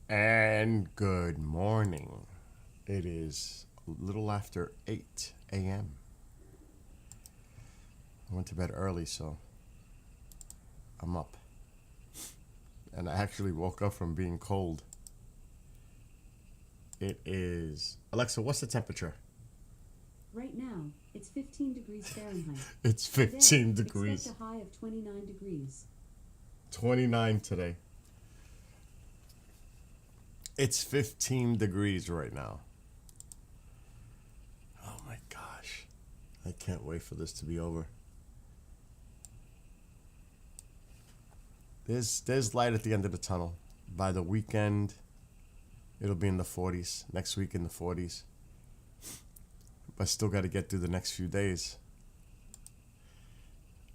And good morning. It is a little after 8 a.m. I went to bed early, so I'm up. And I actually woke up from being cold. It is. Alexa, what's the temperature? Right now, it's 15 degrees Fahrenheit. It's Today, 15 degrees. expect a high of 29 degrees. 29 today. It's 15 degrees right now. Oh my gosh. I can't wait for this to be over. There's light at the end of the tunnel. By the weekend, it'll be in the 40s. Next week in the 40s. But still got to get through the next few days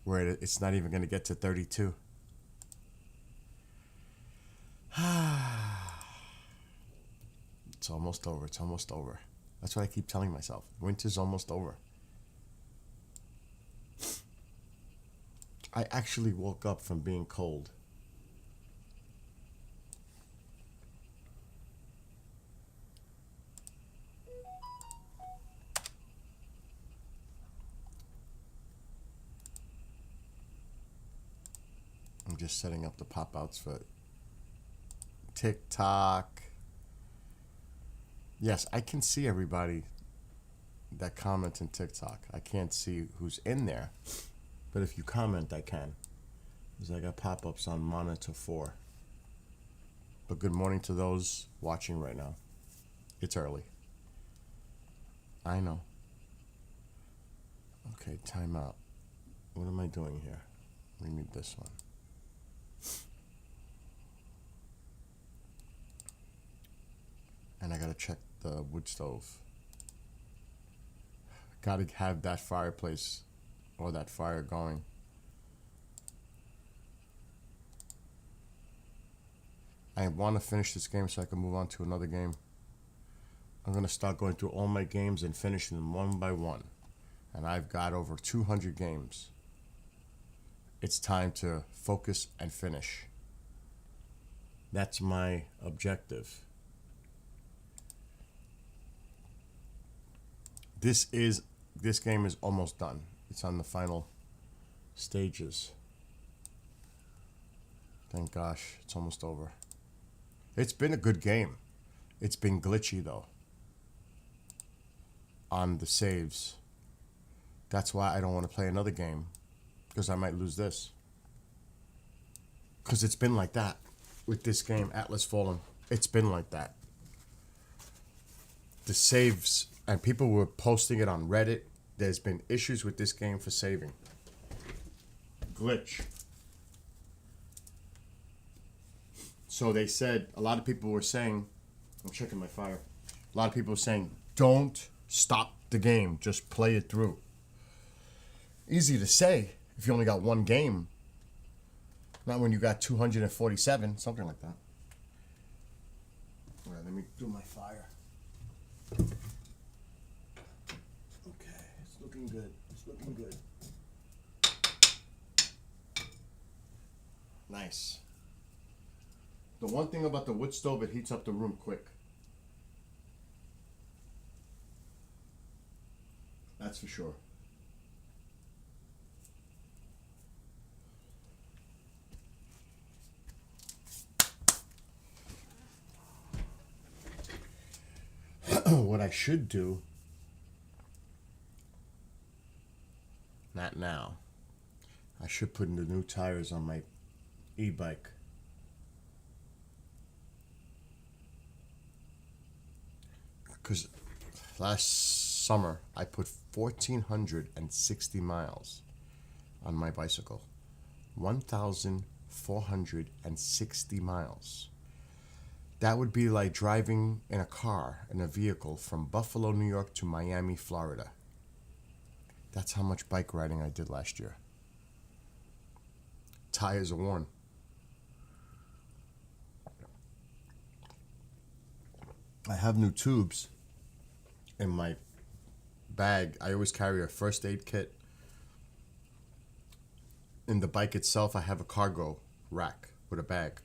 where it's not even going to get to 32. It's almost over. It's almost over. That's what I keep telling myself. Winter's almost over. I actually woke up from being cold. I'm just setting up the pop outs for TikTok. Yes, I can see everybody that comments in TikTok. I can't see who's in there, but if you comment, I can. Because I got pop ups on monitor 4. But good morning to those watching right now. It's early. I know. Okay, time out. What am I doing here? We need this one. And I gotta check the wood stove. Gotta have that fireplace or that fire going. I want to finish this game so I can move on to another game. I'm gonna start going through all my games and finishing them one by one. And I've got over 200 games. It's time to focus and finish. That's my objective. This game is almost done. It's on the final stages. Thank gosh, it's almost over. It's been a good game. It's been glitchy though on the saves. That's why I don't want to play another game, because I might lose this. Because it's been like that with this game, Atlas Fallen. It's been like that. The saves, and people were posting it on Reddit. There's been issues with this game for saving. Glitch. So they said, a lot of people were saying, I'm checking my fire. A lot of people were saying, don't stop the game, just play it through. Easy to say if you only got one game. Not when you got 247, something like that. All right, let me do my fire. Okay, it's looking good. It's looking good. Nice. The one thing about the wood stove, it heats up the room quick. That's for sure. What I should do, not now, I should put in the new tires on my e-bike. Because last summer I put 1,460 miles on my bicycle. 1,460 miles. That would be like driving in a car, in a vehicle, from Buffalo, New York to Miami, Florida. That's how much bike riding I did last year. Tires are worn. I have new tubes in my bag. I always carry a first aid kit. In the bike itself, I have a cargo rack with a bag.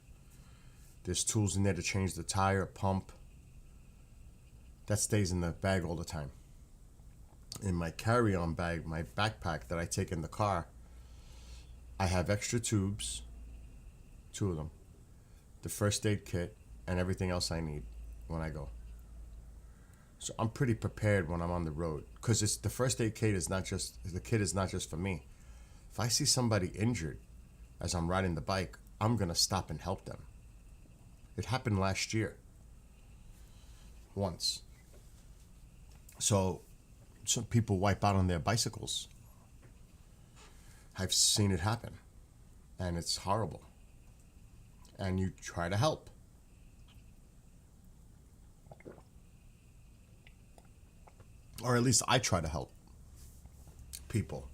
There's tools in there to change the tire, pump. That stays in the bag all the time. In my carry-on bag, my backpack that I take in the car, I have extra tubes, 2 of them, the first aid kit, and everything else I need when I go. So I'm pretty prepared when I'm on the road, because it's the first aid kit is not just for me. If I see somebody injured as I'm riding the bike, I'm gonna stop and help them. It happened last year. Once. So some people wipe out on their bicycles. I've seen it happen. And it's horrible. And you try to help. Or at least I try to help people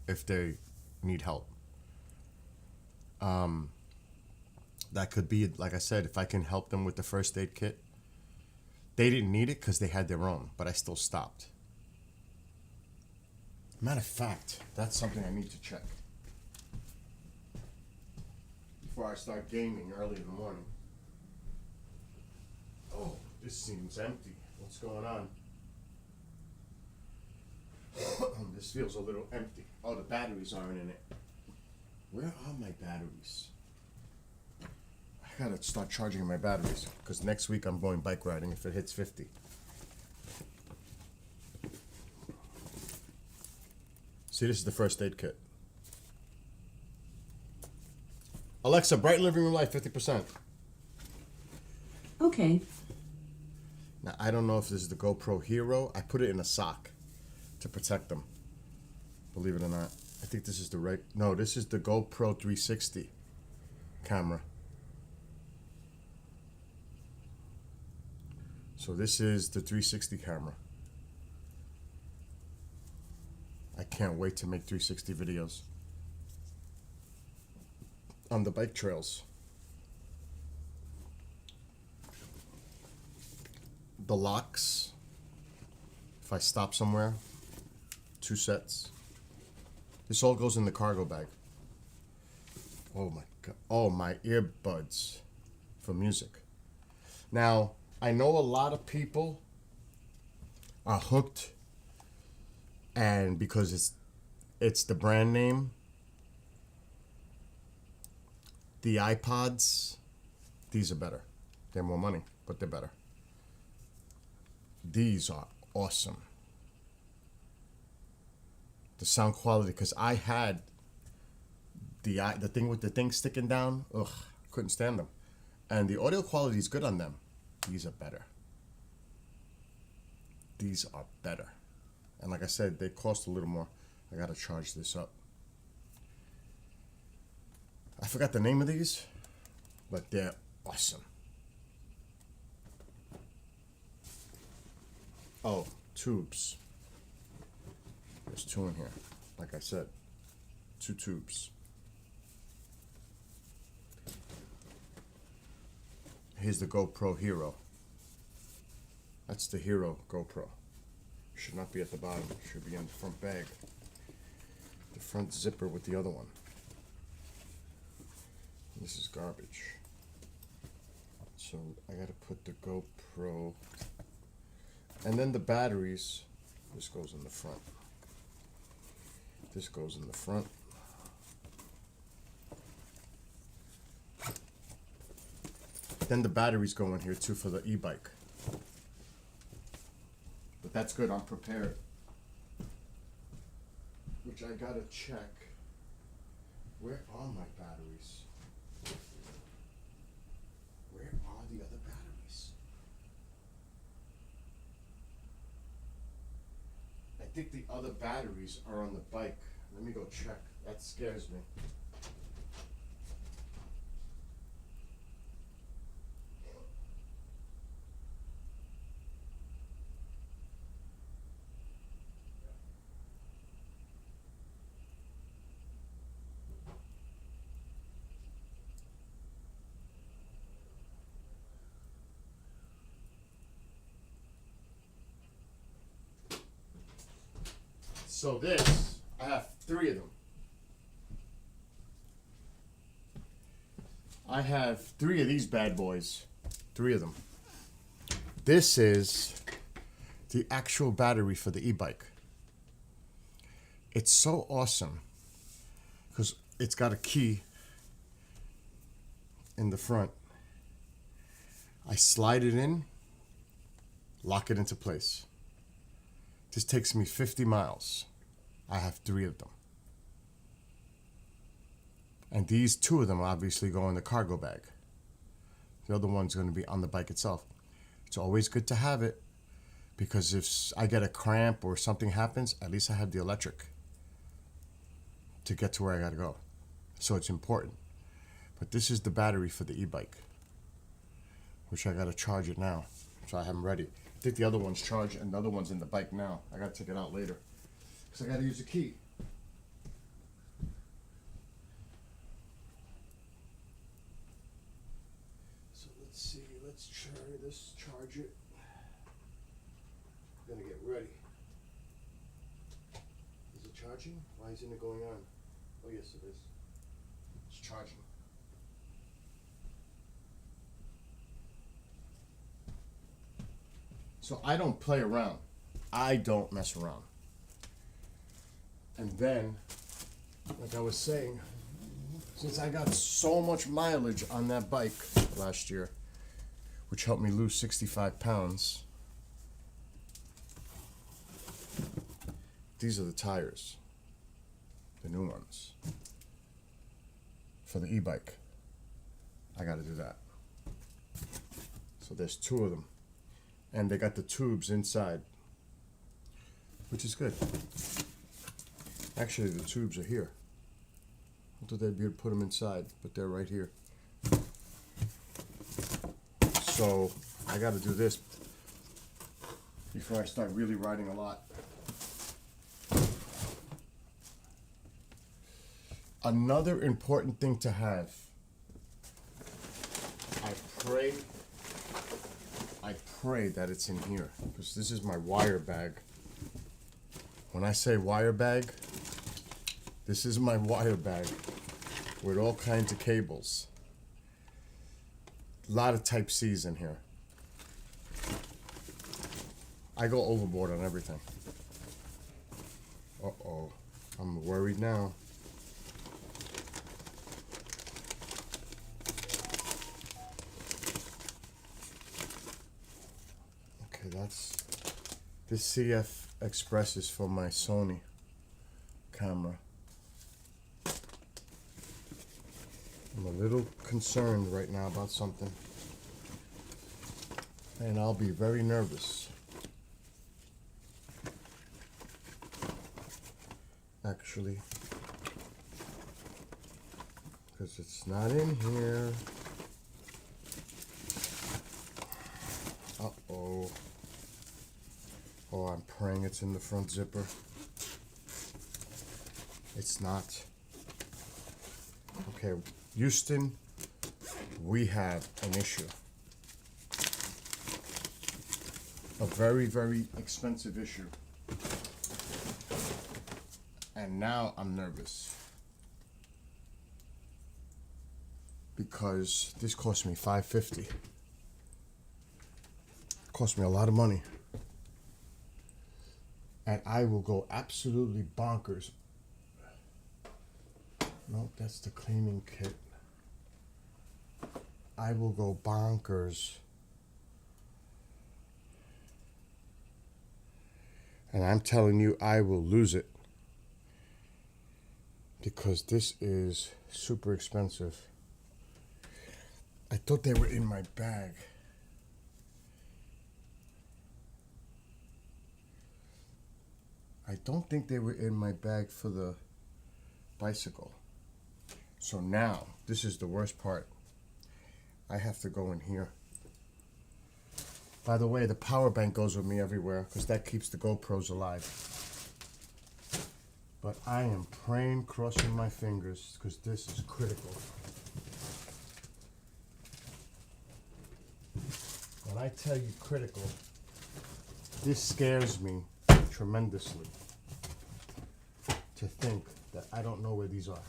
if they need help. That could be, like I said, if I can help them with the first aid kit. They didn't need it because they had their own, but I still stopped. Matter of fact, that's something I need to check before I start gaming early in the morning. Oh, this seems empty. What's going on? This feels a little empty. Oh, the batteries aren't in it. Where are my batteries? I gotta start charging my batteries because next week I'm going bike riding if it hits 50. See, this is the first aid kit. Alexa, bright living room light, 50%. Okay. Now, I don't know if this is the GoPro Hero. I put it in a sock to protect them. Believe it or not. I think this is the right... No, this is the GoPro 360 camera. So this is the 360 camera. I can't wait to make 360 videos on the bike trails. The locks, if I stop somewhere, 2 sets. This all goes in the cargo bag. Oh my God. Oh, my earbuds for music. Now, I know a lot of people are hooked, and because it's the brand name, the iPods, these are better. They're more money, but they're better. These are awesome. The sound quality, because I had the thing with the thing sticking down. Ugh, couldn't stand them. And the audio quality is good on them. These are better. These are better. And like I said, they cost a little more. I gotta charge this up. I forgot the name of these, but they're awesome. Oh, tubes. There's 2 in here. Like I said, 2 tubes. Here's the GoPro Hero. That's the Hero GoPro. Should not be at the bottom. Should be in the front bag. The front zipper with the other one. This is garbage. So I gotta put the GoPro. And then the batteries. This goes in the front. This goes in the front. Then the batteries go in here too for the e-bike. But that's good, I'm prepared. Which I gotta check. Where are my batteries? Where are the other batteries? I think the other batteries are on the bike. Let me go check. That scares me. So this, I have 3 of them. I have 3 of these bad boys. 3 of them. This is the actual battery for the e-bike. It's so awesome because it's got a key in the front. I slide it in, lock it into place. This takes me 50 miles. I have 3 of them. And these 2 of them obviously go in the cargo bag. The other one's going to be on the bike itself. It's always good to have it because if I get a cramp or something happens, at least I have the electric to get to where I got to go. So it's important. But this is the battery for the e-bike, which I got to charge it now. So I have them ready. I think the other one's charged and the other one's in the bike now. I got to take it out later because I got to use the key. So let's see. Let's try this. Charge it. I'm gonna get ready. Is it charging? Why isn't it going on? Oh yes, it is. It's charging. So I don't play around. I don't mess around. And then, like I was saying, since I got so much mileage on that bike last year, which helped me lose 65 pounds, these are the tires, the new ones, for the e-bike. I gotta do that. So there's 2 of them. And they got the tubes inside, which is good. Actually, the tubes are here. I thought they'd be able to put them inside, but they're right here. So I got to do this before I start really riding a lot. Another important thing to have, I pray that it's in here, because this is my wire bag. When I say wire bag, this is my wire bag with all kinds of cables. A lot of type C's in here. I go overboard on everything. Uh-oh, I'm worried now. This CF Express is for my Sony camera. I'm a little concerned right now about something, and I'll be very nervous. Actually, because it's not in here. Uh-oh. Oh, I'm praying it's in the front zipper. It's not. Okay, Houston, we have an issue. A very, very expensive issue. And now I'm nervous. Because this cost me $550. Cost me a lot of money. And I will go absolutely bonkers. No, that's the cleaning kit. I will go bonkers. And I'm telling you, I will lose it. Because this is super expensive. I thought they were in my bag. I don't think they were in my bag for the bicycle. So now, this is the worst part. I have to go in here. By the way, the power bank goes with me everywhere because that keeps the GoPros alive. But I am praying, crossing my fingers, because this is critical. When I tell you critical, this scares me tremendously to think that I don't know where these are.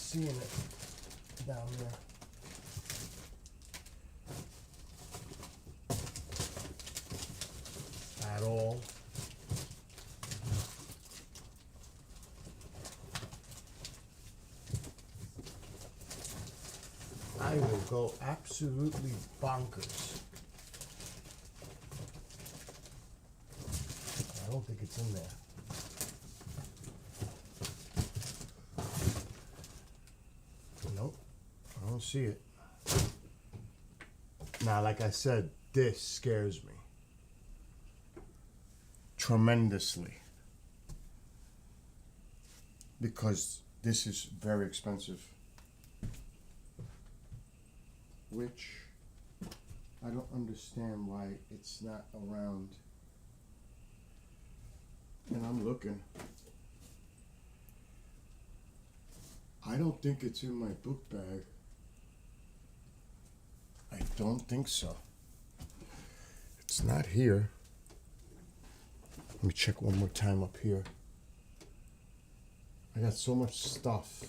seeing it down there. At all. I will go absolutely bonkers. I don't think it's in there. Nope, I don't see it. Now, like I said, this scares me tremendously because this is very expensive, which I don't understand why it's not around. And I'm looking. I don't think it's in my book bag. I don't think so. It's not here. Let me check one more time up here. I got so much stuff.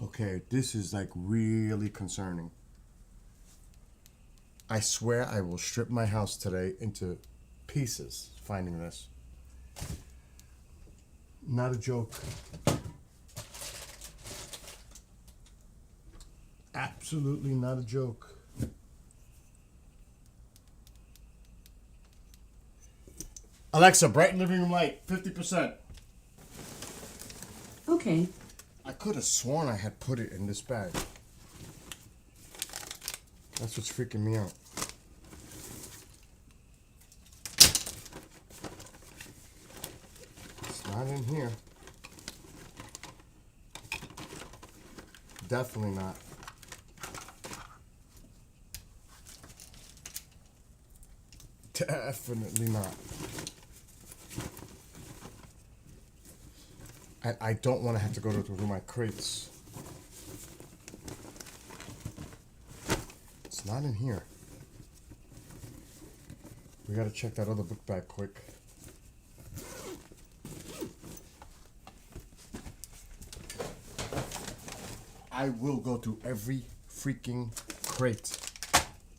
Okay, this is like really concerning. I swear I will strip my house today into pieces finding this. Not a joke. Absolutely not a joke. Alexa, brighten living room light, 50%. Okay. I could have sworn I had put it in this bag. That's what's freaking me out. It's not in here. Definitely not. Definitely not. I don't want to have to go through my crates. It's not in here. We gotta check that other book bag quick. I will go through every freaking crate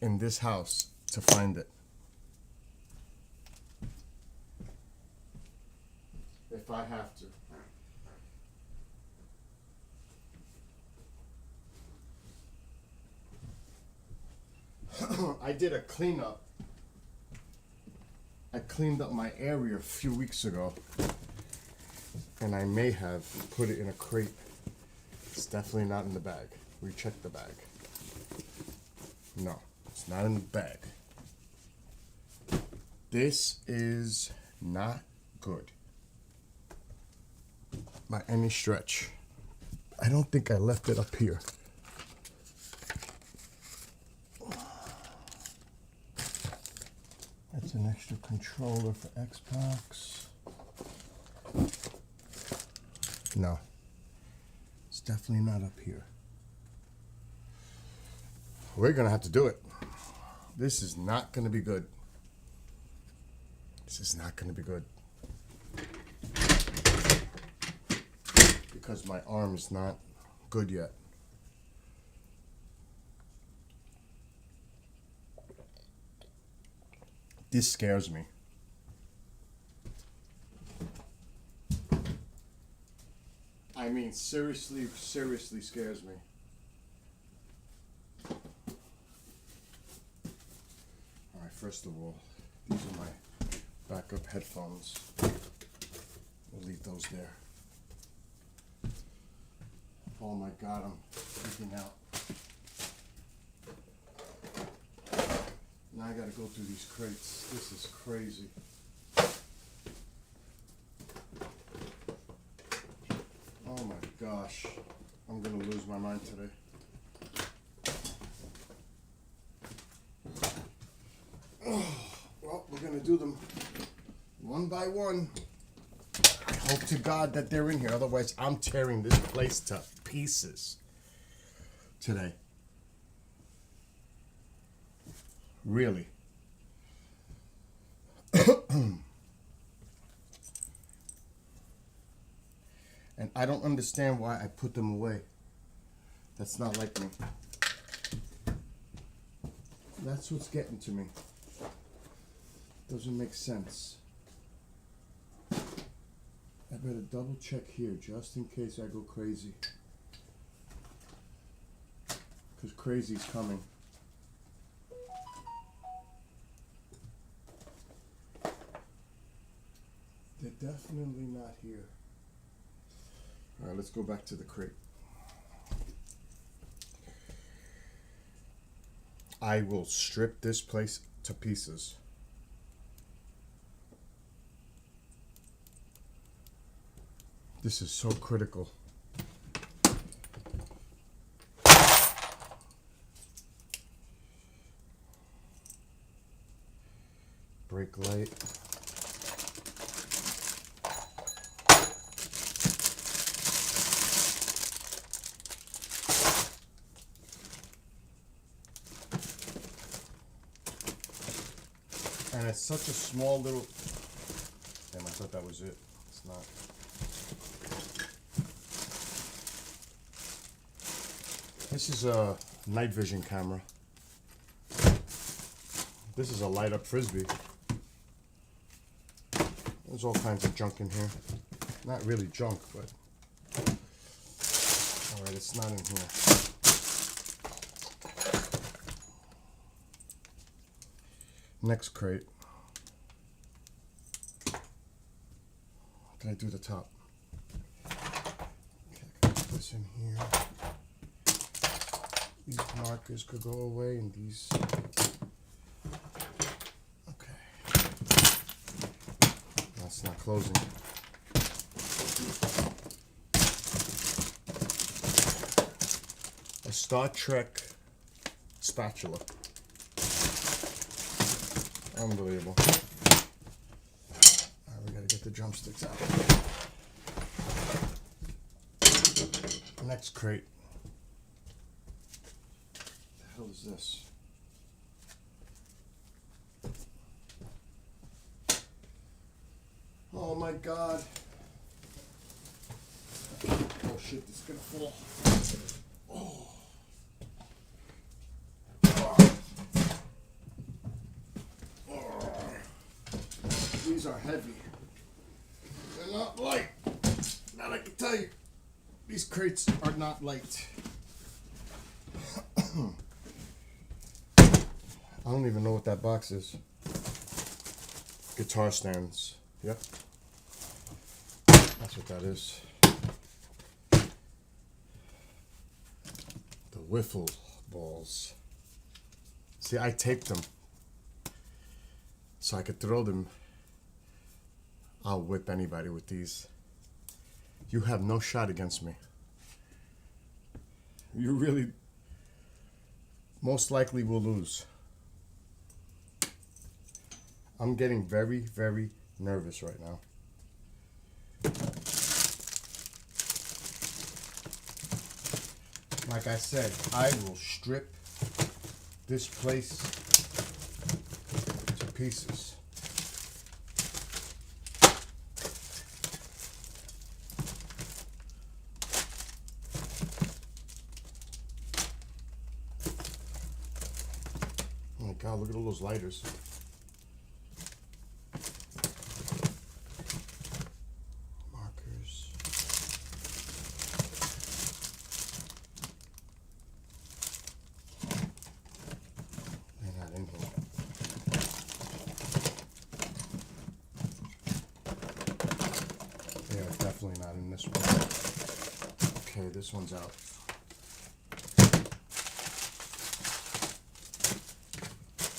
in this house to find it. If I have to. I did a cleanup. I cleaned up my area a few weeks ago, and I may have put it in a crate. It's definitely not in the bag. We checked the bag. No, it's not in the bag. This is not good by any stretch. I don't think I left it up here. That's an extra controller for Xbox. No, it's definitely not up here. We're gonna have to do it. This is not gonna be good. This is not gonna be good. Because my arm is not good yet. This scares me. I mean, seriously, seriously scares me. Alright, first of all, these are my backup headphones. We'll leave those there. Oh my God, I'm freaking out. Now I gotta go through these crates. This is crazy. Oh my gosh. I'm gonna lose my mind today. Oh, well, we're gonna do them one by one. I hope to God that they're in here. Otherwise, I'm tearing this place to pieces today. Really. And I don't understand why I put them away. That's not like me. That's what's getting to me. Doesn't make sense. I better double check here just in case I go crazy. Because crazy's coming. They're definitely not here. Alright, let's go back to the crate. I will strip this place to pieces. This is so critical. Brake light. And it's such a small little... Damn, I thought that was it. It's not. This is a night vision camera. This is a light up frisbee. There's all kinds of junk in here. Not really junk, but... Alright, it's not in here. Next crate. Can I do the top? Okay, I can put this in here. These markers could go away, and these. Okay. That's not closing. A Star Trek spatula. Unbelievable. Alright, we gotta get the drumsticks out. Next crate. What the hell is this? Oh my god. Oh shit, this is gonna fall. Oh. These are heavy. They're not light. That I can tell you. These crates are not light. I don't even know what that box is. Guitar stands. Yep. That's what that is. The wiffle balls. See, I taped them so I could throw them. I'll whip anybody with these. You have no shot against me. You really most likely will lose. I'm getting very, very nervous right now. Like I said, I will strip this place to pieces. Oh my God, look at all those lighters. Markers. They're not in here. They are definitely not in this one. Okay, this one's out.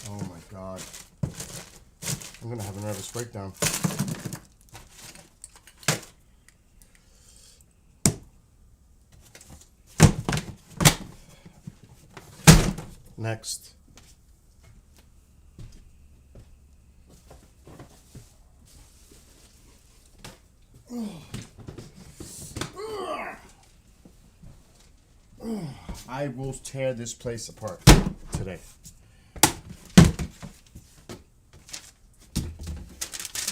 Oh my God. I'm gonna have a nervous breakdown. Next. I will tear this place apart today.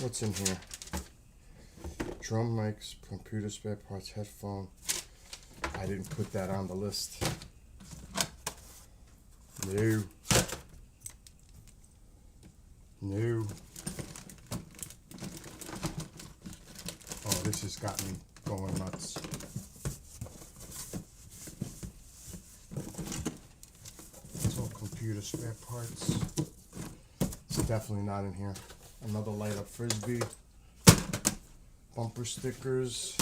What's in here? Drum mics, computer spare parts, headphone. I didn't put that on the list. No. No. Oh, this has got me going nuts. It's all computer spare parts. It's definitely not in here. Another light up frisbee. Bumper stickers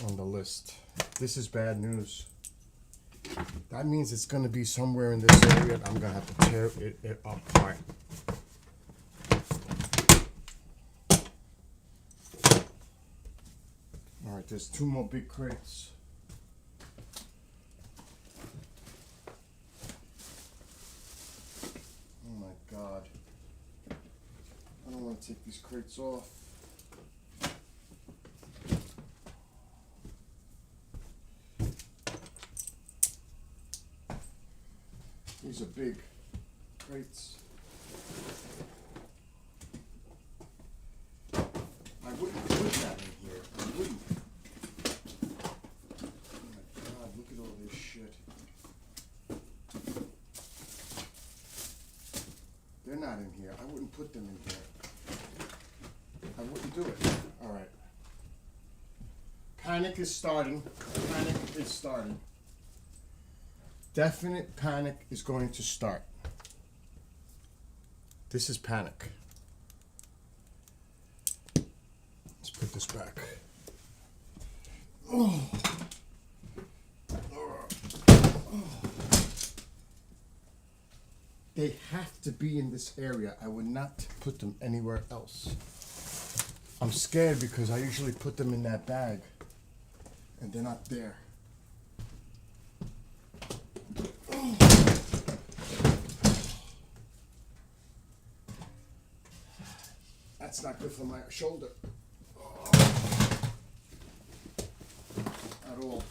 on the list. This is bad news. That means it's going to be somewhere in this area. I'm going to have to tear it apart. Alright, there's 2 more big crates. Oh my god. I don't want to take these crates off. These are big crates. I wouldn't put that in here. I wouldn't. Oh my god, look at all this shit. They're not in here. I wouldn't put them in here. I wouldn't do it. Alright. Panic is starting. Panic is starting. Definite panic is going to start. This is panic. Let's put this back. Oh. They have to be in this area. I would not put them anywhere else. I'm scared because I usually put them in that bag and they're not there. That's not good for my shoulder. At all.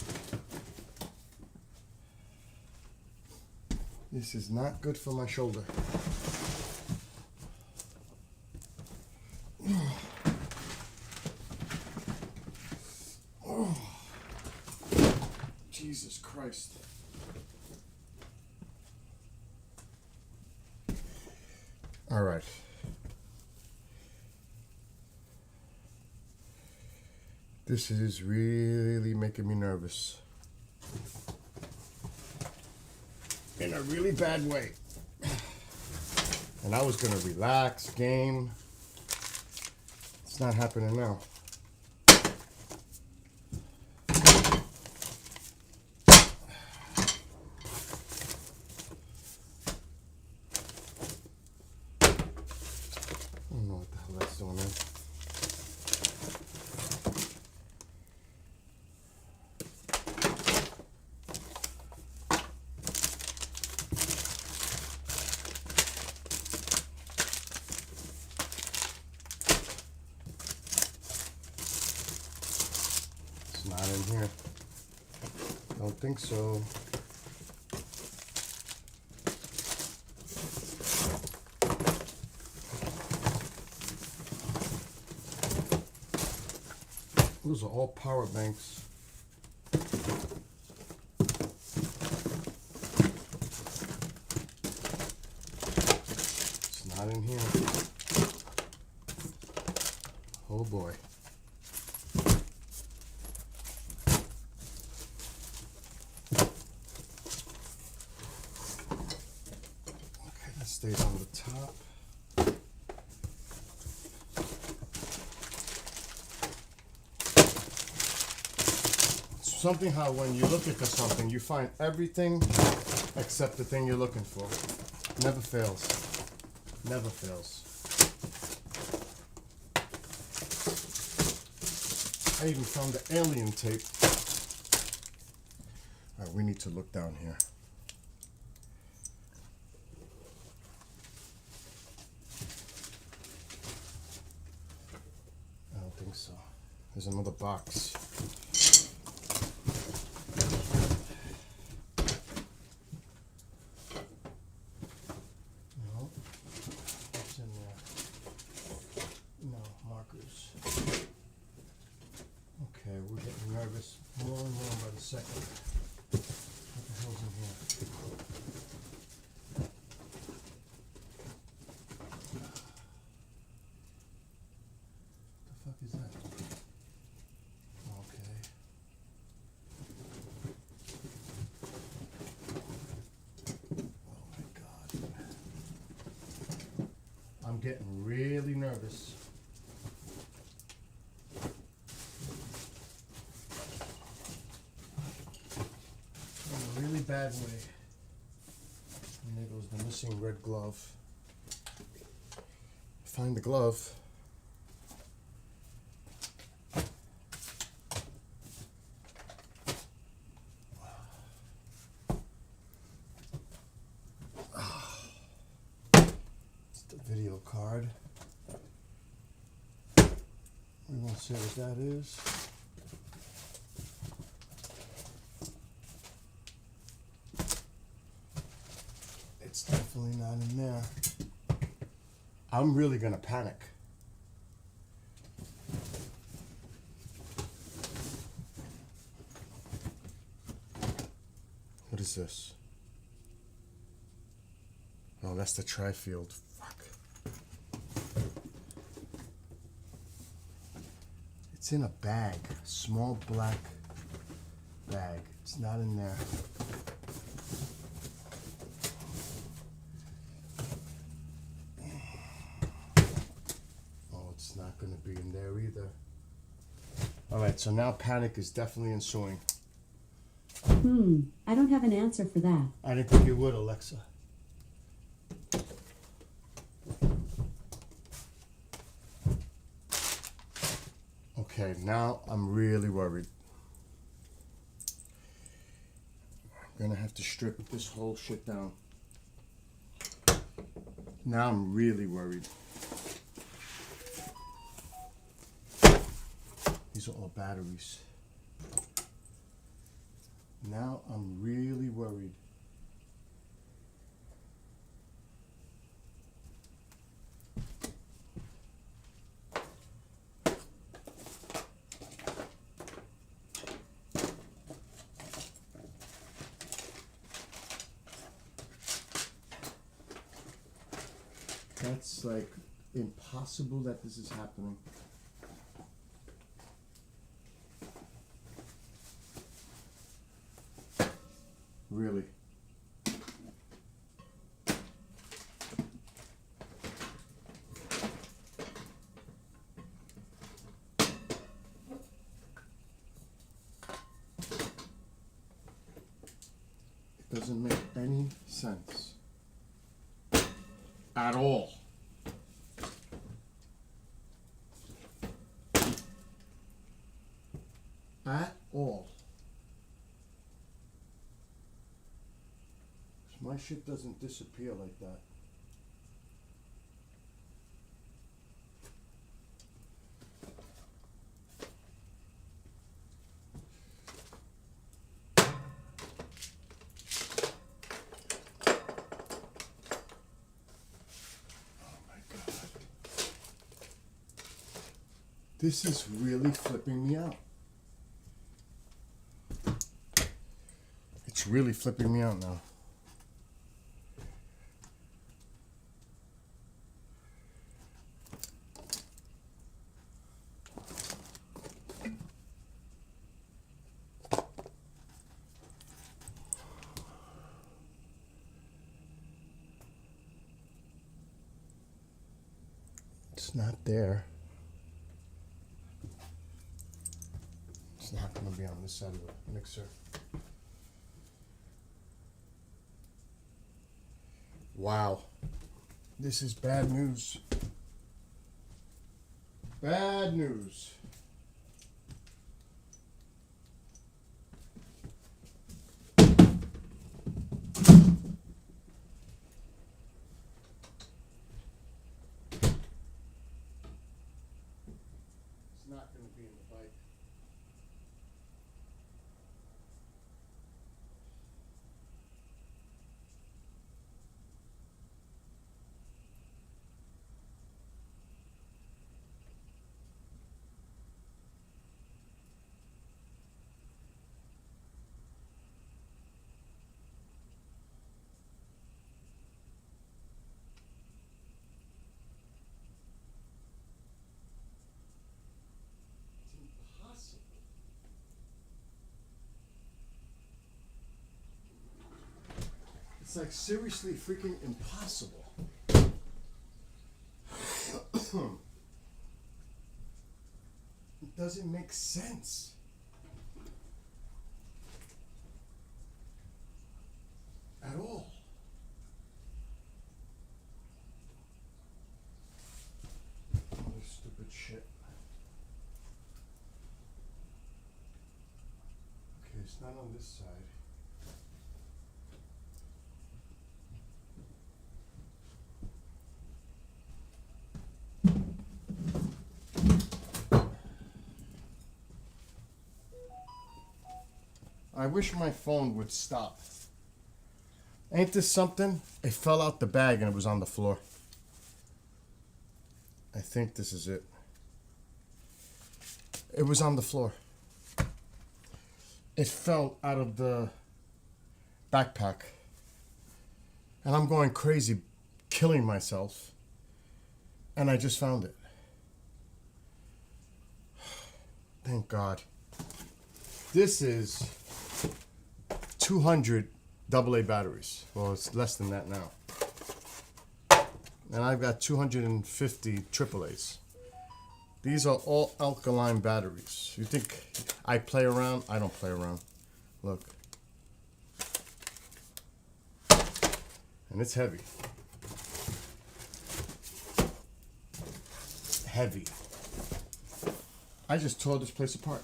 This is not good for my shoulder. Oh. Jesus Christ. All right. This is really making me nervous. In a really bad way. And I was gonna relax, game. It's not happening now. I don't know what the hell that's doing there. Not in here. Don't think so. Those are all power banks. It's not in here. Oh boy. Stays on the top. It's something how when you look at something, you find everything except the thing you're looking for. Never fails. Never fails. I even found the alien tape. All right, we need to look down here. So there's another box. No, what's in there? nervous, more and more by the second. What the hell's in here? What the fuck is that? Okay. Oh my god. I'm getting really nervous. In a really bad way. And there goes the missing red glove. Find the glove. It's the video card. We won't say what that is. It's definitely not in there. I'm really gonna panic. What is this? Oh, that's the tri-field. Fuck. It's in a bag, small black bag. It's not in there. Oh, it's not going to be in there either. All right, so now panic is definitely ensuing. I don't have an answer for that. I didn't think you would, Alexa. Okay, now I'm really worried. I'm gonna have to strip this whole shit down. Now I'm really worried. These are all batteries. Now I'm really worried. That's like impossible that this is happening. Really. It doesn't make any sense. At all. At all. My shit doesn't disappear like that. This is really flipping me out. It's really flipping me out now. It's not there. It's not going to be on this side of the mixer. Wow. This is bad news. Bad news. It's not going to be in the bike. It's like seriously freaking impossible. It doesn't make sense. At all. Other stupid shit. Okay, it's not on this side. I wish my phone would stop. Ain't this something? It fell out the bag and it was on the floor. I think this is it. It was on the floor. It fell out of the backpack. And I'm going crazy, killing myself. And I just found it. Thank God. This is 200 AA batteries. Well, it's less than that now. And I've got 250 AAAs. These are all alkaline batteries. You think I play around? I don't play around. Look. And it's heavy. Heavy. I just tore this place apart.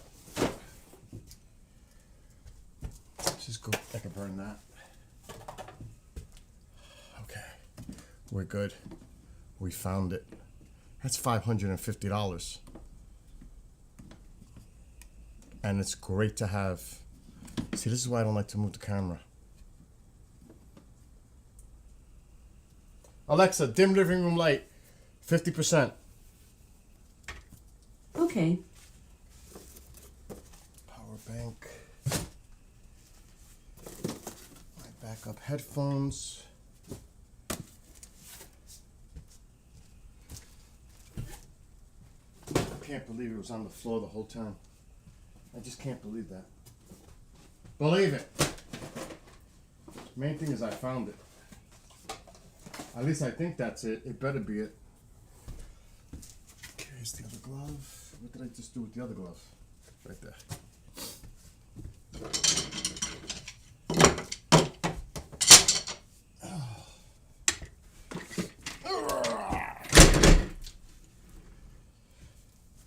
Let's just go. I can burn that. Okay. We're good. We found it. That's $550. And it's great to have. See, this is why I don't like to move the camera. Alexa, dim living room light. 50%. Okay. Power bank. My backup headphones. I can't believe it was on the floor the whole time. I just can't believe that. Believe it. Main thing is I found it. At least I think that's it. It better be it. Okay, here's the other glove. What did I just do with the other glove? Right there.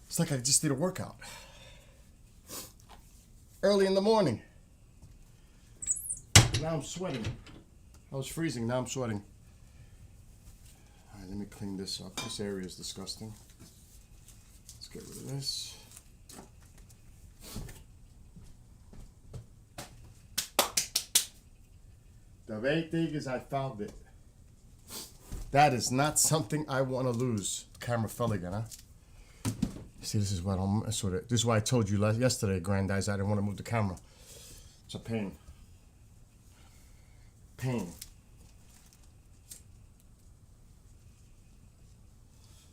It's like I just did a workout. Early in the morning. Now I'm sweating. I was freezing, now I'm sweating. Alright, let me clean this up. This area is disgusting. Let's get rid of this. The main thing is I found it. That is not something I want to lose. The camera fell again, huh? See, this is what I'm mess with it. This is why I told you yesterday, Grandize, I didn't want to move the camera. It's a pain. Pain.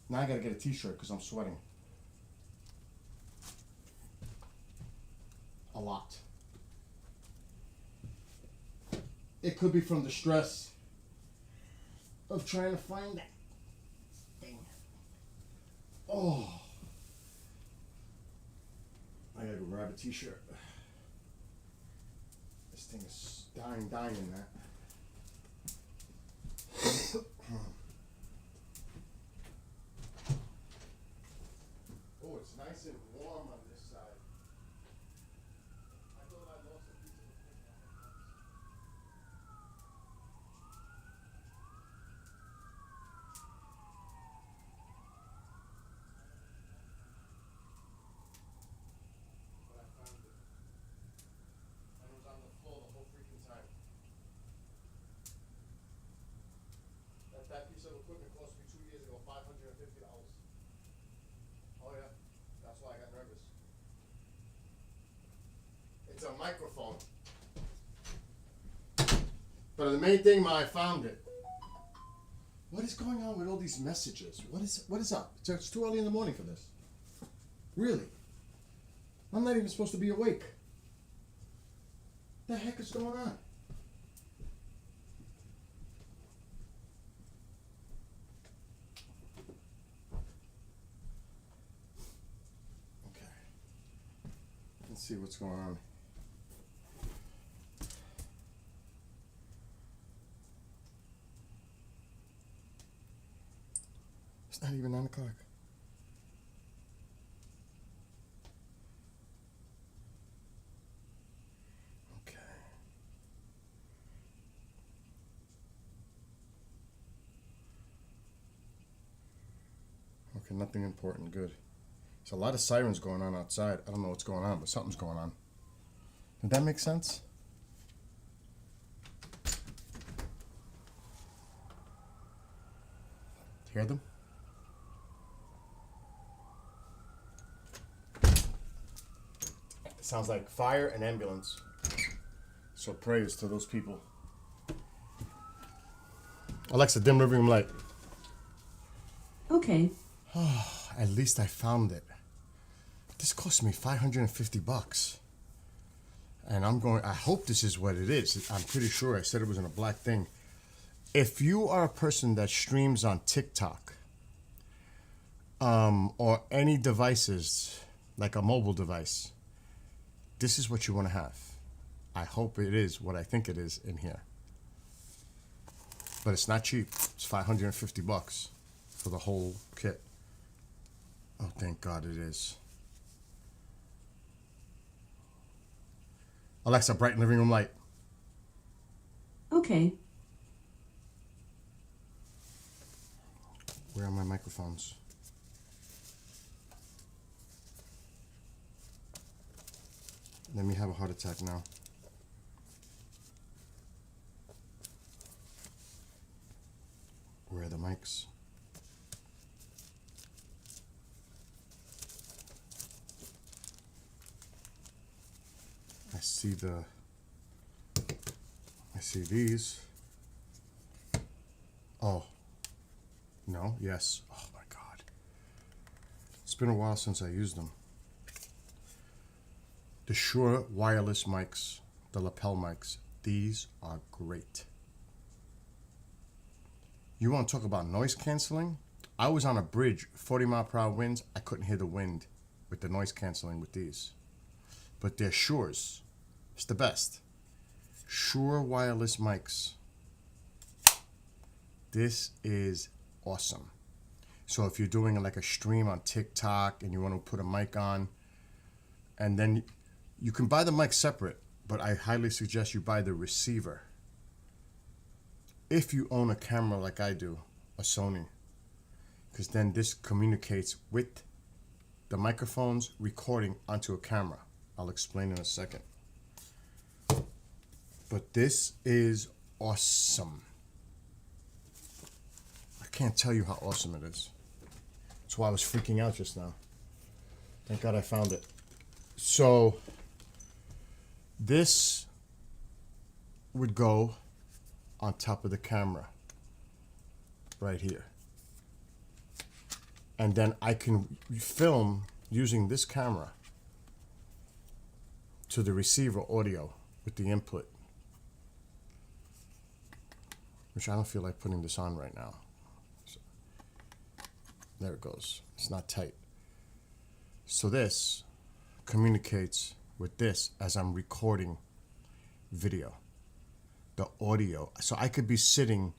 Now I gotta get a t-shirt because I'm sweating. A lot. It could be from the stress of trying to find that thing. Oh. I gotta go grab a t-shirt. This thing is dying in that. Oh, it's nice and warm on this side. I thought I lost a piece of equipment. But I found it. And it was on the floor the whole freaking time. That piece of equipment cost me 2 years ago $550. Oh yeah, that's why I got nervous. It's a microphone. But the main thing, I found it. What is going on with all these messages? What is up? It's too early in the morning for this. Really? I'm not even supposed to be awake. What the heck is going on? see what's going on. It's not even 9 o'clock. Okay. Okay, nothing important. Good. There's a lot of sirens going on outside. I don't know what's going on, but something's going on. Did that make sense? Hear them? It sounds like fire and ambulance. So praise to those people. Alexa, dim living room light. Okay. At least I found it. This cost me $550. And I hope this is what it is. I'm pretty sure I said it was in a black thing. If you are a person that streams on TikTok, or any devices, like a mobile device, this is what you want to have. I hope it is what I think it is in here. But it's not cheap. It's $550 for the whole kit. Oh, thank God it is. Alexa, brighten living room light. Okay. Where are my microphones? Let me have a heart attack now. Where are the mics? I see these. Oh. No? Yes. Oh my God. It's been a while since I used them. The Shure wireless mics, the lapel mics, these are great. You want to talk about noise canceling? I was on a bridge, 40-mile-per-hour winds. I couldn't hear the wind with the noise canceling with these. But they're Shures. It's the best. Shure wireless mics. This is awesome. So if you're doing like a stream on TikTok and you want to put a mic on, and then you can buy the mic separate, but I highly suggest you buy the receiver. If you own a camera like I do, a Sony, because then this communicates with the microphones recording onto a camera. I'll explain in a second. But this is awesome. I can't tell you how awesome it is. That's why I was freaking out just now. Thank God I found it. So this would go on top of the camera right here. And then I can film using this camera to the receiver audio with the input, which I don't feel like putting this on right now. So, there it goes. It's not tight. So this communicates with this as I'm recording video. The audio. So I could be sitting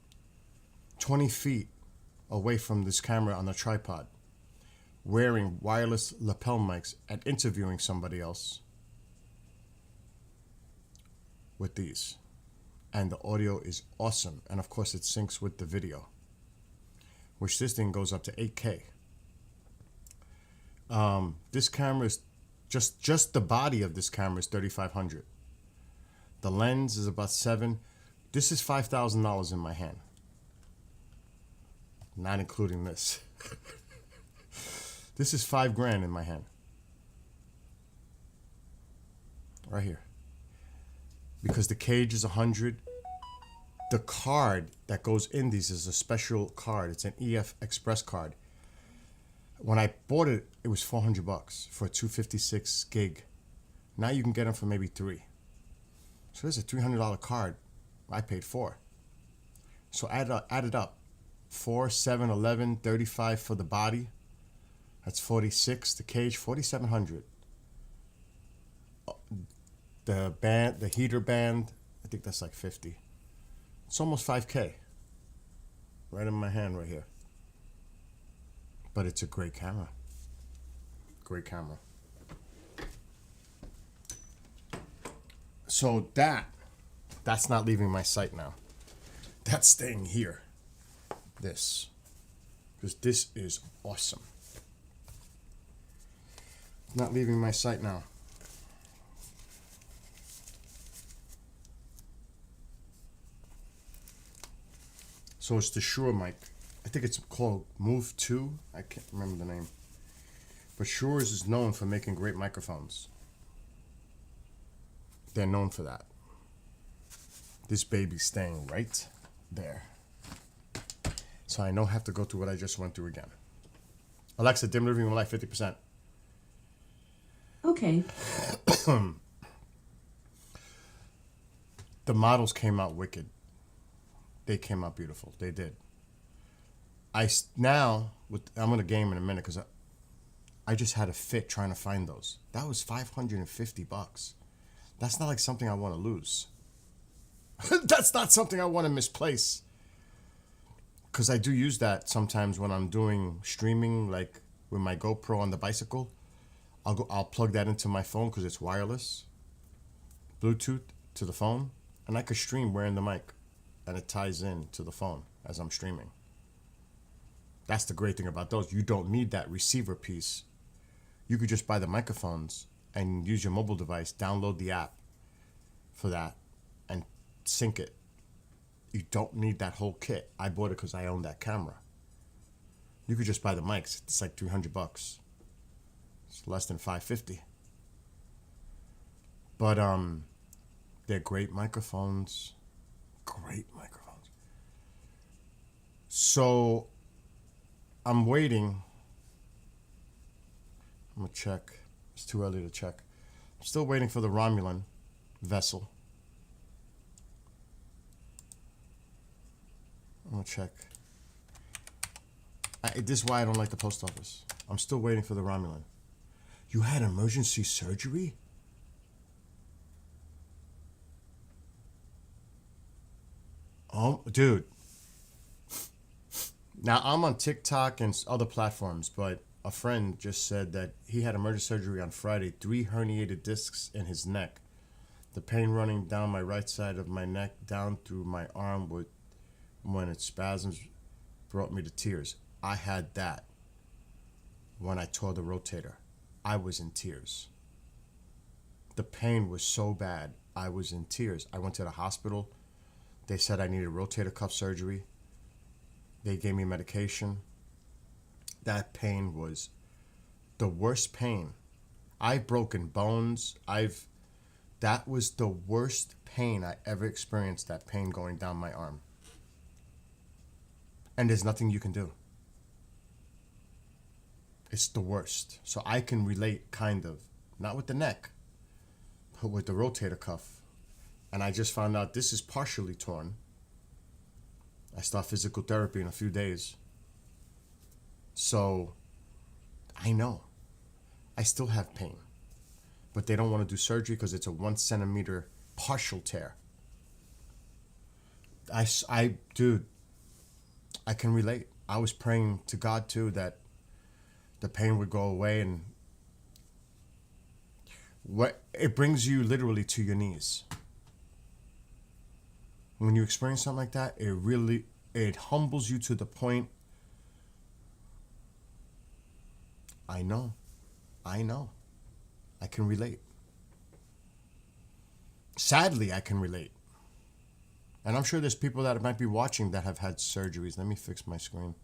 20 feet away from this camera on the tripod, wearing wireless lapel mics and interviewing somebody else with these. And the audio is awesome. And of course it syncs with the video, which this thing goes up to 8K. This camera is just the body of this camera is $3,500. The lens is about $7,000. This is $5,000 in my hand, not including this. This is $5,000 in my hand, right here. Because the cage is $100. The card that goes in these is a special card. It's an EF Express card. When I bought it, it was $400 for a 256 gig. Now you can get them for maybe $3. So there's a $300 card. I paid $4. So add it up. 4, 7, 11, 35 for the body. That's 46. The cage, $4,700. The heater band, I think that's like 50. It's almost 5K. Right in my hand right here. But it's a great camera. Great camera. So that's not leaving my sight now. That's staying here. This. Because this is awesome. Not leaving my sight now. So it's the Shure mic. I think it's called Move 2. I can't remember the name. But Shure's is known for making great microphones. They're known for that. This baby's staying right there. So I don't have to go through what I just went through again. Alexa, dim living room light 50%. Okay. The models came out wicked. They came out beautiful. They did. I'm gonna game in a minute because I just had a fit trying to find those. That was $550. That's not like something I want to lose. That's not something I want to misplace. Because I do use that sometimes when I'm doing streaming, like with my GoPro on the bicycle. I'll plug that into my phone because it's wireless, Bluetooth to the phone, and I could stream wearing the mic, and it ties in to the phone as I'm streaming. That's the great thing about those. You don't need that receiver piece. You could just buy the microphones and use your mobile device, download the app for that, and sync it. You don't need that whole kit. I bought it because I own that camera. You could just buy the mics. It's like $300. It's less than $550. But they're great microphones. Great microphones. So I'm waiting. I'm gonna check. It's too early to check. I'm still waiting for the Romulan vessel. I'm gonna check. This is why I don't like the post office. I'm still waiting for the Romulan. You had emergency surgery? Oh, dude. Now, I'm on TikTok and other platforms, but a friend just said that he had emergency surgery on Friday, 3 herniated discs in his neck. The pain running down my right side of my neck, down through my arm when it spasms, brought me to tears. I had that when I tore the rotator. I was in tears. The pain was so bad, I was in tears. I went to the hospital. They said I needed rotator cuff surgery. They gave me medication. That pain was the worst pain. I've broken bones. That was the worst pain I ever experienced, that pain going down my arm. And there's nothing you can do. It's the worst. So I can relate, kind of. Not with the neck, but with the rotator cuff. And I just found out this is partially torn. I start physical therapy in a few days. So I know. I still have pain. But they don't want to do surgery because it's a 1 centimeter partial tear. Dude, I can relate. I was praying to God too that the pain would go away, and it brings you literally to your knees. When you experience something like that, it humbles you to the point. I know. I can relate. Sadly, I can relate. And I'm sure there's people that might be watching that have had surgeries. Let me fix my screen.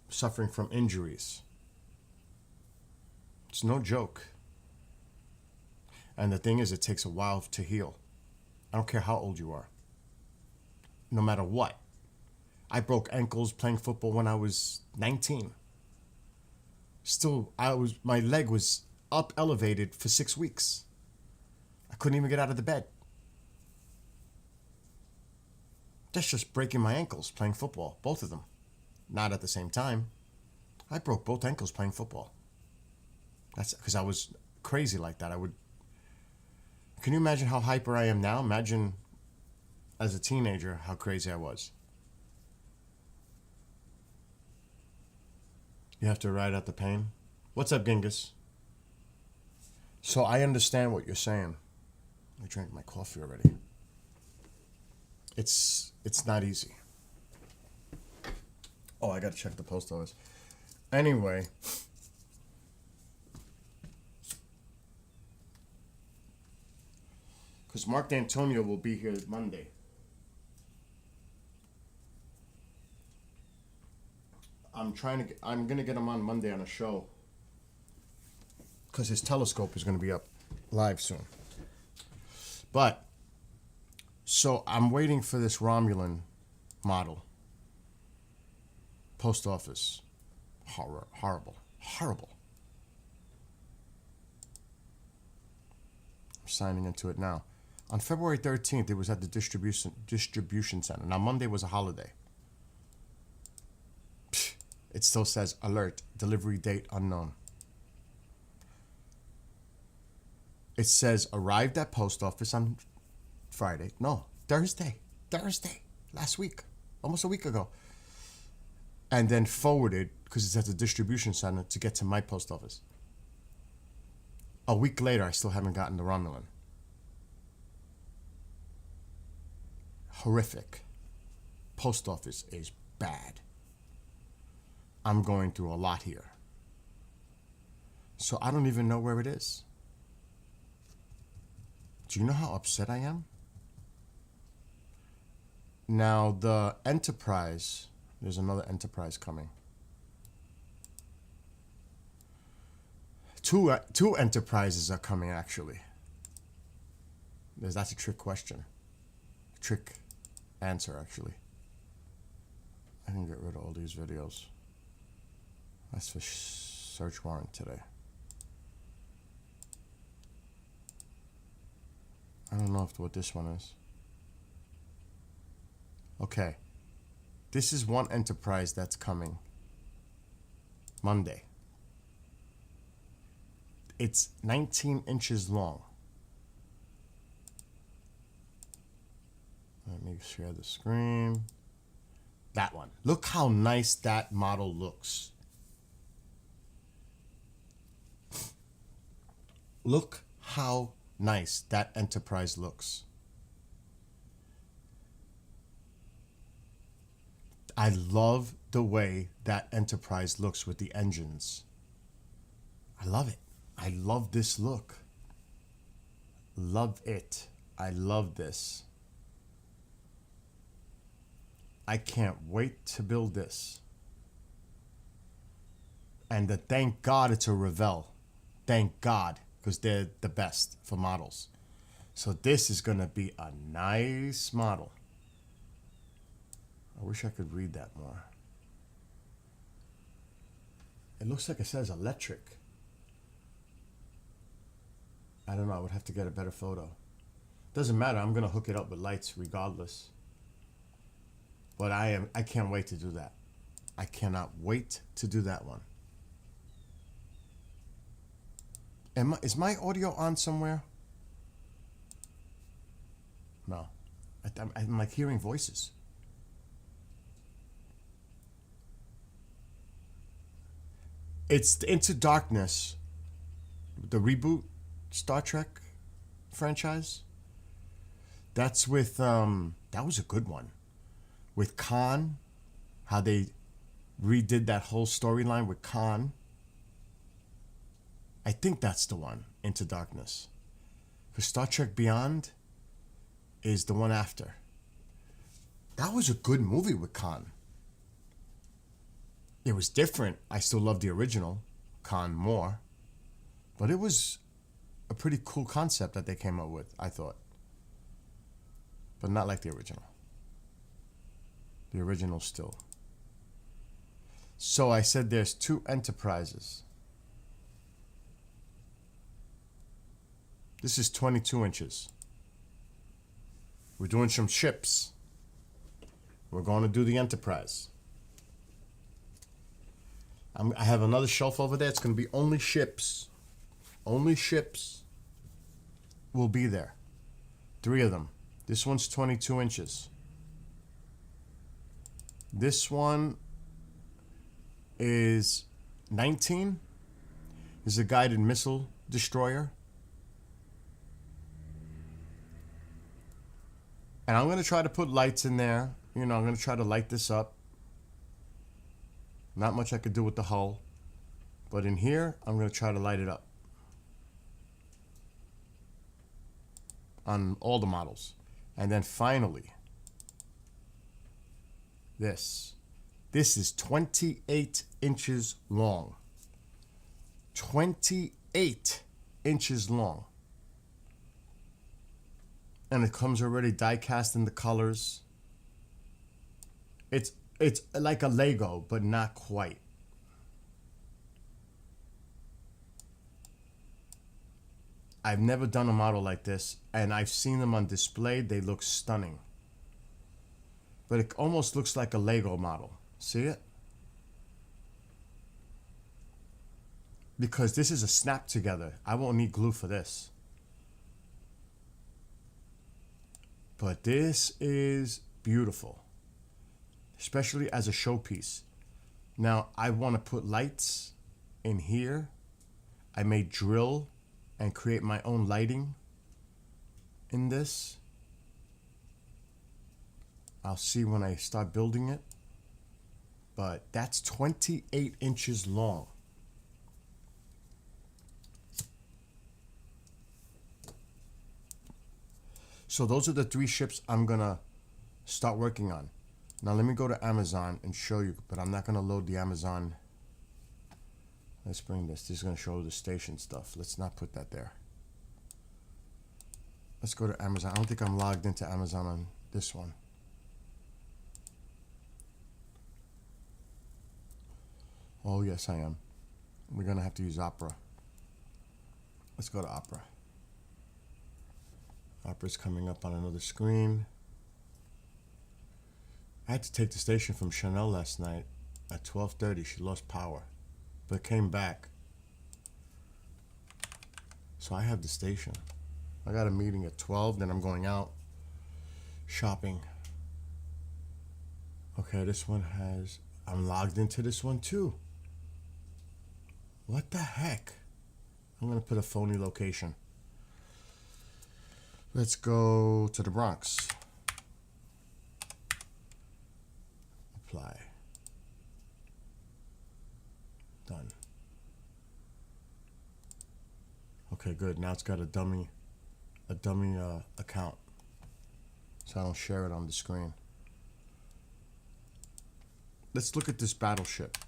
Suffering from injuries. It's no joke. And the thing is, it takes a while to heal. I don't care how old you are. No matter what. I broke ankles playing football when I was 19. Still, my leg was up elevated for 6 weeks. I couldn't even get out of the bed. That's just breaking my ankles playing football, both of them. Not at the same time. I broke both ankles playing football. That's because I was crazy like that. I would. Can you imagine how hyper I am now? Imagine as a teenager how crazy I was. You have to ride out the pain. What's up, Genghis? So I understand what you're saying. I drank my coffee already. It's not easy. Oh, I gotta check the post office. Anyway. Because Mark D'Antonio will be here Monday. I'm gonna get him on Monday on a show. Because his telescope is gonna be up live soon. But, so I'm waiting for this Romulan model. Post office. Horrible. I'm signing into it now. On February 13th, it was at the distribution center. Now, Monday was a holiday. It still says, alert, delivery date unknown. It says, arrived at post office on Friday. No, Thursday. Last week. Almost a week ago. And then forwarded, because it's at the distribution center, to get to my post office. A week later, I still haven't gotten the Romulan. Horrific. Post office is bad. I'm going through a lot here. So I don't even know where it is. Do you know how upset I am? Now, the Enterprise, there's another Enterprise coming. Two Enterprises are coming, actually. That's a trick question. Trick answer, actually. I can get rid of all these videos. That's for search warrant today. I don't know what this one is. Okay. This is one Enterprise that's coming Monday. It's 19 inches long. Let me share the screen. That one. Look how nice that model looks. Look how nice that Enterprise looks. I love the way that Enterprise looks with the engines. I love it. I love this look. Love it. I love this. I can't wait to build this. And thank God it's a Revell. Thank God, because they're the best for models. So this is going to be a nice model. I wish I could read that more. It looks like it says electric. I don't know. I would have to get a better photo. Doesn't matter. I'm going to hook it up with lights regardless. But I can't wait to do that. I cannot wait to do that one. Is my audio on somewhere? No. I'm like hearing voices. It's Into Darkness, the reboot Star Trek franchise. That's with, that was a good one. With Khan, how they redid that whole storyline with Khan. I think that's the one, Into Darkness. Because Star Trek Beyond is the one after. That was a good movie with Khan. It was different. I still love the original, Khan, more. But it was a pretty cool concept that they came up with, I thought. But not like the original. The original still. So I said there's two Enterprises. This is 22 inches. We're doing some ships. We're going to do the Enterprise. I have another shelf over there. It's going to be only ships. Only ships will be there. 3 of them. This one's 22 inches. This one is 19. This is a guided missile destroyer. And I'm going to try to put lights in there. You know, I'm going to try to light this up. Not much I could do with the hull. But in here, I'm going to try to light it up. On all the models. And then finally, this. This is 28 inches long. 28 inches long. And it comes already die cast in the colors. It's like a Lego, but not quite. I've never done a model like this, and I've seen them on display. They look stunning. But it almost looks like a Lego model. See it? Because this is a snap together. I won't need glue for this. But this is beautiful. Especially as a showpiece. Now, I want to put lights in here. I may drill and create my own lighting in this. I'll see when I start building it. But that's 28 inches long. So those are the 3 ships I'm gonna start working on. Now let me go to Amazon and show you, but I'm not gonna load the Amazon. Let's bring this. This is gonna show the station stuff. Let's not put that there. Let's go to Amazon. I don't think I'm logged into Amazon on this one. Oh yes, I am. We're gonna have to use Opera. Let's go to Opera. Opera's coming up on another screen. I had to take the station from Chanel last night at 12:30. She lost power, but came back. So I have the station. I got a meeting at 12, then I'm going out shopping. Okay, this one has, I'm logged into this one too. What the heck? I'm gonna put a phony location. Let's go to the Bronx. Apply. Done. Okay, good. Now it's got a dummy account, so I don't share it on the screen. Let's look at this battleship.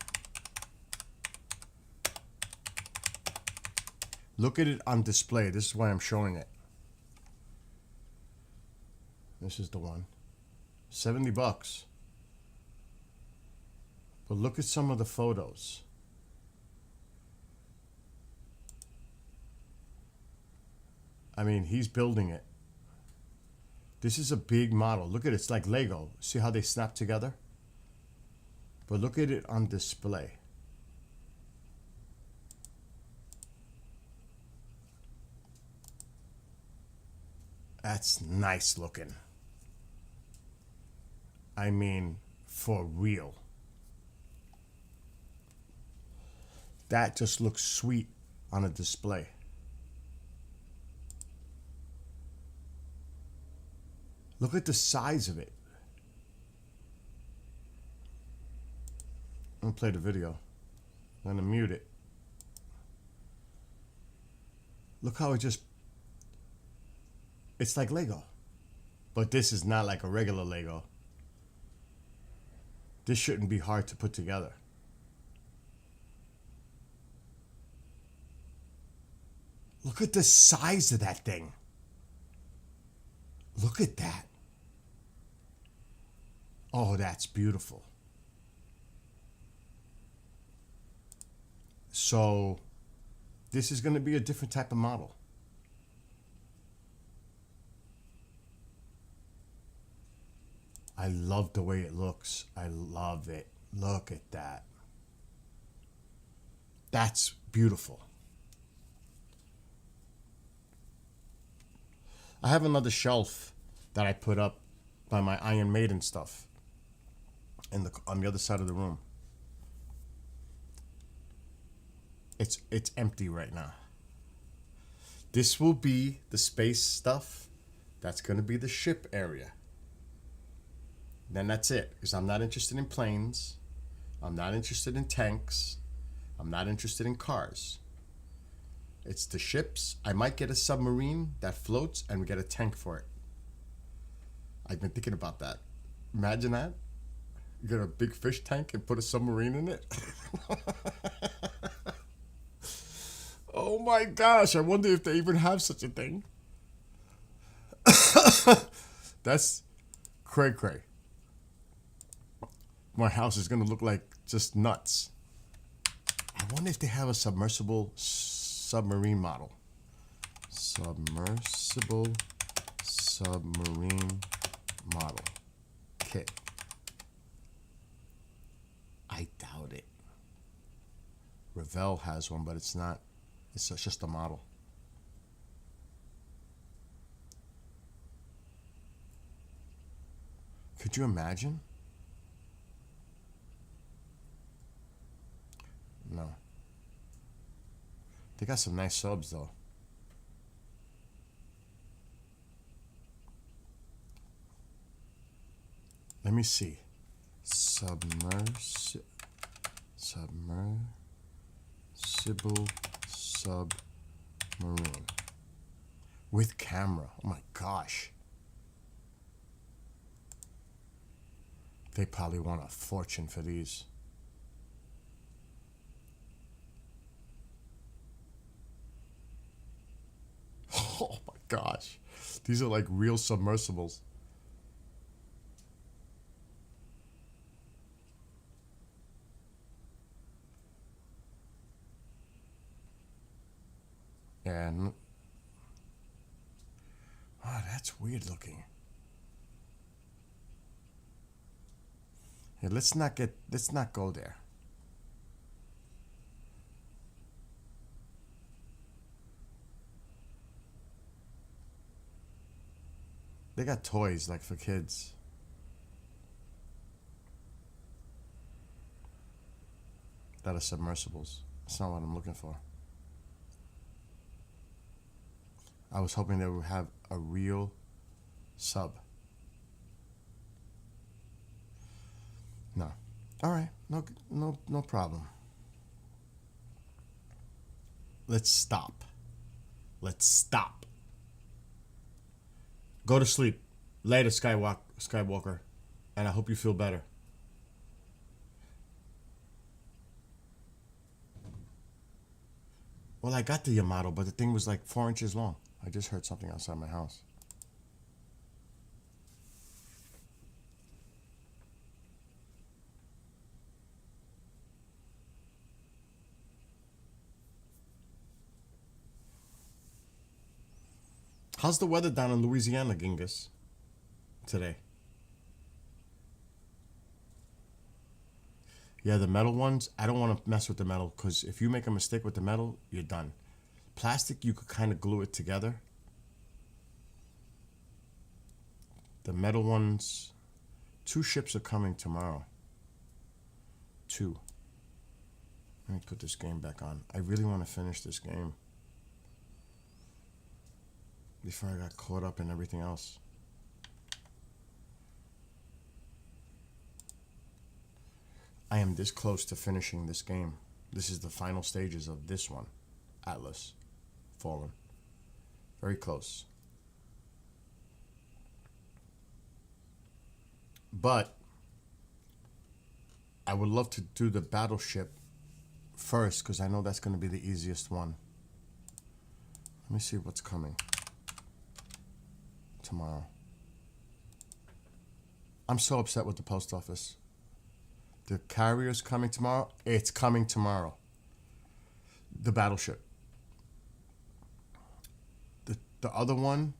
Look at it on display. This is why I'm showing it. This is the one. $70. But look at some of the photos. I mean, he's building it. This is a big model. Look at it. It's like Lego. See how they snap together? But look at it on display. That's nice looking. I mean, for real. That just looks sweet on a display. Look at the size of it. I'm gonna play the video. I'm gonna mute it. Look how it just, it's like Lego. But this is not like a regular Lego. This shouldn't be hard to put together. Look at the size of that thing. Look at that. Oh, that's beautiful. So, this is going to be a different type of model. I love the way it looks. I love it. Look at that. That's beautiful. I have another shelf that I put up by my Iron Maiden stuff on the other side of the room. It's empty right now. This will be the space stuff. That's going to be the ship area. Then that's it. Because I'm not interested in planes. I'm not interested in tanks. I'm not interested in cars. It's the ships. I might get a submarine that floats and we get a tank for it. I've been thinking about that. Imagine that. You get a big fish tank and put a submarine in it. Oh my gosh, I wonder if they even have such a thing. That's cray cray. My house is gonna look like just nuts. I wonder if they have a submersible submarine model. Submersible submarine model kit. I doubt it. Revell has one, but it's not. It's just a model. Could you imagine? No. They got some nice subs though. Let me see. Submersible submarine with camera. Oh my gosh. They probably want a fortune for these. Oh my gosh. These are like real submersibles. And oh, that's weird looking. Hey, let's not go there. They got toys like for kids. That are submersibles. That's not what I'm looking for. I was hoping they would have a real sub. No. All right. No problem. Let's stop. Go to sleep. Later, Skywalker. And I hope you feel better. Well, I got the Yamato, but the thing was like 4 inches long. I just heard something outside my house. How's the weather down in Louisiana, Genghis, today? Yeah, the metal ones, I don't want to mess with the metal because if you make a mistake with the metal, you're done. Plastic, you could kind of glue it together. The metal ones, 2 ships are coming tomorrow. 2. Let me put this game back on. I really want to finish this game before I got caught up in everything else. I am this close to finishing this game. This is the final stages of this one. Atlas Fallen. Very close. But I would love to do the battleship first because I know that's going to be the easiest one. Let me see what's coming tomorrow. I'm so upset with the post office. The carrier's coming tomorrow. It's coming tomorrow. The battleship. The other one,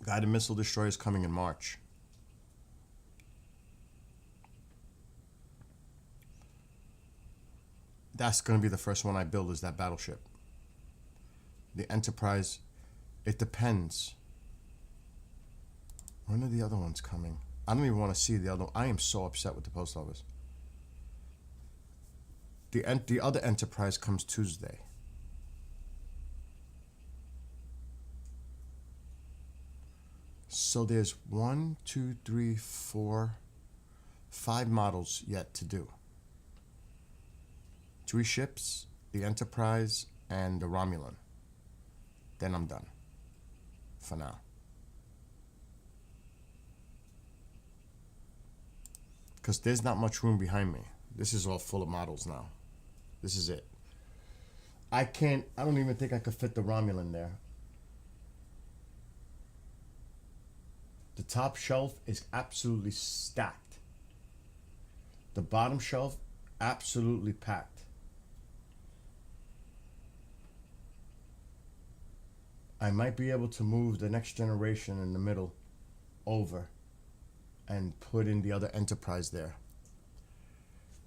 guided missile destroyer, is coming in March. That's going to be the first one I build, is that battleship. The Enterprise It depends. When are the other ones coming? I don't even want to see the other. I am so upset with the post office. The other Enterprise comes Tuesday. So there's 1, 2, 3, 4, 5 models yet to do. 3 ships, the Enterprise, and the Romulan. Then I'm done. For now. Because there's not much room behind me. This is all full of models now. This is it. I don't even think I could fit the Romulan there. The top shelf is absolutely stacked. The bottom shelf, absolutely packed. I might be able to move the Next Generation in the middle over and put in the other Enterprise there.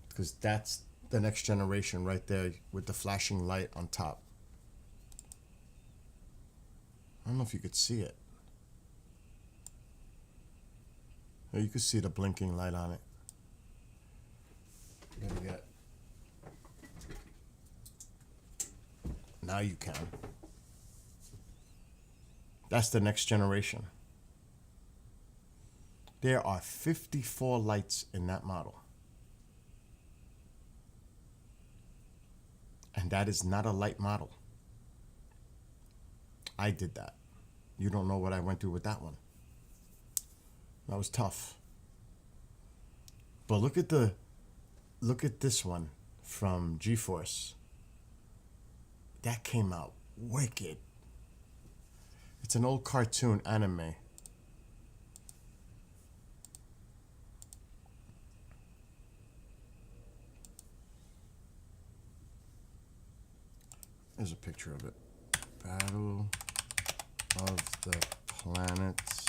Because that's the Next Generation right there with the flashing light on top. I don't know if you could see it. You can see the blinking light on it. Better yet. Now you can. That's the Next Generation. There are 54 lights in that model. And that is not a light model. I did that. You don't know what I went through with that one. That was tough. But look at this one from GeForce. That came out wicked. It's an old cartoon anime. There's a picture of it. Battle of the Planets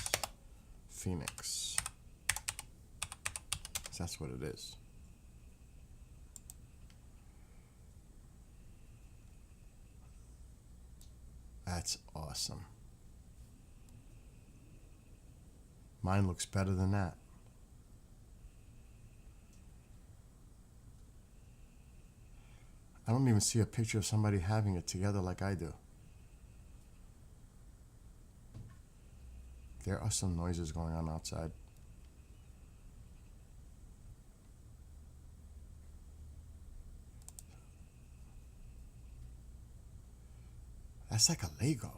Phoenix. That's what it is. That's awesome. Mine looks better than that. I don't even see a picture of somebody having it together like I do. There are some noises going on outside. That's like a Lego.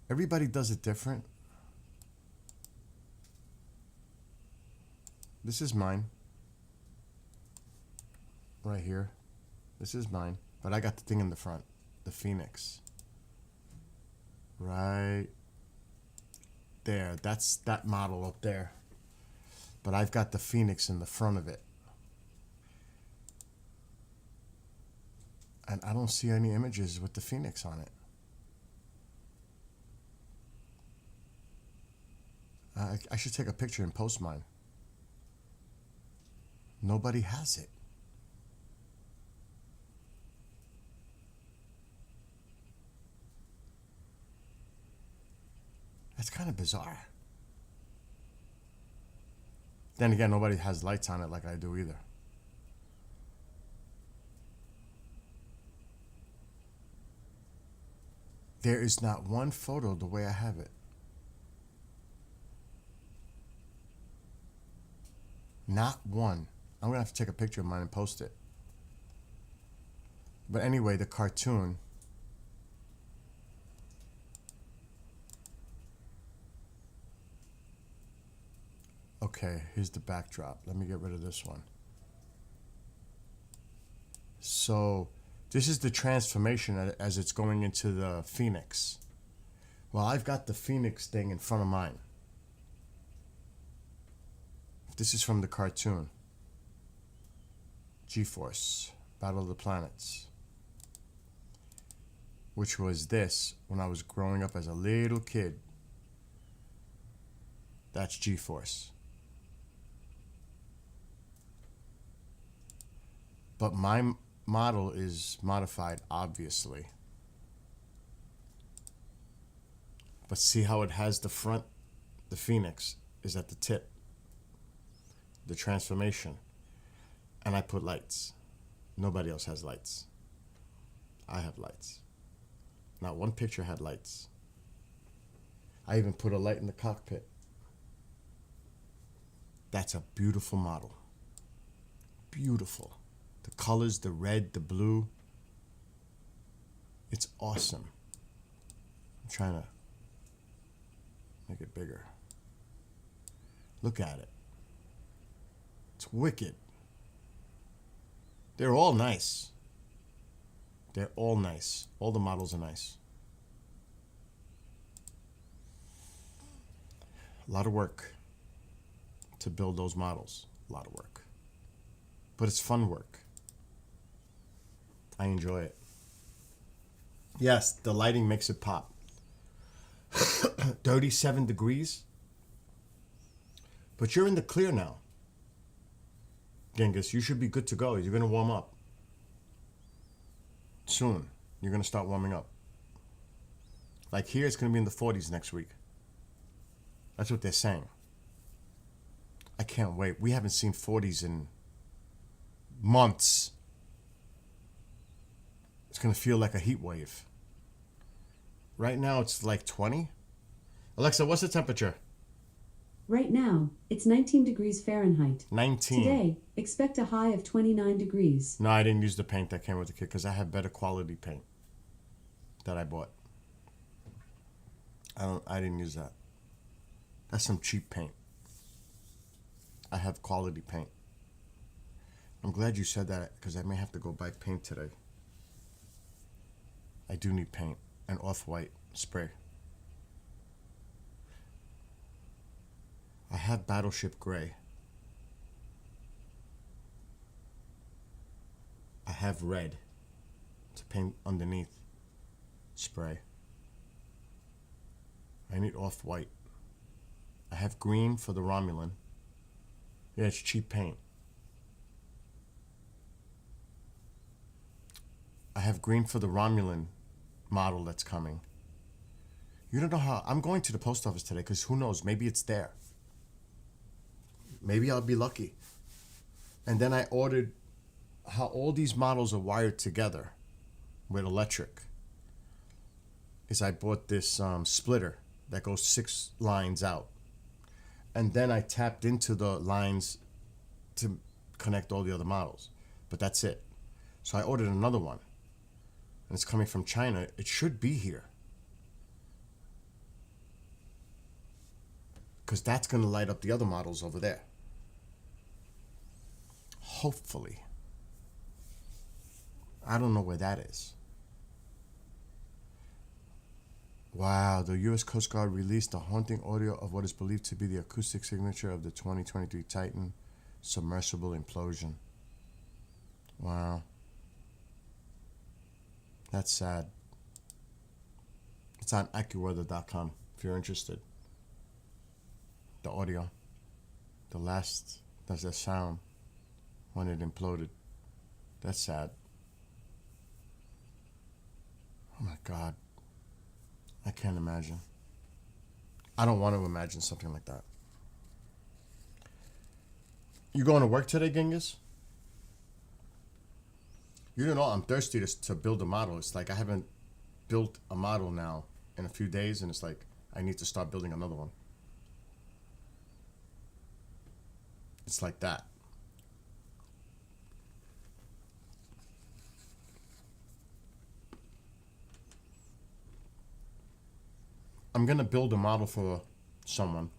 Everybody does it different. This is mine. Right here. This is mine. But I got the thing in the front. The Phoenix. Right there. That's that model up there. But I've got the Phoenix in the front of it. And I don't see any images with the Phoenix on it. I should take a picture and post mine. Nobody has it. That's kind of bizarre. Then again, nobody has lights on it like I do either. There is not one photo the way I have it. Not one. I'm going to have to take a picture of mine and post it. But anyway, the cartoon. Okay, here's the backdrop. Let me get rid of this one. So this is the transformation as it's going into the Phoenix. Well, I've got the Phoenix thing in front of mine. This is from the cartoon. GeForce, Battle of the Planets. Which was this when I was growing up as a little kid. That's GeForce. But my model is modified, obviously. But see how it has the front, the Phoenix is at the tip, the transformation. And I put lights. Nobody else has lights. I have lights. Not one picture had lights. I even put a light in the cockpit. That's a beautiful model. Beautiful. The colors, the red, the blue. It's awesome. I'm trying to make it bigger. Look at it. It's wicked. They're all nice. They're all nice. All the models are nice. A lot of work to build those models. A lot of work. But it's fun work. I enjoy it. Yes, the lighting makes it pop. 37 degrees. But you're in the clear now. Genghis, you should be good to go. You're going to warm up. Soon. You're going to start warming up. Like here, it's going to be in the 40s next week. That's what they're saying. I can't wait. We haven't seen 40s in months. It's going to feel like a heat wave. Right now, it's like 20. Alexa, what's the temperature? Right now, it's 19 degrees Fahrenheit. 19. Today, expect a high of 29 degrees. No, I didn't use the paint that came with the kit because I have better quality paint that I bought. I didn't use that. That's some cheap paint. I have quality paint. I'm glad you said that because I may have to go buy paint today. I do need paint and off-white spray. I have Battleship Gray. I have red to paint underneath. Spray. I need off-white. I have green for the Romulan. Yeah, it's cheap paint. I have green for the Romulan model that's coming. You don't know how... I'm going to the post office today because who knows? Maybe it's there. Maybe I'll be lucky. And then I ordered how all these models are wired together with electric. Is I bought this splitter that goes 6 lines out. And then I tapped into the lines to connect all the other models. But that's it. So I ordered another one. And it's coming from China. It should be here. Because that's going to light up the other models over there. Hopefully. I don't know where that is. Wow, the U.S. Coast Guard released a haunting audio of what is believed to be the acoustic signature of the 2023 Titan submersible implosion. Wow. That's sad. It's on AccuWeather.com if you're interested. The audio. That's the sound when it imploded. That's sad. Oh my God. I can't imagine. I don't want to imagine something like that. You going to work today, Genghis? You don't know, I'm thirsty to build a model. It's like I haven't built a model now in a few days, and it's like I need to start building another one. It's like that. I'm going to build a model for someone.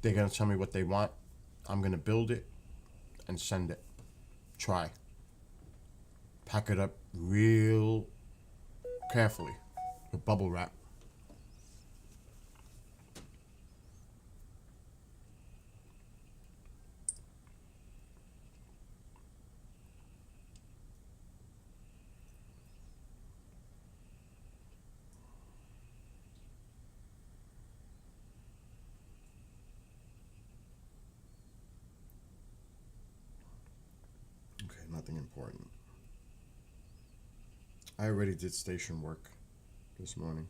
They're going to tell me what they want. I'm going to build it and send it. Try. Pack it up real carefully with bubble wrap. Okay, nothing important. I already did station work this morning.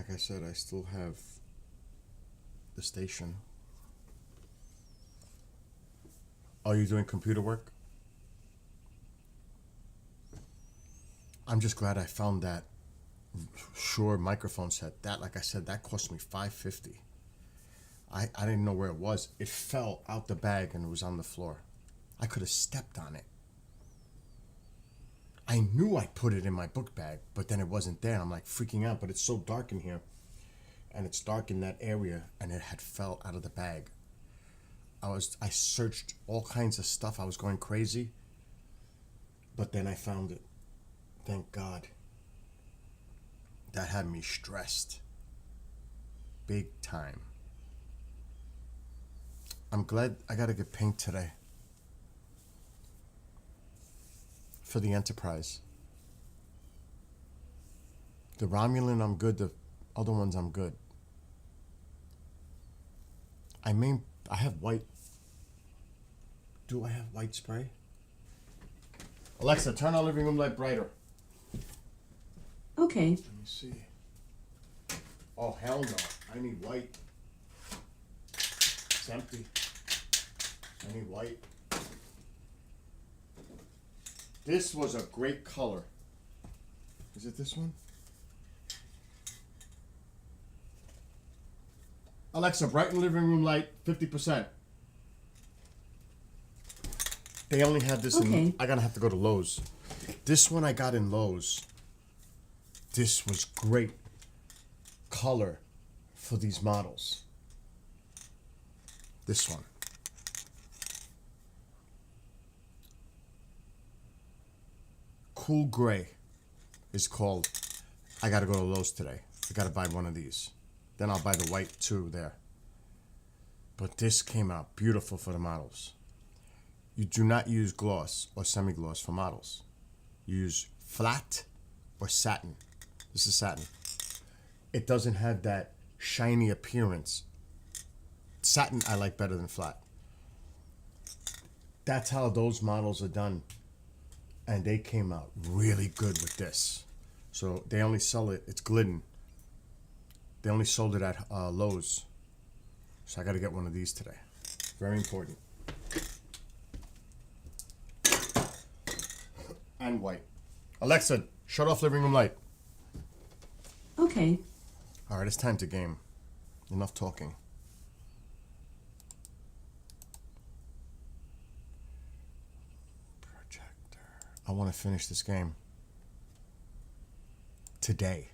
like I said, I still have the station. Are you doing computer work? I'm just glad I found that Shure microphone set. That, like I said, that cost me $550. I didn't know where it was. It fell out the bag and it was on the floor. I could have stepped on it. I knew I put it in my book bag, but then it wasn't there. I'm like freaking out, but it's so dark in here. And it's dark in that area, and it had fell out of the bag. I searched all kinds of stuff. I was going crazy. But then I found it. Thank God. That had me stressed. Big time. I'm glad I gotta get paint today. For the Enterprise. The Romulan, I'm good. The other ones, I'm good. I have white. Do I have white spray? Alexa, turn our living room light brighter. Okay. Let me see. Oh, hell no. I need white. It's empty. I need white. This was a great color. Is it this one? Alexa, brighten living room light 50%. They only had this in... I'm gonna have to go to Lowe's. This one I got in Lowe's. This was great color for these models. This one. Cool Gray is called. I gotta go to Lowe's today. I gotta buy one of these. Then I'll buy the white too there. But this came out beautiful for the models. You do not use gloss or semi-gloss for models. You use flat or satin. This is satin. It doesn't have that shiny appearance. Satin I like better than flat. That's how those models are done. And they came out really good with this. So they only sell it, it's Glidden. They only sold it at Lowe's. So I gotta get one of these today. Very important. And white. Alexa, shut off living room light. Okay. All right, it's time to game. Enough talking. Projector. I want to finish this game. Today.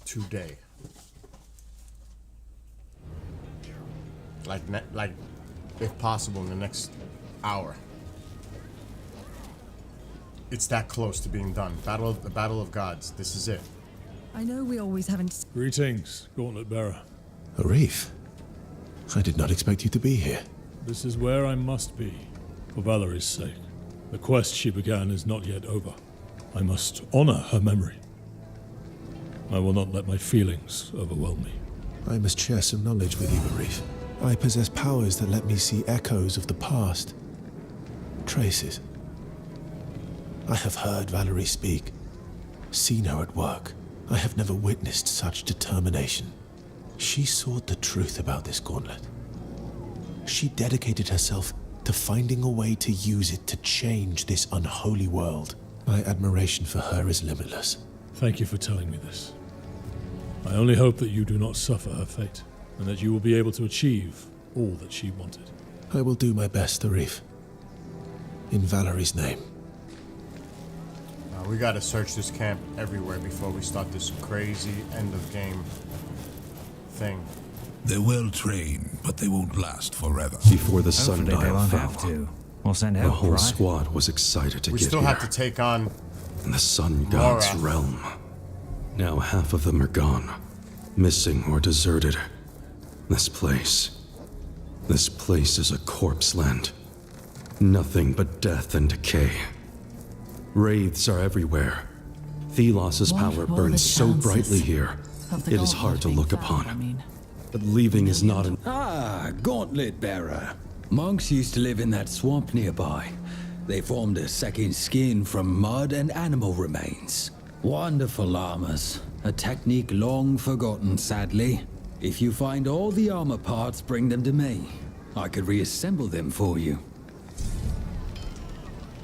Today. Like, if possible, in the next hour. It's that close to being done. The Battle of Gods. This is it. I know we always haven't... Greetings, Gauntlet Bearer. Arif, I did not expect you to be here. This is where I must be, for Valerie's sake. The quest she began is not yet over. I must honor her memory. I will not let my feelings overwhelm me. I must share some knowledge with you, Arif. I possess powers that let me see echoes of the past. Traces. I have heard Valerie speak, seen her at work. I have never witnessed such determination. She sought the truth about this gauntlet. She dedicated herself to finding a way to use it to change this unholy world. My admiration for her is limitless. Thank you for telling me this. I only hope that you do not suffer her fate, and that you will be able to achieve all that she wanted. I will do my best, Arif. In Valerie's name. We gotta search this camp everywhere before we start this crazy end of game thing. They're well trained, but they won't last forever. Before the sun Hopefully they dial won't fell, have to. We'll send the help, whole right? squad was excited to We get still here. have to take on In the sun god's Morath. realm. Now half of them are gone, missing or deserted. This place is a corpse land. Nothing but death and decay. Wraiths are everywhere. Thelos' power What were the burns so chances brightly here, of the it is gauntlet hard to being look found, upon. I mean? But leaving is not an... Ah, Gauntlet Bearer. Monks used to live in that swamp nearby. They formed a second skin from mud and animal remains. Wonderful armors. A technique long forgotten, sadly. If you find all the armor parts, bring them to me. I could reassemble them for you.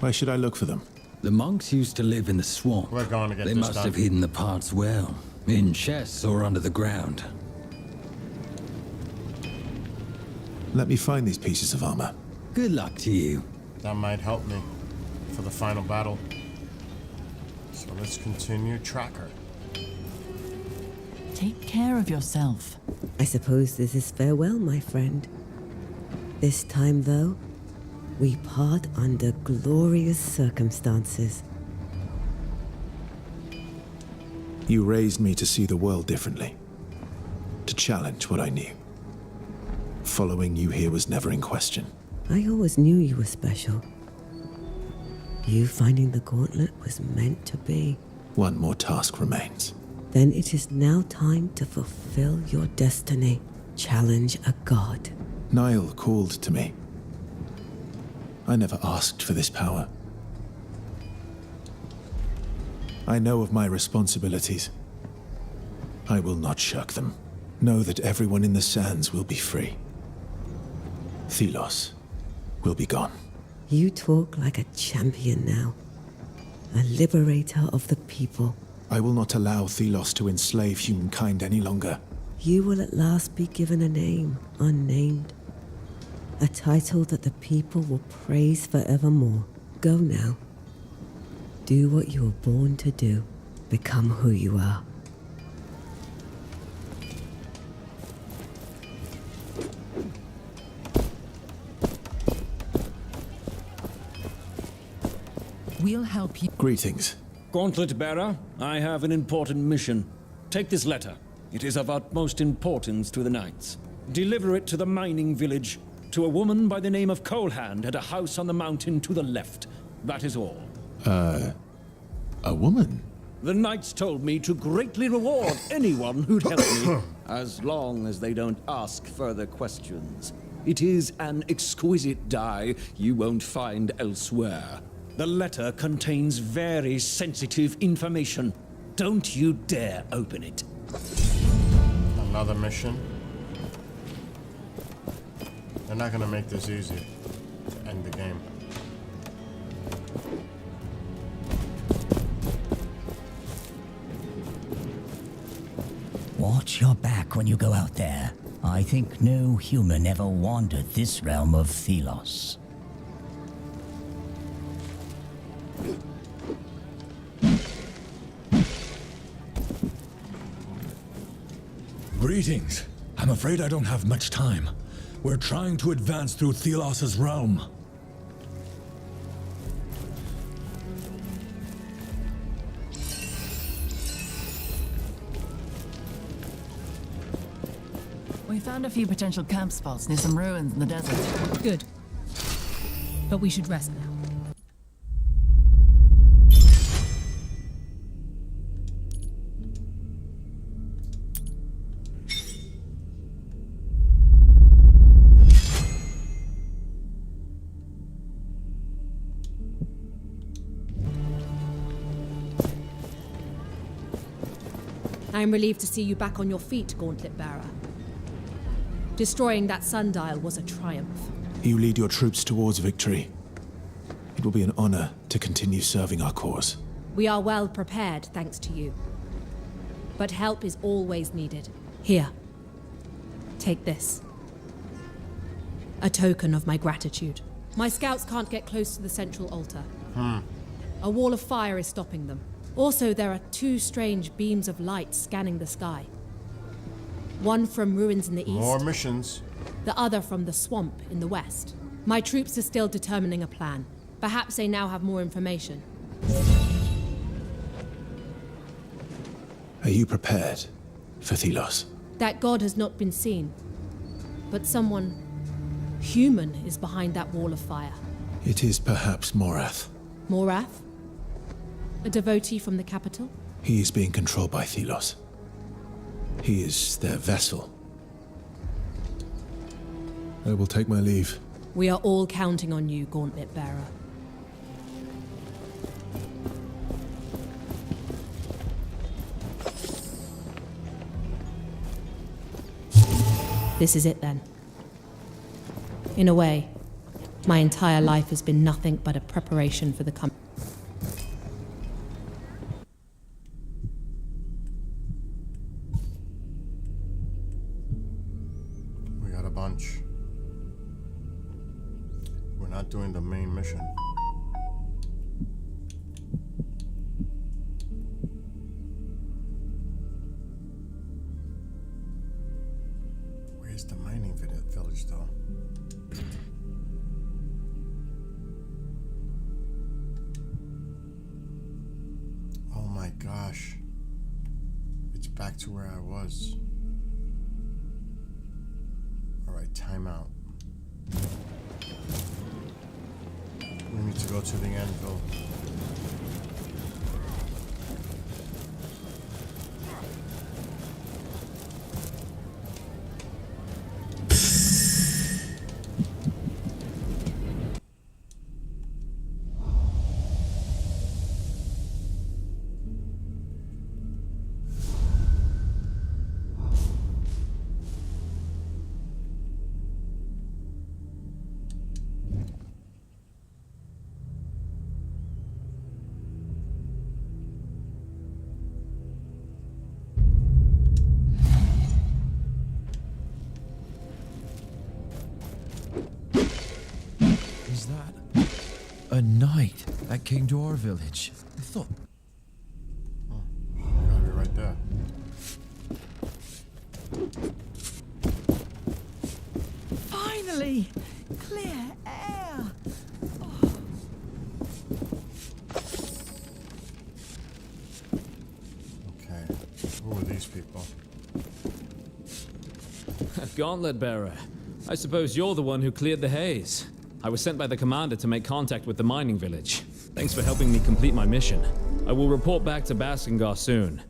Where should I look for them? The monks used to live in the swamp. We're going to get They this must done. have hidden the parts well. In chests or under the ground. Let me find these pieces of armor. Good luck to you. That might help me for the final battle. So let's continue tracker. Take care of yourself. I suppose this is farewell, my friend. This time, though, we part under glorious circumstances. You raised me to see the world differently. To challenge what I knew. Following you here was never in question. I always knew you were special. You finding the gauntlet was meant to be. One more task remains. Then it is now time to fulfill your destiny. Challenge a god. Niall called to me. I never asked for this power. I know of my responsibilities. I will not shirk them. Know that everyone in the sands will be free. Thelos will be gone. You talk like a champion now. A liberator of the people. I will not allow Thelos to enslave humankind any longer. You will at last be given a name, unnamed. A title that the people will praise forevermore. Go now. Do what you were born to do. Become who you are. We'll help you. Greetings. Gauntlet Bearer, I have an important mission. Take this letter. It is of utmost importance to the Knights. Deliver it to the mining village, to a woman by the name of Colehand at a house on the mountain to the left. That is all. A woman? The Knights told me to greatly reward anyone who'd help me, as long as they don't ask further questions. It is an exquisite dye you won't find elsewhere. The letter contains very sensitive information. Don't you dare open it. Another mission. They're not gonna make this easy to end the game. Watch your back when you go out there. I think no human ever wandered this realm of Thelos. Greetings. I'm afraid I don't have much time. We're trying to advance through Thelos' realm. We found a few potential camp spots near some ruins in the desert. Good. But we should rest now. I am relieved to see you back on your feet, Gauntlet Bearer. Destroying that sundial was a triumph. You lead your troops towards victory. It will be an honor to continue serving our cause. We are well prepared, thanks to you. But help is always needed. Here. Take this. A token of my gratitude. My scouts can't get close to the central altar. A wall of fire is stopping them. Also, there are two strange beams of light scanning the sky. One from ruins in the east. More missions. The other from the swamp in the west. My troops are still determining a plan. Perhaps they now have more information. Are you prepared for Thelos? That god has not been seen. But someone human is behind that wall of fire. It is perhaps Morath. Morath? A devotee from the capital? He is being controlled by Thelos. He is their vessel. I will take my leave. We are all counting on you, Gauntlet Bearer. This is it then. In a way, my entire life has been nothing but a preparation for the coming. We got a bunch. We're not doing the main mission. Where's the mining village though? Oh my gosh. It's back to where I was. Alright, time out. We need to go to the anvil. Is that a knight that came to our village? I thought. Oh, gotta be right there. Finally! Clear air! Okay, who are these people? Gauntlet bearer. I suppose you're the one who cleared the haze. I was sent by the commander to make contact with the mining village. Thanks for helping me complete my mission. I will report back to Baskingar soon.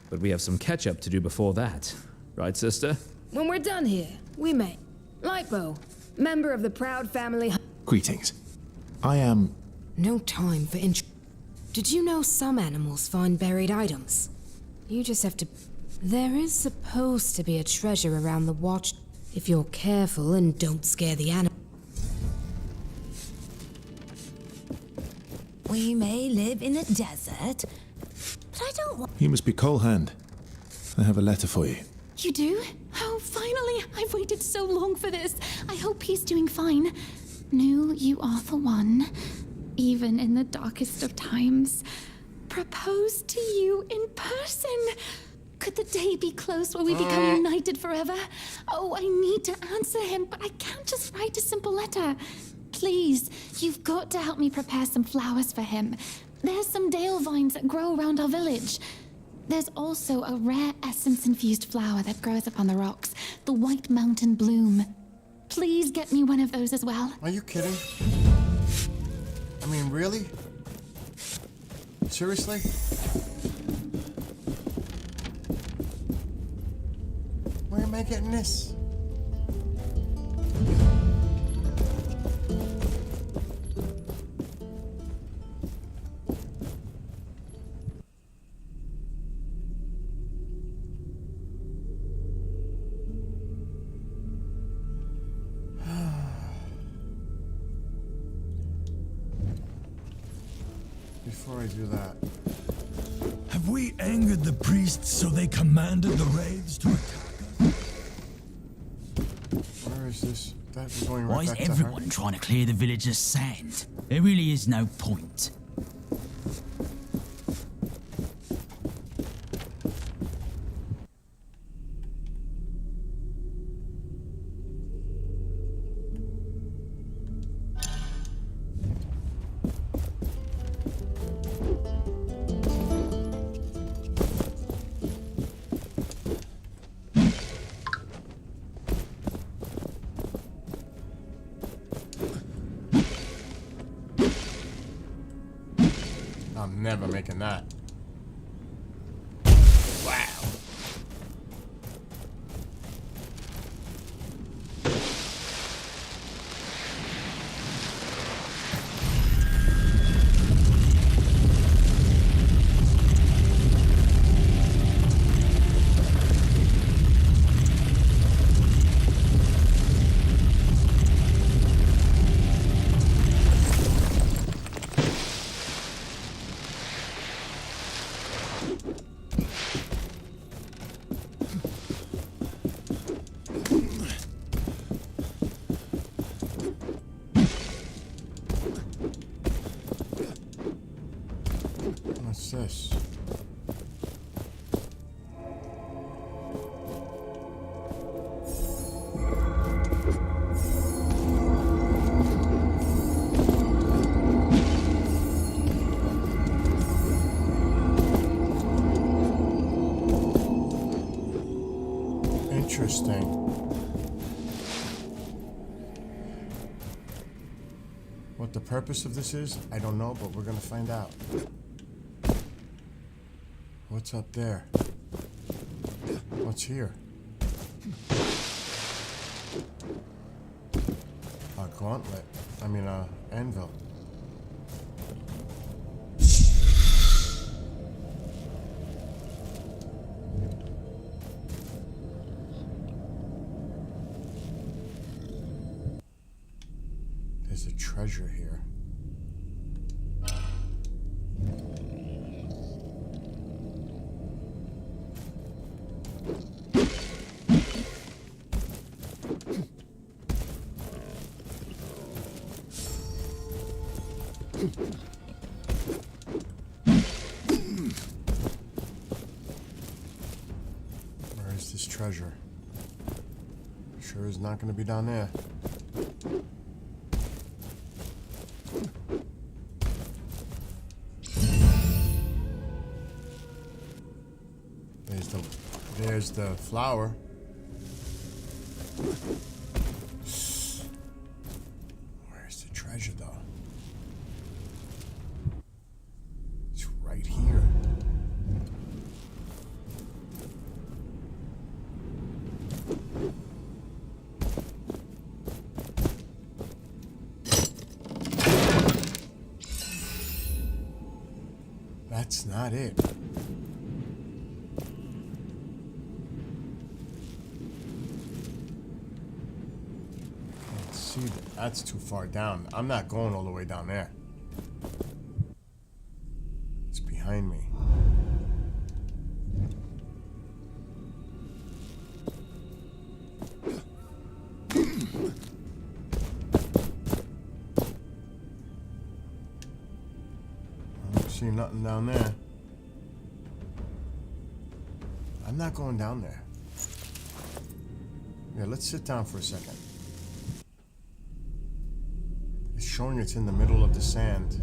But we have some catch-up to do before that. Right, sister? When we're done here, we may. Lightbow, member of the proud family. Greetings. I am. No time for Did you know some animals find buried items? You just have to. There is supposed to be a treasure around the watch if you're careful and don't scare the animal. We may live in a desert, but I don't want. You must be Colehand. I have a letter for you. You do? Oh, finally! I've waited so long for this. I hope he's doing fine. Knew you are the one, even in the darkest of times. Proposed to you in person. Could the day be close where we become united forever? Oh, I need to answer him, but I can't just write a simple letter. Please, you've got to help me prepare some flowers for him. There's some dale vines that grow around our village. There's also a rare essence-infused flower that grows up on the rocks, the White Mountain Bloom. Please get me one of those as well. Are you kidding? I mean, really? Seriously? Where am I getting this? Before I do that, Have we angered the priests so they commanded the raids to attack us? where is this? That was going Why right is back to her. everyone trying to clear the village of sand? There really is no point. I'm never making that. Wow. this? Interesting. What the purpose of this is, I don't know, but we're gonna find out. What's up there? What's here? A gauntlet. I mean, a anvil. There's a treasure here. Where is this treasure? Sure is not going to be down there. There's the flower. Where's the treasure, though? It's right here. That's not it. See, that's too far down. I'm not going all the way down there. It's behind me. I don't see nothing down there. I'm not going down there. Yeah, let's sit down for a second. Showing it's in the middle of the sand.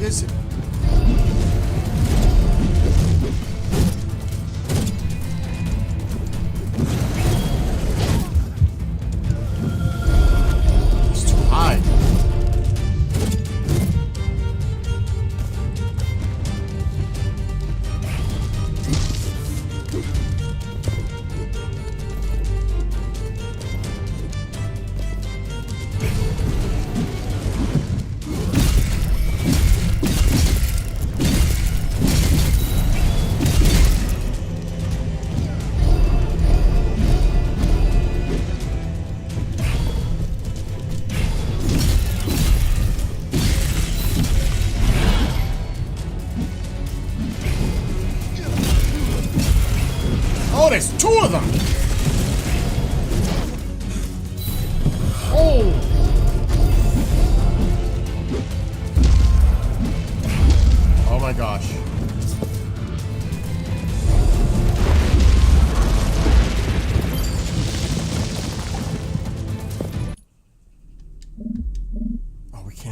Is it? It's too high.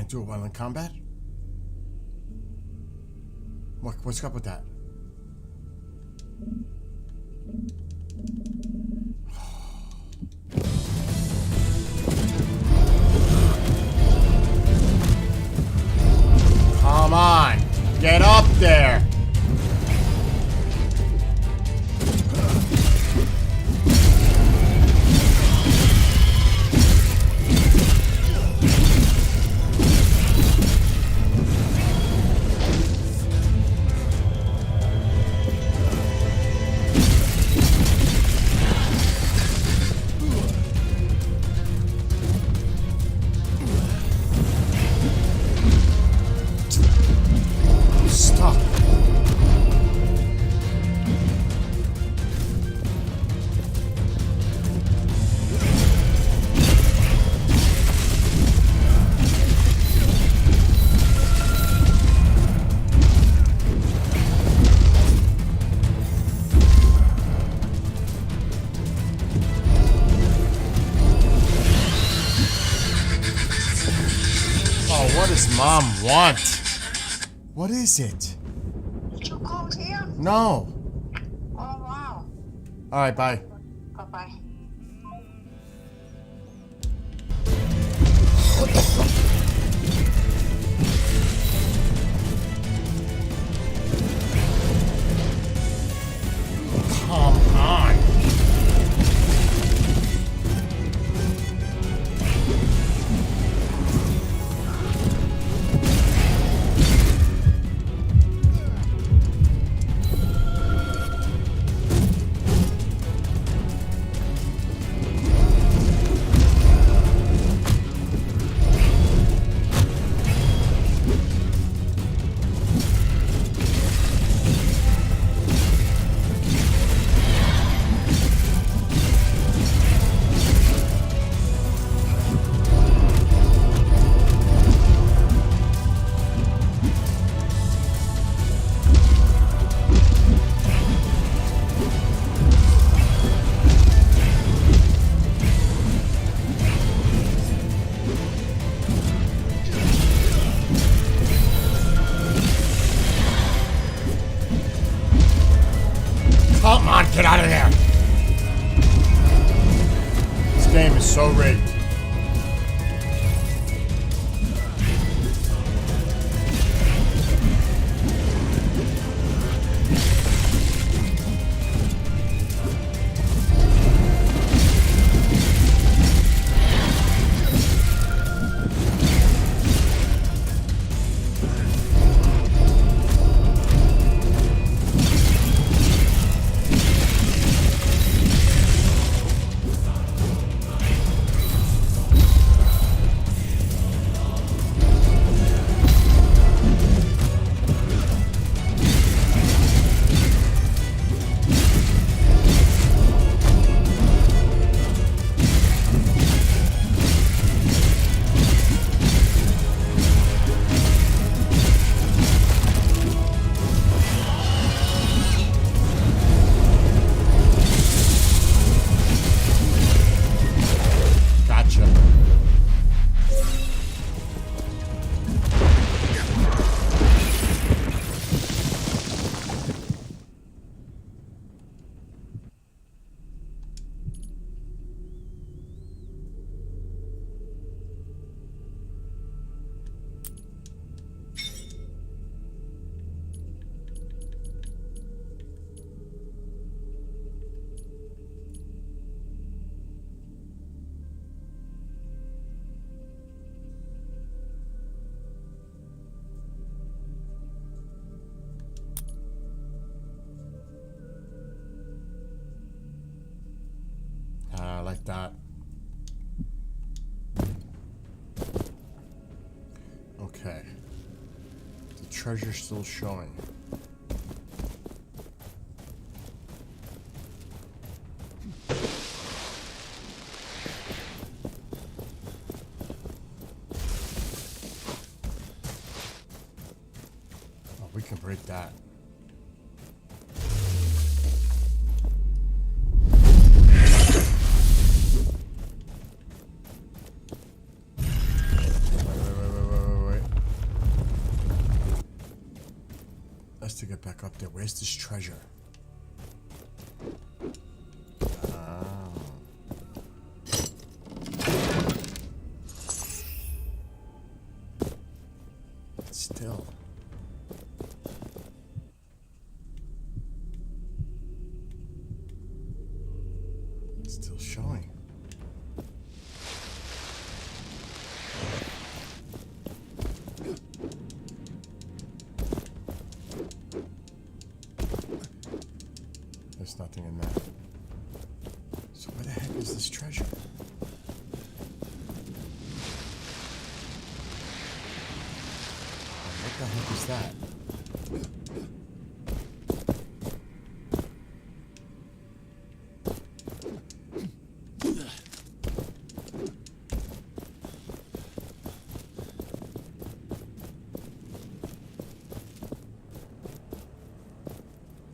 Can't do it while in combat? What's up with that? Come on! Get up there! Stop. Oh, what does Mom want? What is it? Did you call here? No. Oh, wow. All right, bye. Bye-bye. Come on. Come on, get out of there! This game is so rigged. Gotcha. Like that. Okay. The treasure's still showing. Oh, we can break that. to get back up there. Where's this treasure? Still. It's still showing. There's nothing in that. So where the heck is this treasure? What the heck is that?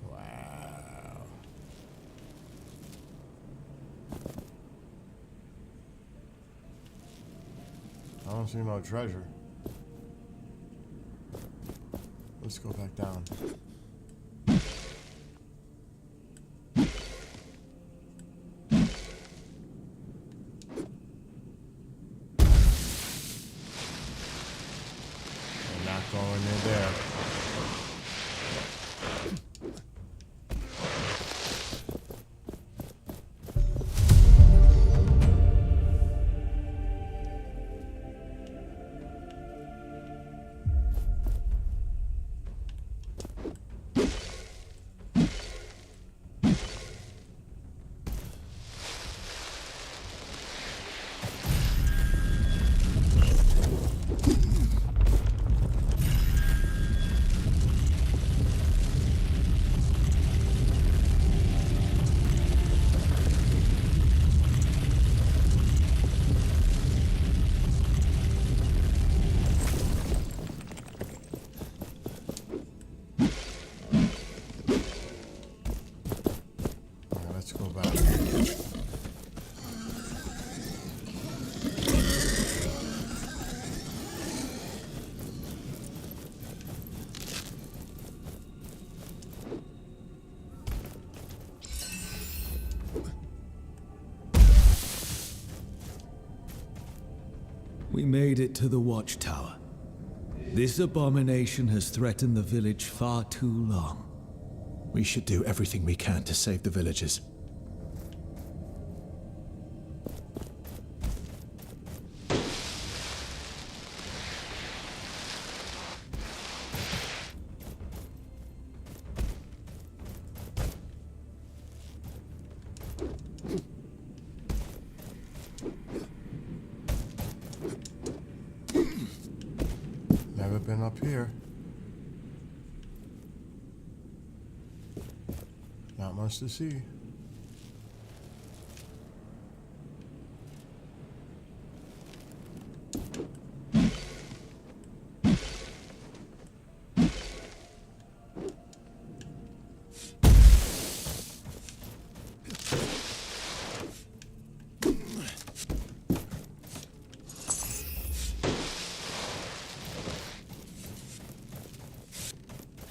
Wow. I don't see no treasure. Let's go back down. We're not going in there. Let's go back. We made it to the watchtower. This abomination has threatened the village far too long. We should do everything we can to save the villagers. Never been up here. Not much to see.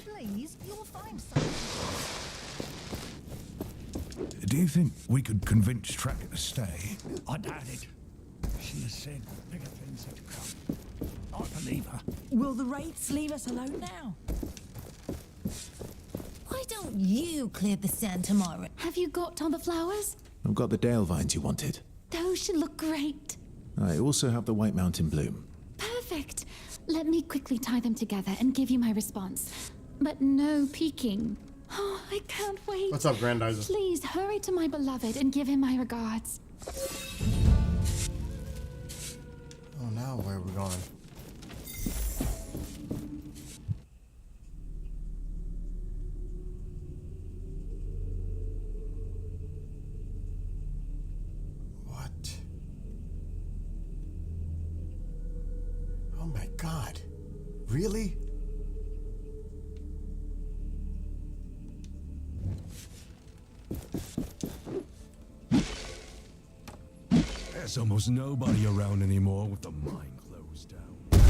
Please, you'll find something. Do you think we could convince Tracker to stay? I doubt it. She has said bigger things are to come. I believe her. Will the wraiths leave us alone now? Why don't you clear the sand tomorrow? Have you got all the flowers? I've got the Dale vines you wanted. Those should look great. I also have the White Mountain bloom. Perfect. Let me quickly tie them together and give you my response. But no peeking. Oh, I can't wait. What's up, Grandizer? Please hurry to my beloved and give him my regards. Oh, now where are we going? What? Oh my God. Really? There's almost nobody around anymore with the mine closed down.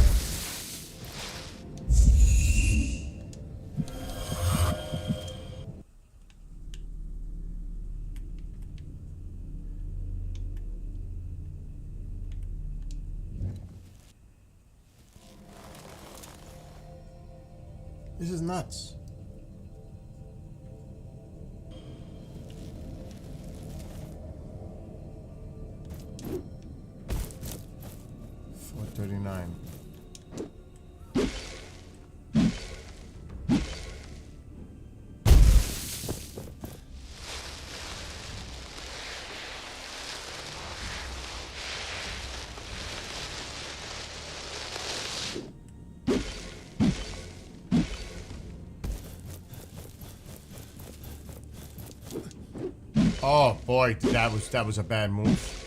This is nuts. $439. Oh boy, that was a bad move.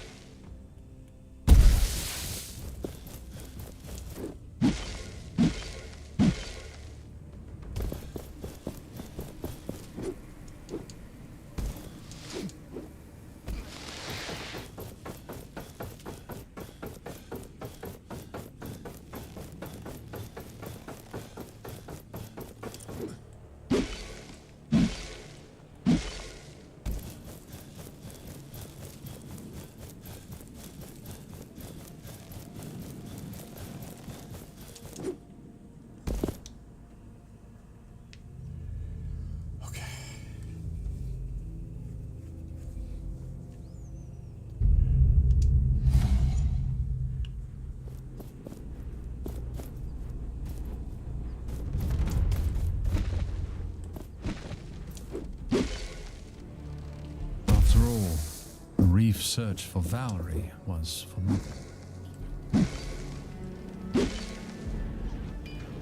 Reef's search for Valerie was for nothing.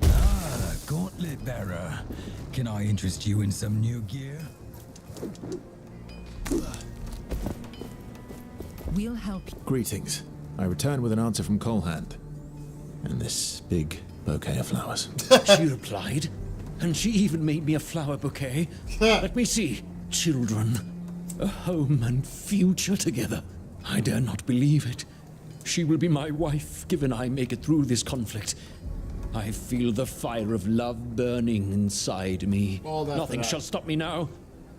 Ah, Gauntlet Bearer. Can I interest you in some new gear? We'll help. Greetings. I return with an answer from Colhand. And this big bouquet of flowers. She replied, and she even made me a flower bouquet. Let me see. Children. A home and future together. I dare not believe it. She will be my wife, given I make it through this conflict. I feel the fire of love burning inside me. Nothing shall stop me now.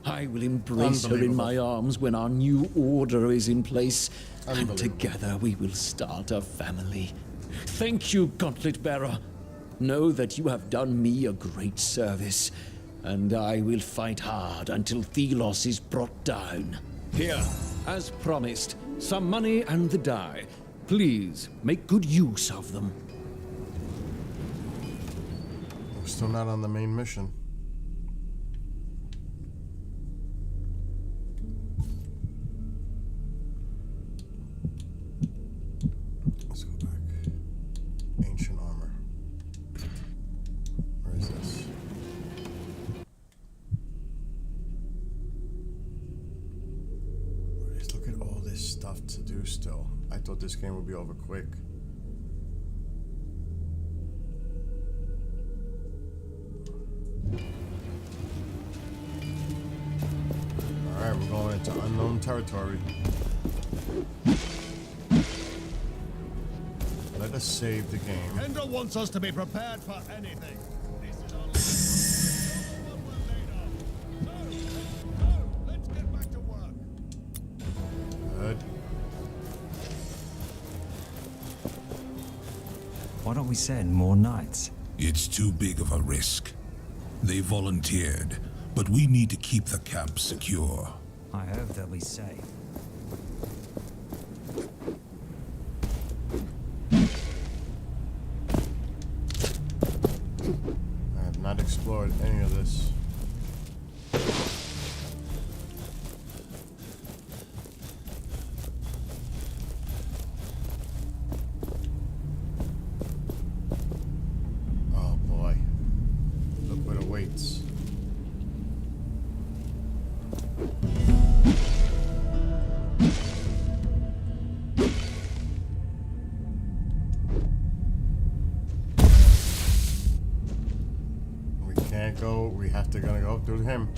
I will embrace her in my arms when our new order is in place. And together we will start a family. Thank you, Gauntlet Bearer. Know that you have done me a great service. And I will fight hard until Thelos is brought down. Here, as promised, some money and the die. Please, make good use of them. We're still not on the main mission. Let's go back. Ancient armor. Where is this? Look at all this stuff to do still. I thought this game would be over quick. Alright, we're going into unknown territory. Let us save the game. Kendra wants us to be prepared for anything. Let's get back to work. Good. Why don't we send more knights? It's too big of a risk. They volunteered, but we need to keep the camp secure. I hope they'll be safe. I have not explored any of this. Oh boy. Look what awaits. We can't go, we have to gonna go through him.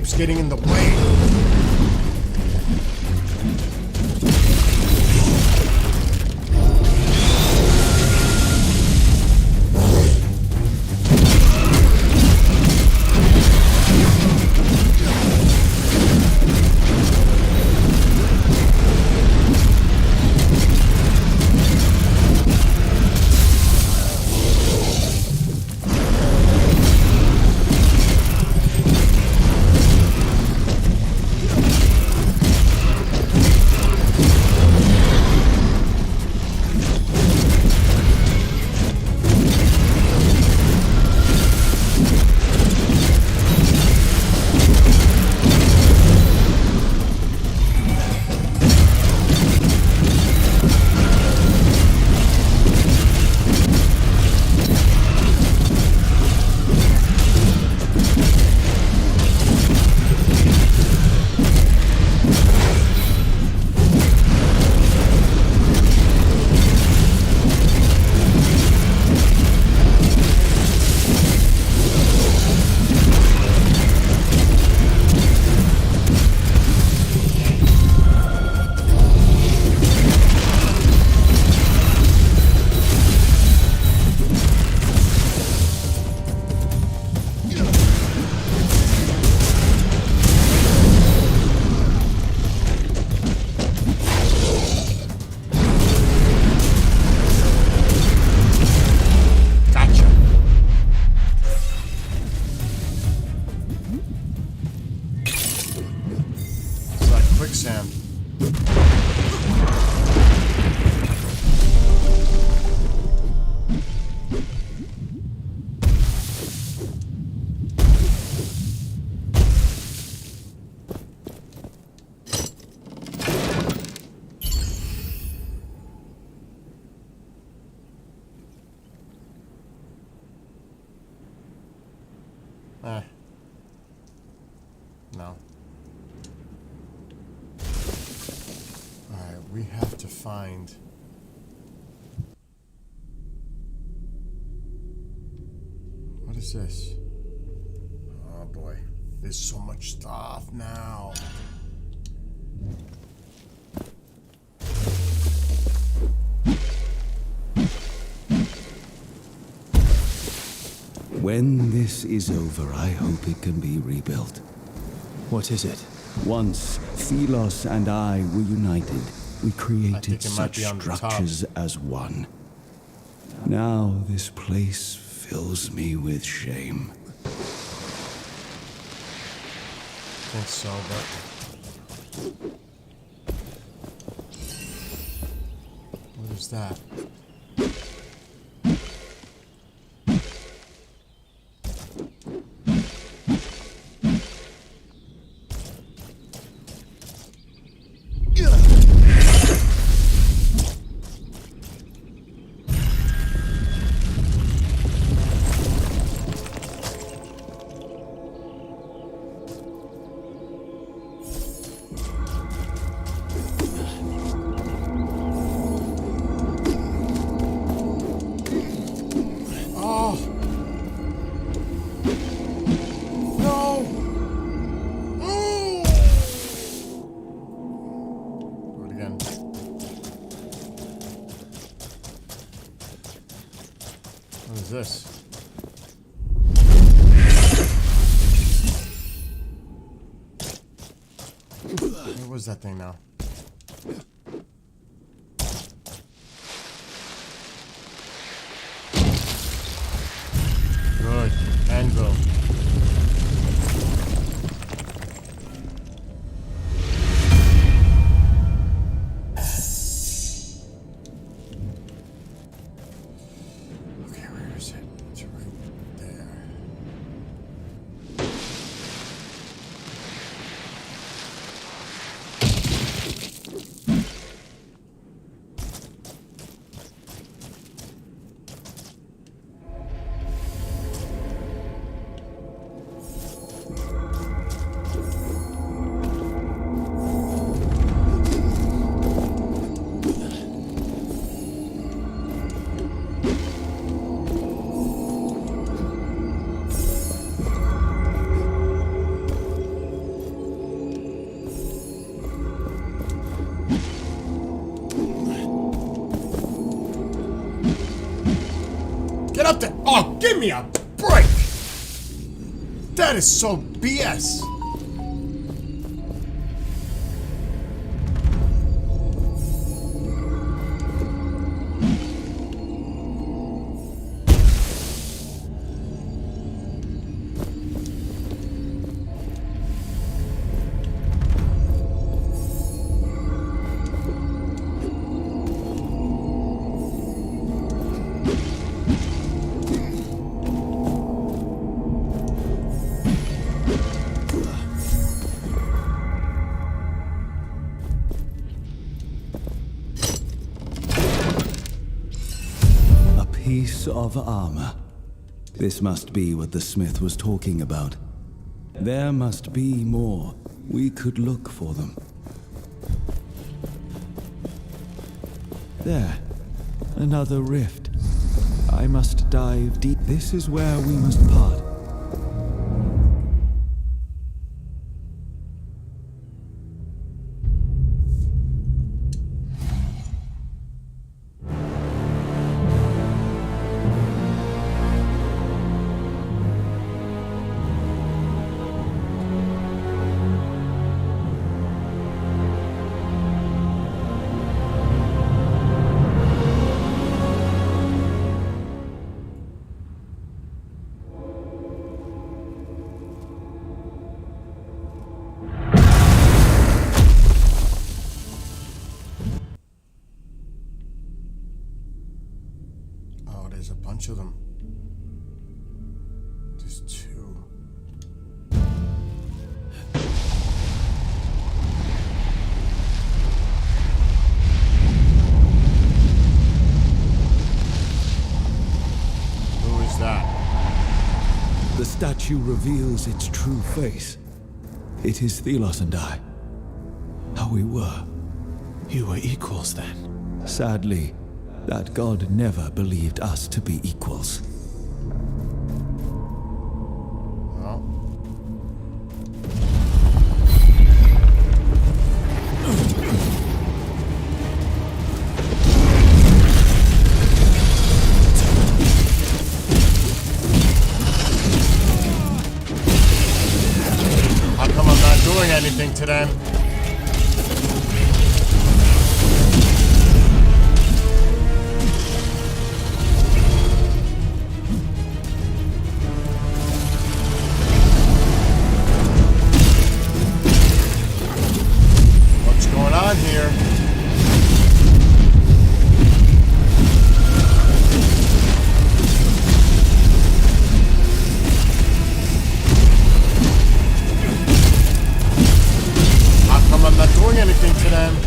keeps getting in the way. Quicksand. No. Alright, we have to find... What is this? Oh boy. There's so much stuff now. When this is over, I hope it can be rebuilt. What is it? Once, Thelos and I were united. We created it might such be on the top. structures as one. Now this place fills me with shame. I think so, but... What is that? What is this? What was that thing now? Good. Anvil. Get up there! Oh, give me a break! That is so BS! Piece of armor. This must be what the smith was talking about. There must be more. We could look for them. There. Another rift. I must dive deep. This is where we must part. There's a bunch of them. There's two. Who is that? The statue reveals its true face. It is Thelos and I. How we were. You were equals then? Sadly, that god never believed us to be equals. How come I'm not doing anything to them? Here. How come I'm not doing anything to them?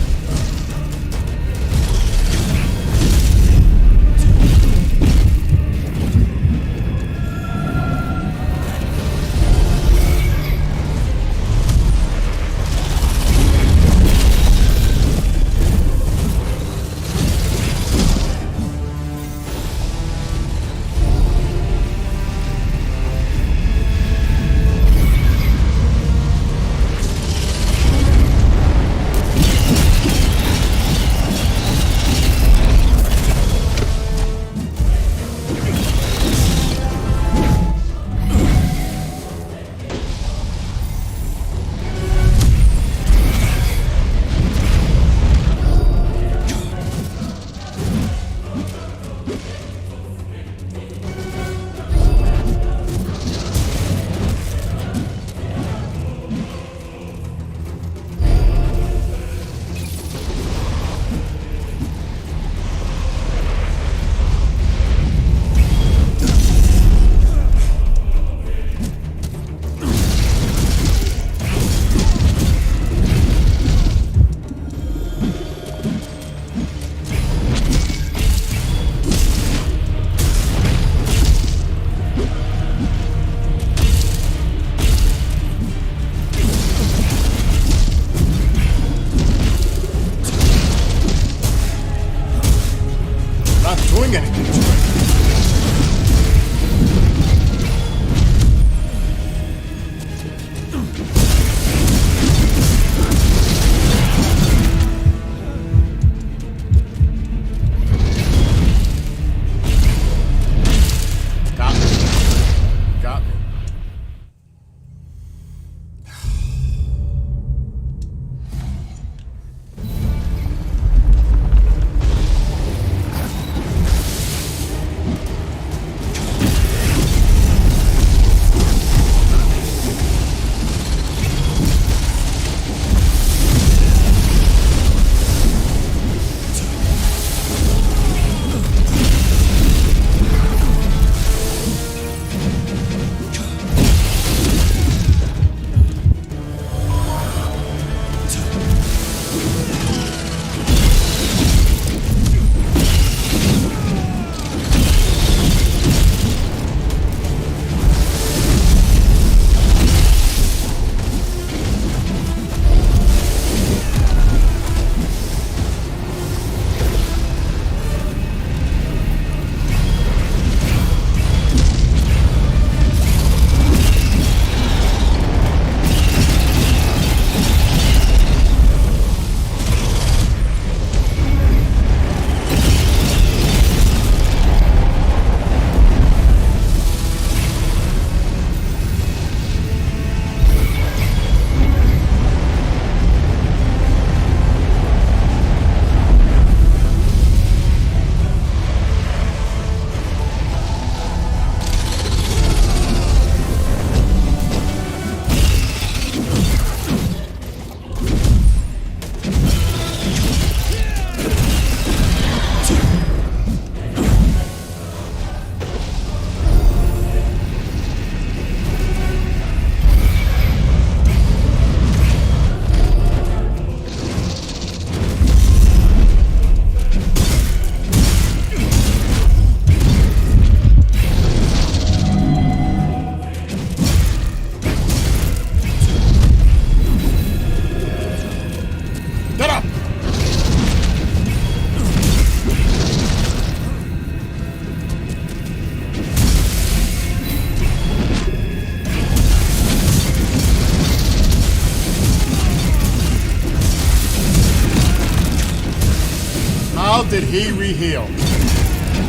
hell did he reheal?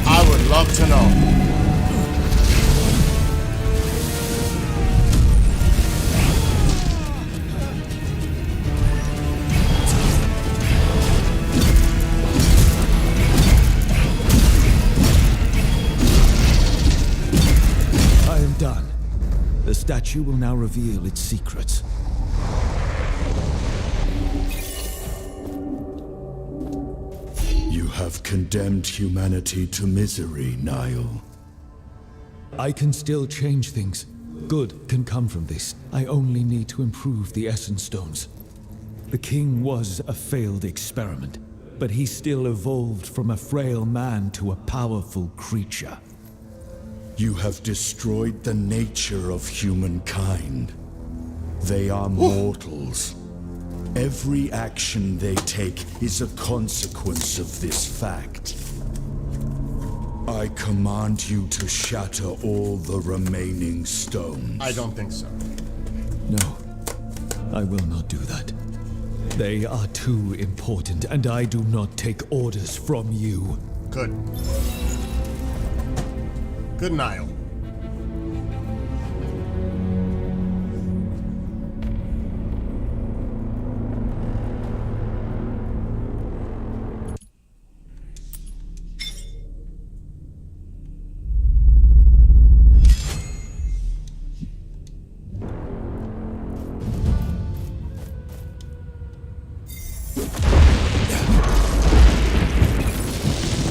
I would love to know. I am done. The statue will now reveal its secrets. You have condemned humanity to misery, Niall. I can still change things. Good can come from this. I only need to improve the Essence Stones. The king was a failed experiment, but he still evolved from a frail man to a powerful creature. You have destroyed the nature of humankind. They are mortals. Every action they take is a consequence of this fact. I command you to shatter all the remaining stones. I don't think so. No, I will not do that. They are too important, and I do not take orders from you. Good. Good, Niall.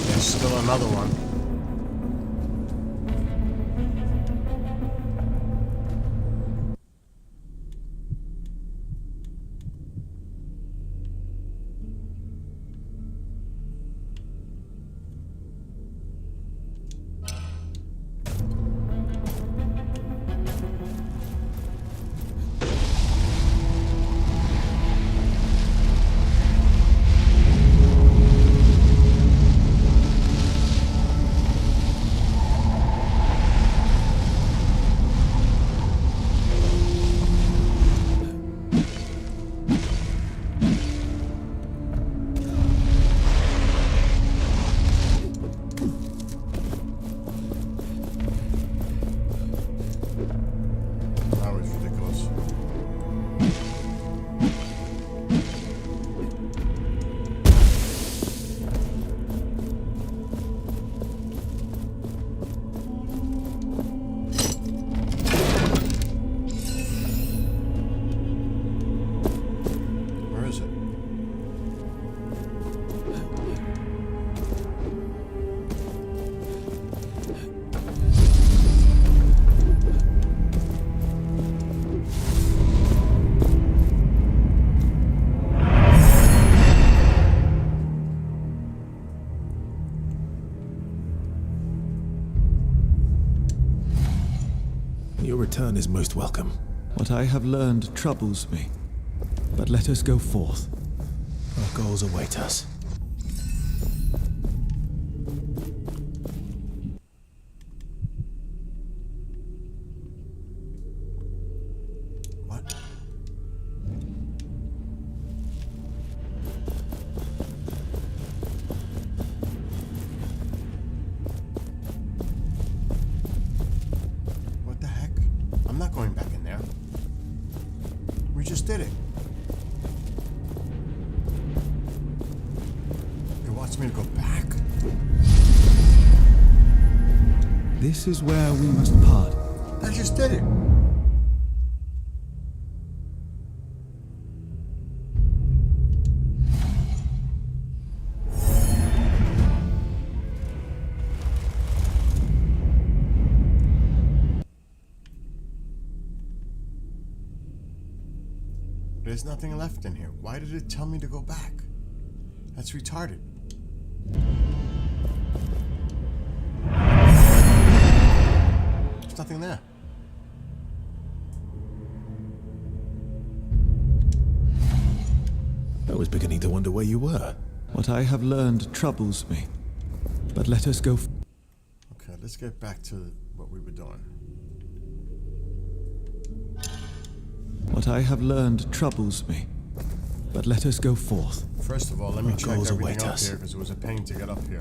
There's still another one. That was ridiculous. Where is it? Your return is most welcome. What I have learned troubles me, but let us go forth. Our goals await us. What? What the heck? I'm not going back in there. We just did it. It wants me to go back? This is where we must part. I just did it. There's nothing left in here. Why did it tell me to go back? That's retarded. There's nothing there. I was beginning to wonder where you were. What I have learned troubles me, but let us go. Okay, let's get back to what we were doing. What I have learned troubles me, But let us go forth. First of all, let me Our check goals everything await up us. here because it was a pain to get up here.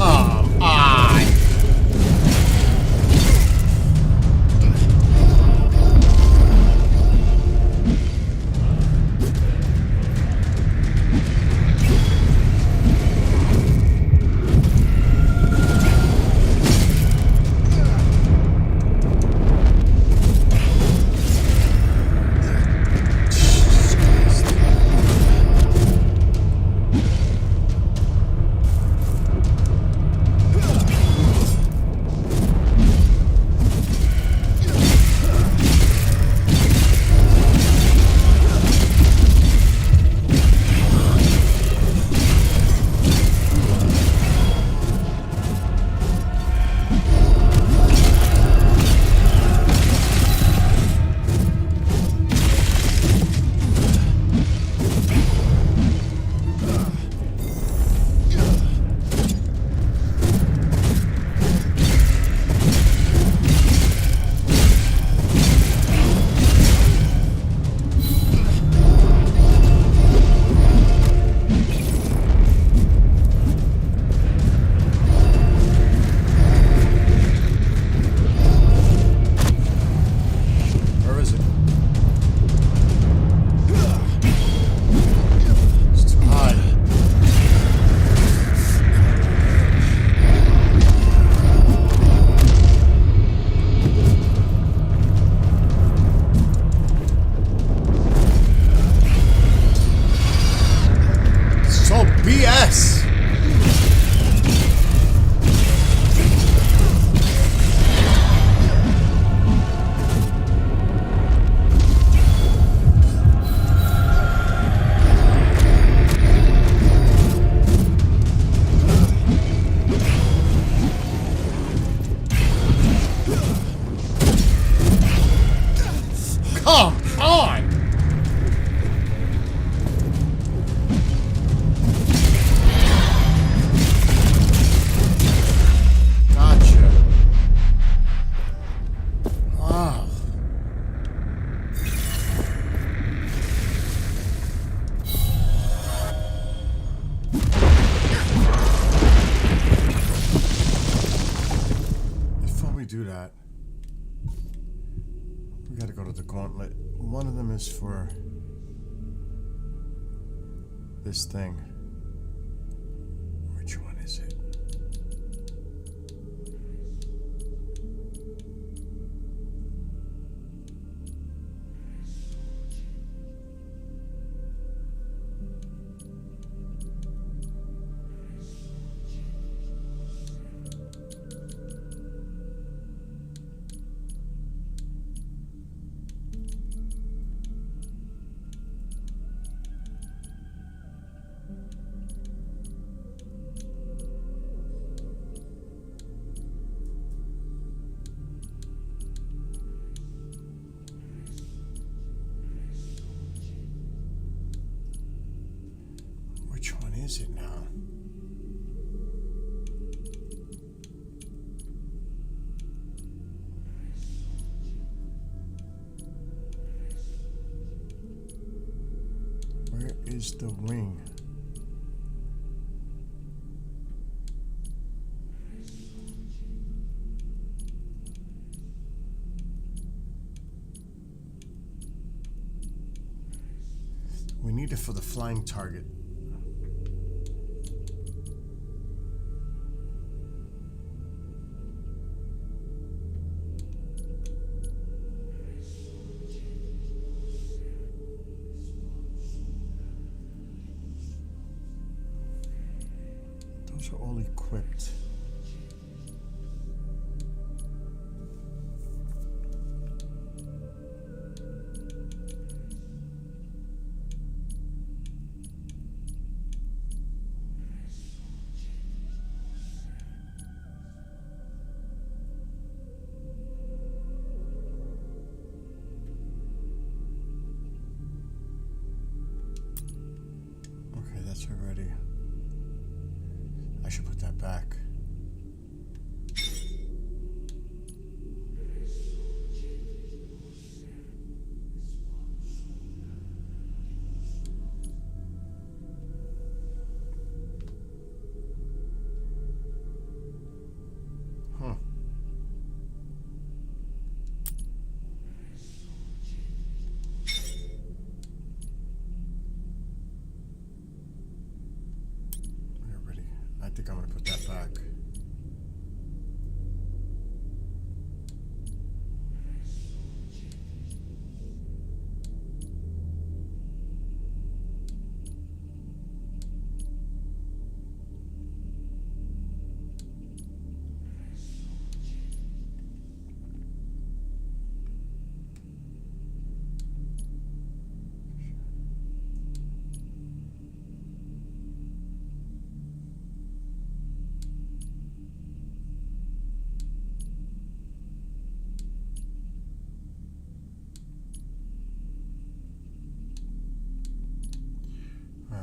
Come on! Where is it? It's too high. So BS! Come on! Gotcha. Wow. Before we do that, we gotta go to the gauntlet. One of them is for this thing. Which one is it? Which one is it now? Where is the wing? We need it for the flying target. Those are all equipped. Okay, that's already. I should put that back. Huh. We're ready. I think I'm gonna put that back.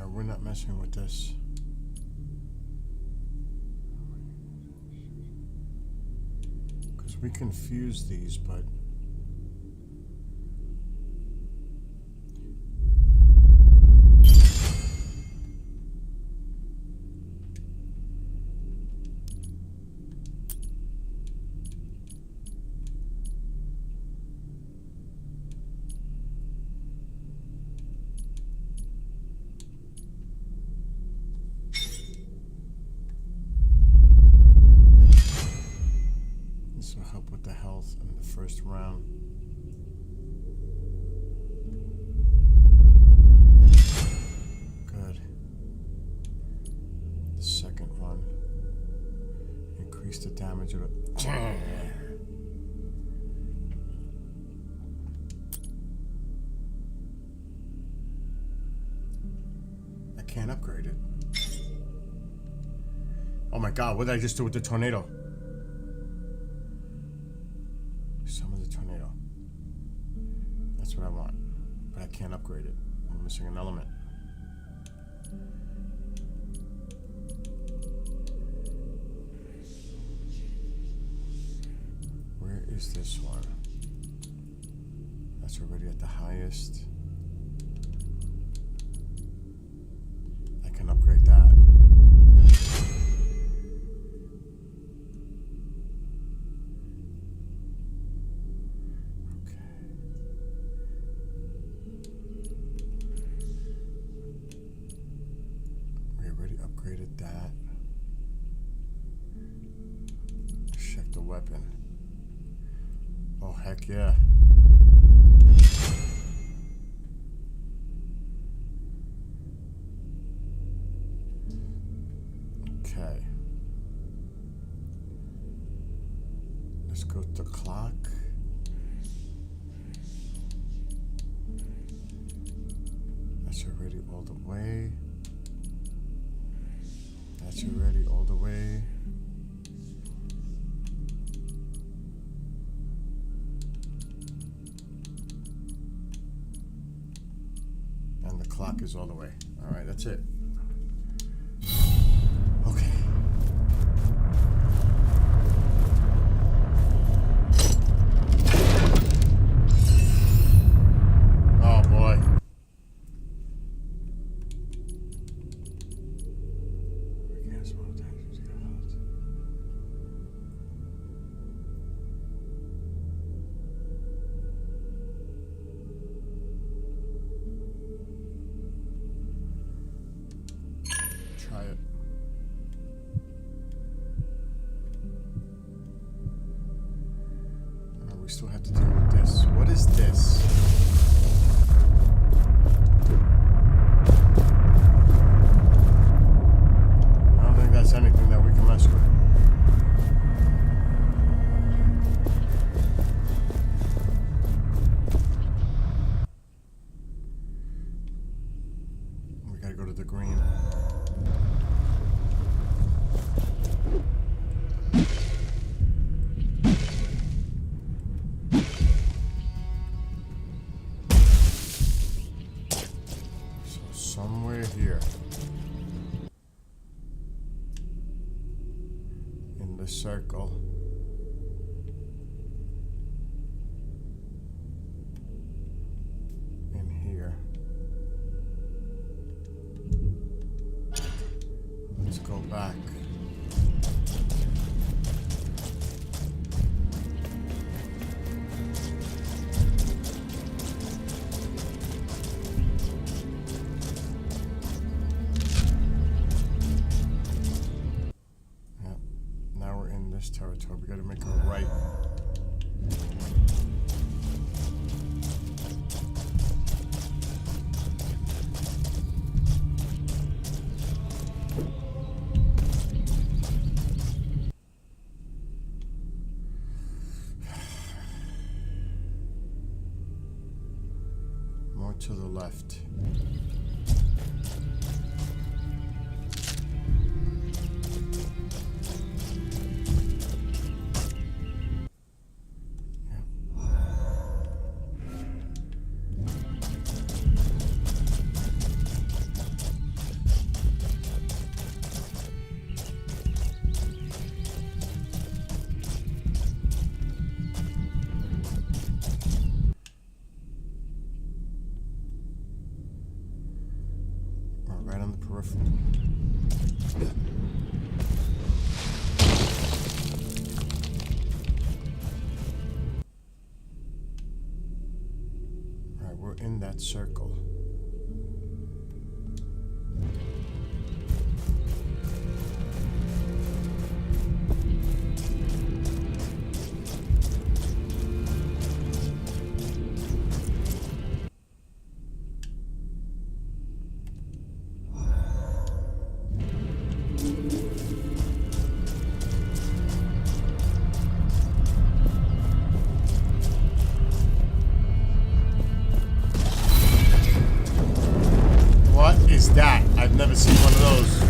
We're not messing with this. Because we can fuse these, but this will help with the health in the first round. Good. The second one. Increase the damage of it. I can't upgrade it. Oh my god, what did I just do with the tornado? Summon the tornado. That's what I want. But I can't upgrade it. I'm missing an element. Where is this one? That's already at the highest. I can upgrade that. We already upgraded that. Check the weapon. Oh, heck yeah. Okay. Let's go to the clock. That's already all the way. That's already all the way. And the clock is all the way. All right, that's it. Okay. Oh boy. Try it. We still have to deal with this. What is this? I don't think that's anything. the circle. In here. Let's go back. This territory, we gotta make a right. More to the left. Right on the peripheral. Alright, we're in that circle. Is that? I've never seen one of those.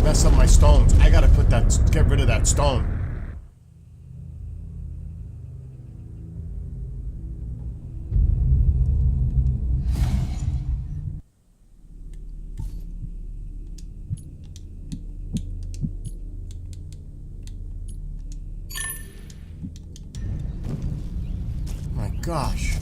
Mess up my stones. I gotta get rid of that stone. My gosh.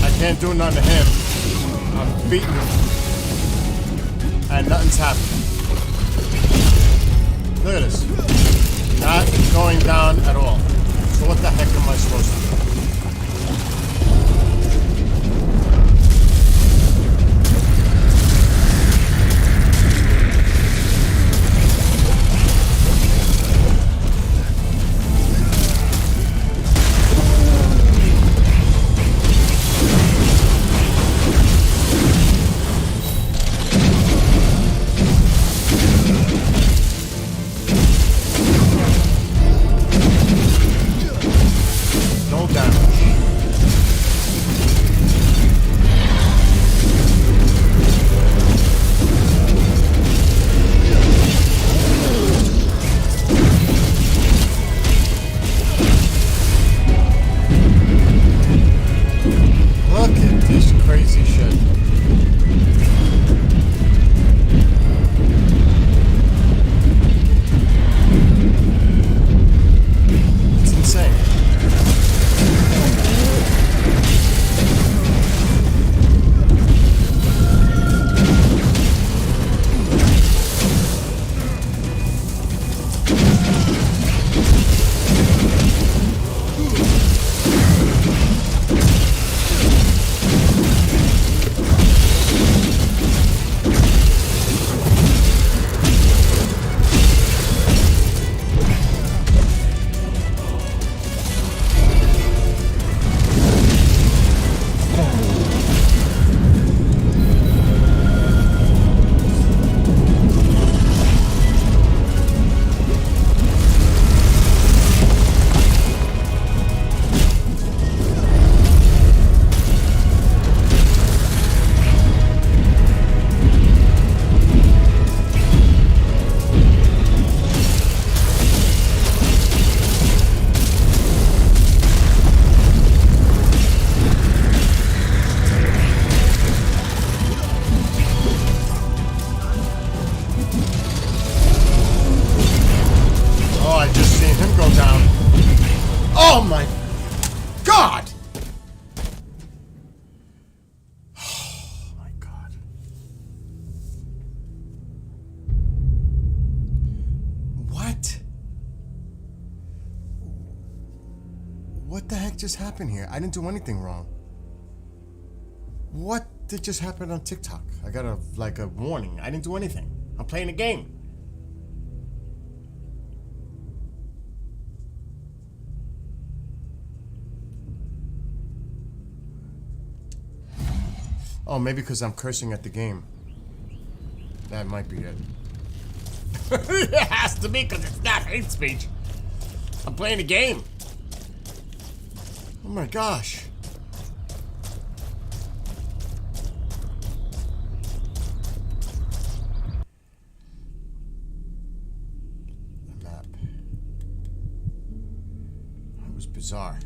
I can't do nothing to him. I'm beating him. And nothing's happening. Look at this. Not going down at all. So what the heck am I supposed to do? No damage. Look at this crazy shit. It's insane. Oh, I just seen him go down. Oh my God! Oh my God. What? What the heck just happened here? I didn't do anything wrong. What did just happen on TikTok? I got a warning. I didn't do anything. I'm playing a game. Oh, maybe because I'm cursing at the game. That might be it. It has to be because it's not hate speech. I'm playing a game. Oh my gosh. The map. It was bizarre.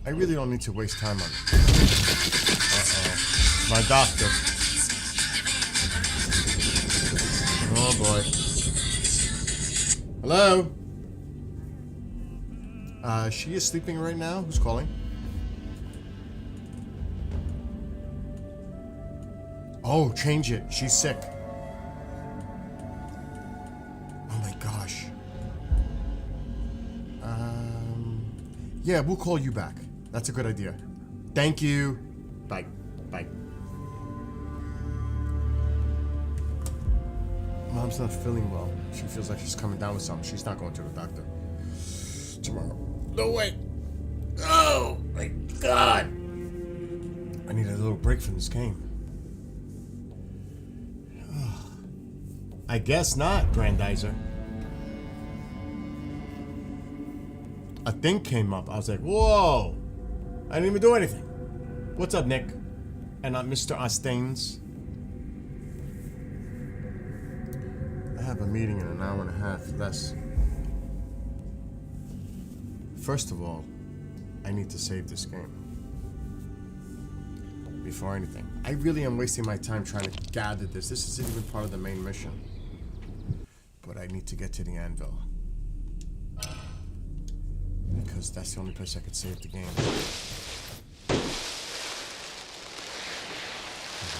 I really don't need to waste time on it. Uh-oh. My doctor. Oh boy. Hello? She is sleeping right now? Who's calling? Oh, change it. She's sick. Oh my gosh. Yeah, we'll call you back. That's a good idea. Thank you. Bye. Bye. Mom's not feeling well. She feels like she's coming down with something. She's not going to the doctor tomorrow. No way. Oh my God. I need a little break from this game. I guess not, Grandizer. A thing came up. I was like, whoa. I didn't even do anything. What's up, Nick? And Mr. Ostains. I have a meeting in an hour and a half less. First of all, I need to save this game before anything. I really am wasting my time trying to gather this. This isn't even part of the main mission. But I need to get to the anvil. Because that's the only place I could save the game. I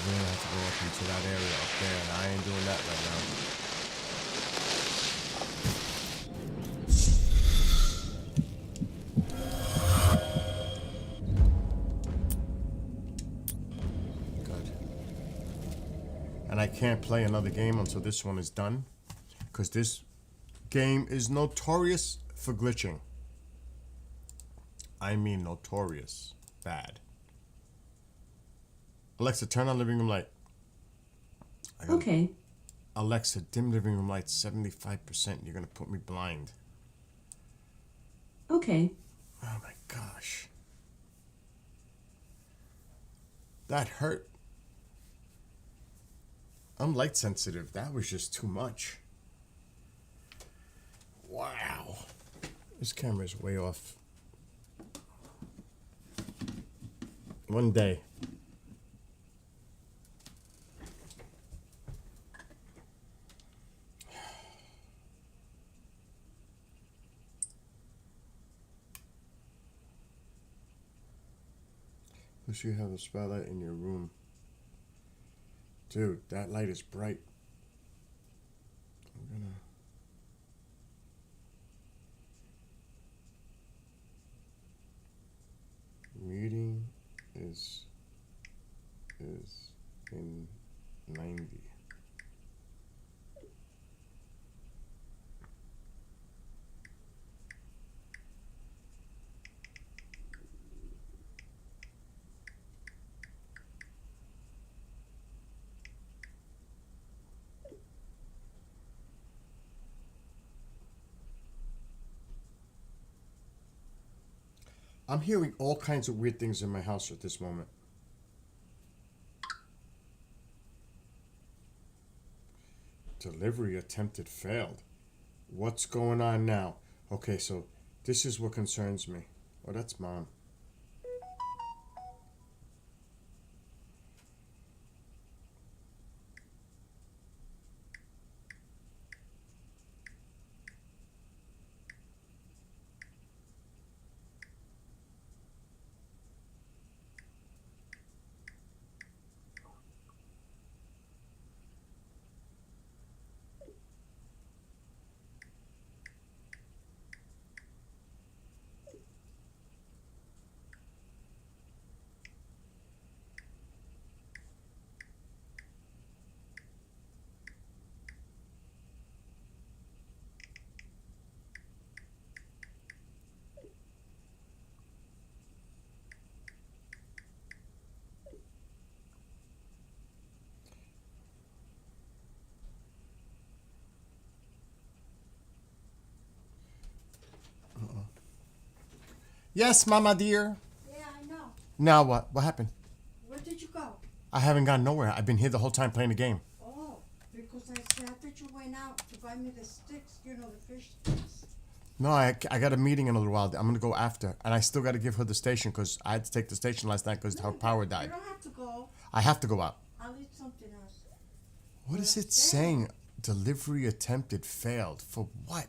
really have to go up into that area up there, and I ain't doing that right now. And I can't play another game until this one is done, because this game is notorious for glitching. I mean notorious bad. Alexa, turn on living room light. Okay. Alexa, dim living room light 75%. You're gonna put me blind. Okay. Oh my gosh. That hurt. I'm light sensitive. That was just too much. Wow. This camera is way off. One day. Wish you have a spotlight in your room. Dude, that light is bright. I'm gonna... Reading is in 90. I'm hearing all kinds of weird things in my house at this moment. Delivery attempted failed. What's going on now? Okay, so this is what concerns me. Oh, that's Mom. Yes, Mama dear. Yeah, I know. Now what? What happened? Where did you go? I haven't gone nowhere. I've been here the whole time playing the game. Oh, because I thought you went out to buy me the sticks, you know, the fish sticks. No, I got a meeting in a little while. I'm going to go after. And I still got to give her the station because I had to take the station last night because her power died. You don't have to go. I have to go out. I'll eat something else. What is it saying? Delivery attempted failed. For what?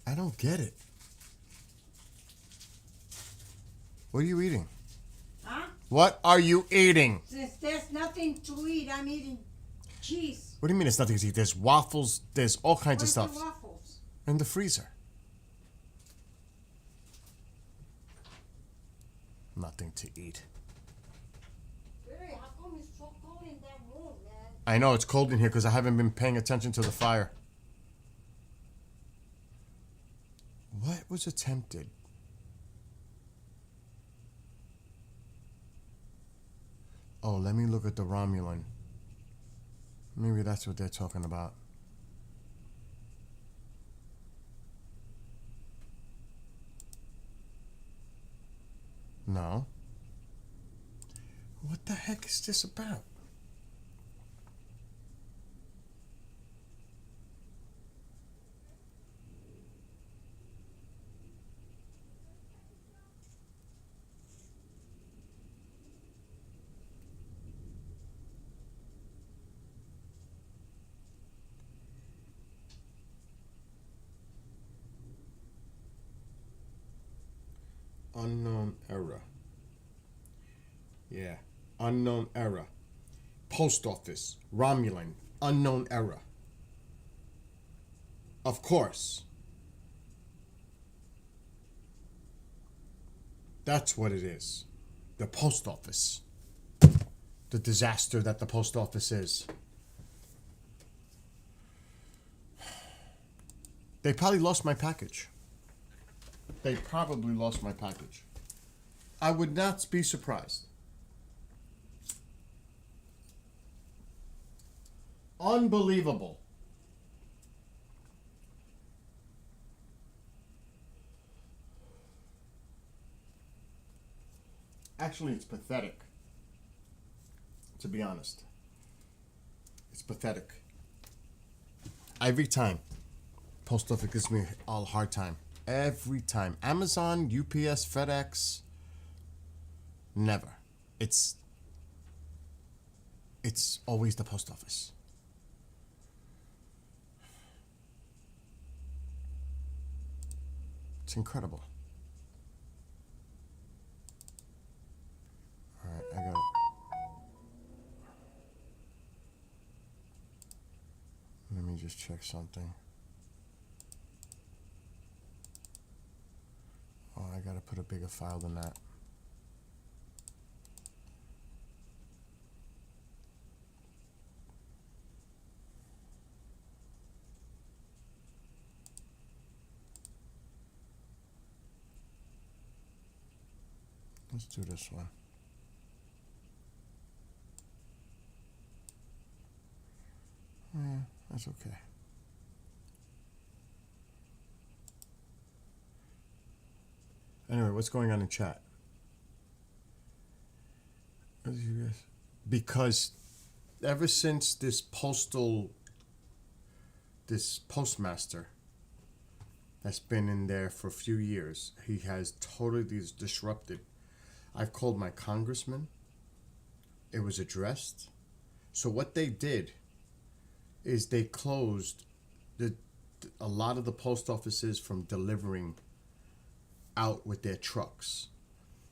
I don't get it. What are you eating? Huh? What are you eating? Since there's nothing to eat, I'm eating cheese. What do you mean it's nothing to eat? There's waffles. There's all kinds of Where's stuff. the waffles? In the freezer. Nothing to eat. Hey, how come it's so cold in that room, man? I know it's cold in here because I haven't been paying attention to the fire. What was attempted? Oh, let me look at the Romulan. Maybe that's what they're talking about. No. What the heck is this about? Unknown error. Yeah. Unknown error. Post office. Romulan. Unknown error. Of course. That's what it is. The post office. The disaster that the post office is. They probably lost my package. They probably lost my package. I would not be surprised. Unbelievable. Actually, it's pathetic. To be honest. It's pathetic. Every time. Post office gives me a hard time. Every time. Amazon, UPS, FedEx. Never. It's always the post office. It's incredible. Alright, I got it. Let me just check something. Oh, I gotta put a bigger file than that. Let's do this one. Yeah, that's okay. Anyway, what's going on in chat? Because ever since this postmaster that's been in there for a few years, he has totally disrupted. I've called my congressman. It was addressed. So what they did is they closed a lot of the post offices from delivering out with their trucks.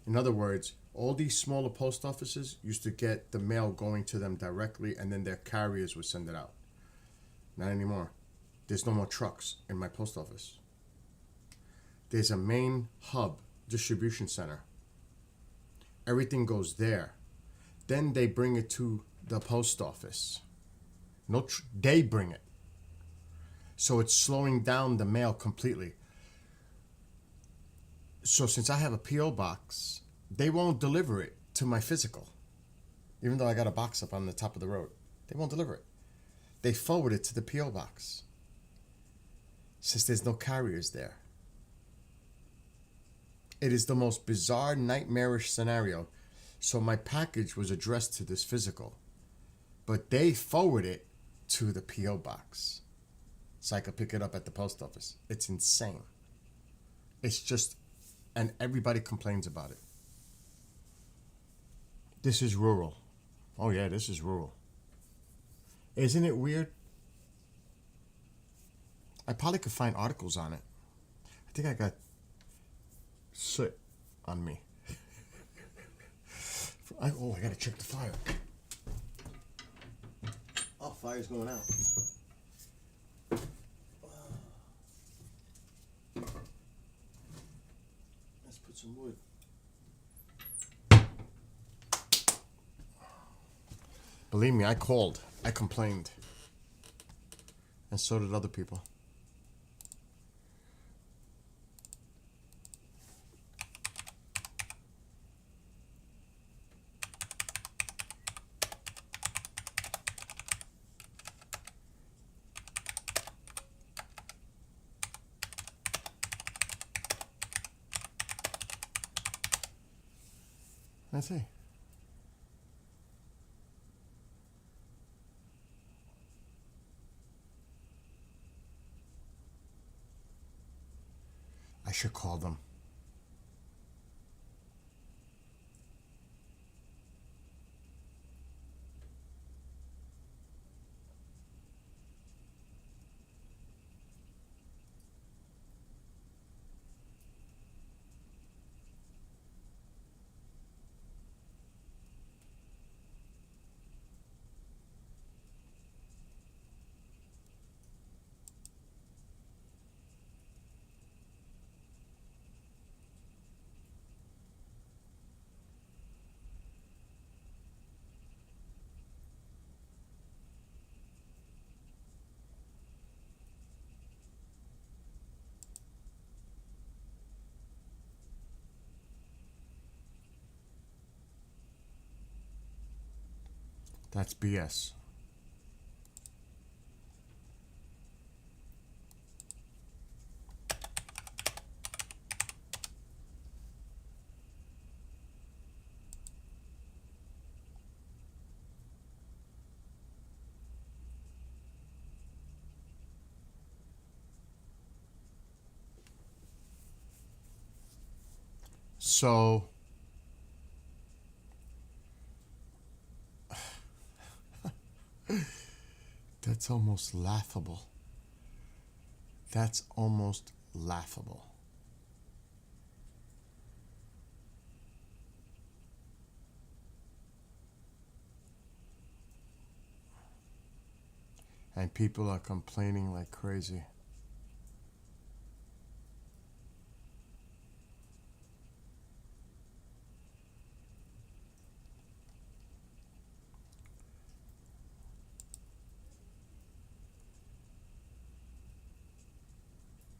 In other words, all these smaller post offices used to get the mail going to them directly, and then their carriers would send it out. Not anymore. There's no more trucks in my post office. There's a main hub distribution center. Everything goes there. Then they bring it to the post office. They bring it. So it's slowing down the mail completely. So since I have a P.O. box, they won't deliver it to my physical. Even though I got a box up on the top of the road. They won't deliver it. They forward it to the P.O. box. Since there's no carriers there. It is the most bizarre, nightmarish scenario. So my package was addressed to this physical. But they forward it to the P.O. box. So I could pick it up at the post office. It's insane. It's just... And everybody complains about it. This is rural. Oh yeah, this is rural. Isn't it weird? I probably could find articles on it. I think I got soot on me. I gotta check the fire. Oh, fire's going out. Let's put some wood. Believe me, I called. I complained. And so did other people. Let's see. I should call them. That's BS. So that's almost laughable. That's almost laughable. And people are complaining like crazy.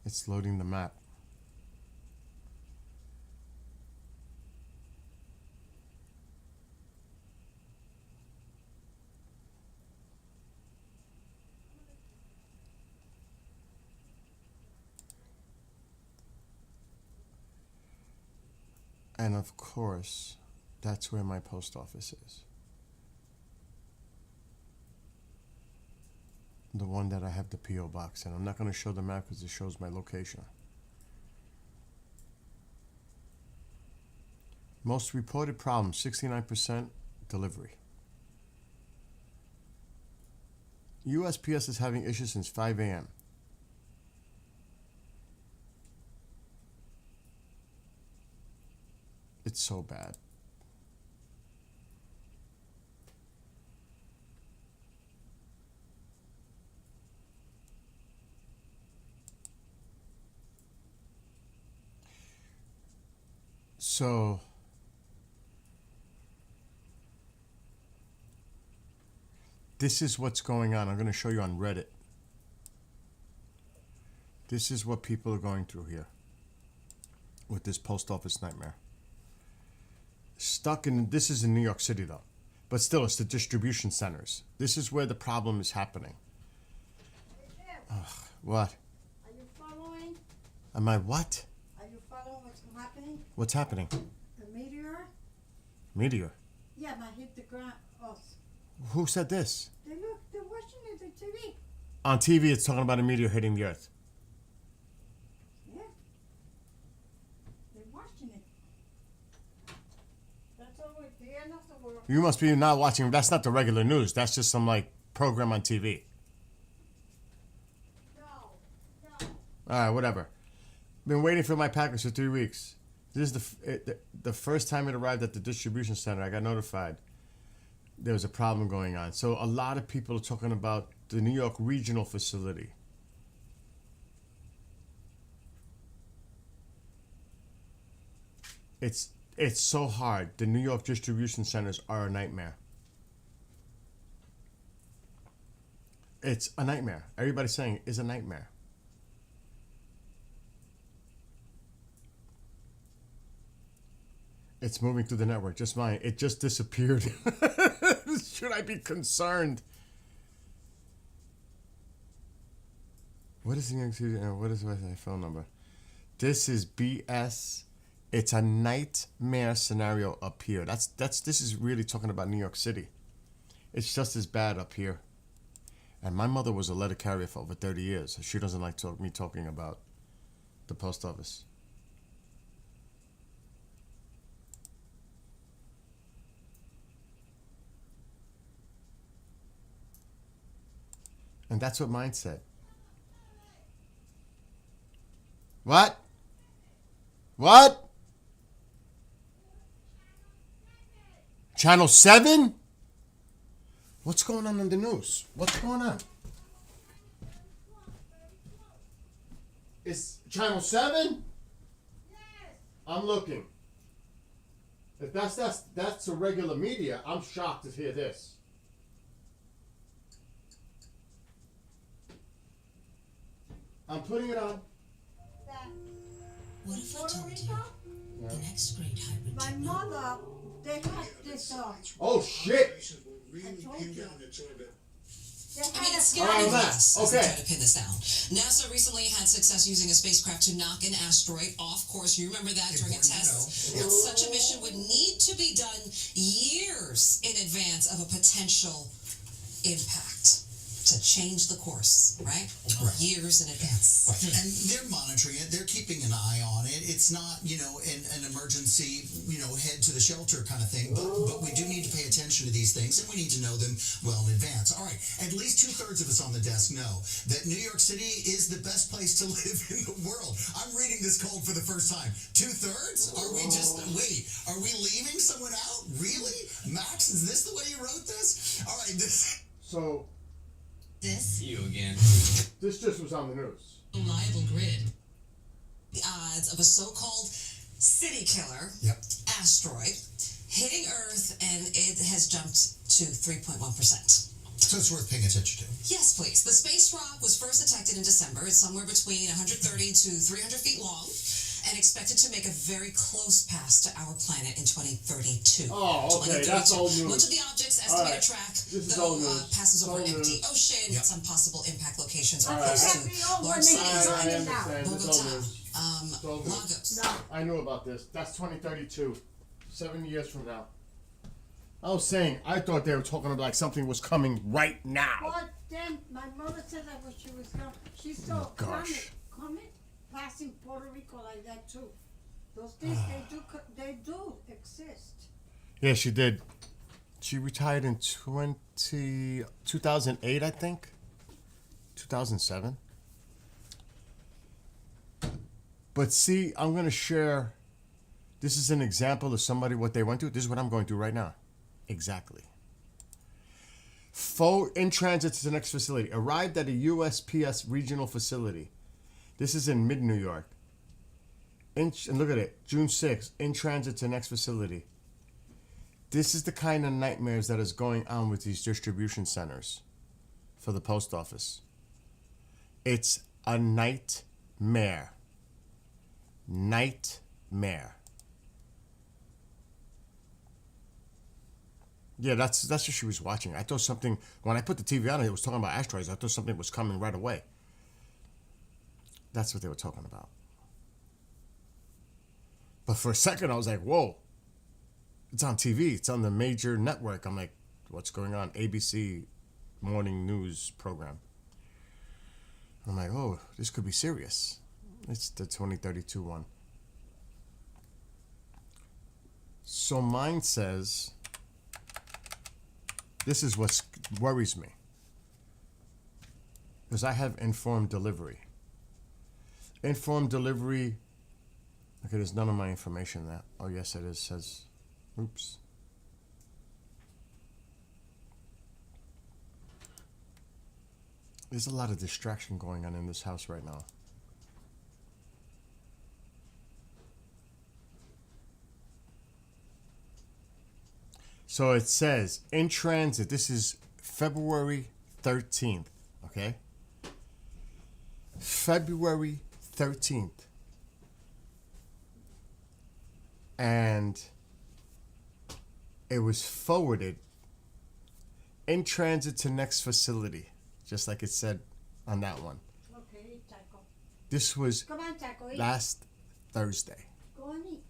It's loading the map. And of course, that's where my post office is. The one that I have the P.O. box in. I'm not going to show the map because it shows my location. Most reported problems, 69% delivery. USPS is having issues since 5 a.m. It's so bad. So this is what's going on. I'm going to show you on Reddit. This is what people are going through here with this post office nightmare. Stuck in, this is in New York City though, but still it's the distribution centers. This is where the problem is happening. Ugh, what? Are you following? Am I what? Are you following what's happening? What's happening? The meteor? Meteor? Yeah, that hit the ground. Oh, Who said this? they're watching it on TV. On TV it's talking about a meteor hitting the earth. Yeah. They're watching it. That's always the end of the world. You must be not watching. That's not the regular news. That's just some like program on TV. No. All right, whatever. Been waiting for my package for 3 weeks. This is the first time it arrived at the distribution center. I got notified there was a problem going on. So a lot of people are talking about the New York regional facility. It's so hard. The New York distribution centers are a nightmare. It's a nightmare. Everybody's saying it's a nightmare. It's moving through the network. Just mine. It just disappeared. Should I be concerned? What is the what is my phone number? This is BS. It's a nightmare scenario up here. This is really talking about New York City. It's just as bad up here. And my mother was a letter carrier for over 30 years. She doesn't like me talking about the post office. And that's what mine said. What? What? Channel 7? What's going on in the news? What's going on? It's Channel 7? Yes. I'm looking. If that's a regular media, I'm shocked to hear this. I'm putting it on. What if I told you the next great hybrid? My mother, they had this Oh shit! I told you. I mean, it's All scary right, to Matt. us as we Okay. try to pin this down. NASA recently had success using a spacecraft to knock an asteroid off course. You remember that during a test? Now, such a mission would need to be done years in advance of a potential impact to change the course, right? Years in advance. And they're monitoring it. They're keeping an eye on it. It's not, an emergency, head to the shelter kind of thing. But we do need to pay attention to these things, and we need to know them well in advance. All right. At least 2/3 of us on the desk know that New York City is the best place to live in the world. I'm reading this code for the first time. 2/3? Are we leaving someone out? Really? Max, is this the way you wrote this? All right. So. This? You again. This just was on the news. Reliable grid. The odds of a so-called city killer asteroid hitting Earth, and it has jumped to 3.1%. So it's worth paying attention to. Yes, please. The space rock was first detected in December. It's somewhere between 130 to 300 feet long and expected to make a very close pass to our planet in 2032. Oh, okay, that's old news. Much of the object's estimated Right. track, This is though, old news. passes over an Old empty news. ocean. Some possible impact locations are All right. close to large cities I like understand. This is old Bogota, news. It's old news. Lagos. I knew about this. That's 2032. 7 years from now. I was saying, I thought they were talking about like something was coming right now. But then my mother said that when she was young, she saw a comet passing Puerto Rico like that too. Those things they do exist. Yeah, she did. She retired in 2008, I think. 2007. But see, I'm going to share. This is an example of somebody, what they went through. This is what I'm going through right now. Exactly. In transit to the next facility. Arrived at a USPS regional facility. This is in mid-New York. And look at it. June 6th. In transit to next facility. This is the kind of nightmares that is going on with these distribution centers for the post office. It's a nightmare. Nightmare. Yeah, that's what she was watching. I thought something, when I put the TV on, it was talking about asteroids. I thought something was coming right away. That's what they were talking about. But for a second, I was like, whoa. It's on TV. It's on the major network. I'm like, what's going on? ABC morning news program. I'm like, oh, this could be serious. It's the 2032 one. So mine says, this is what worries me. Because I have informed delivery. Informed delivery. Okay, there's none of my information there. Oh, yes, it is. Says, oops. There's a lot of distraction going on in this house right now. So it says, in transit, this is February 13th, okay? February 13th. And it was forwarded in transit to next facility, just like it said on that one. Okay, Taco. This was Come on, Taco, eat. last Thursday. Go and eat.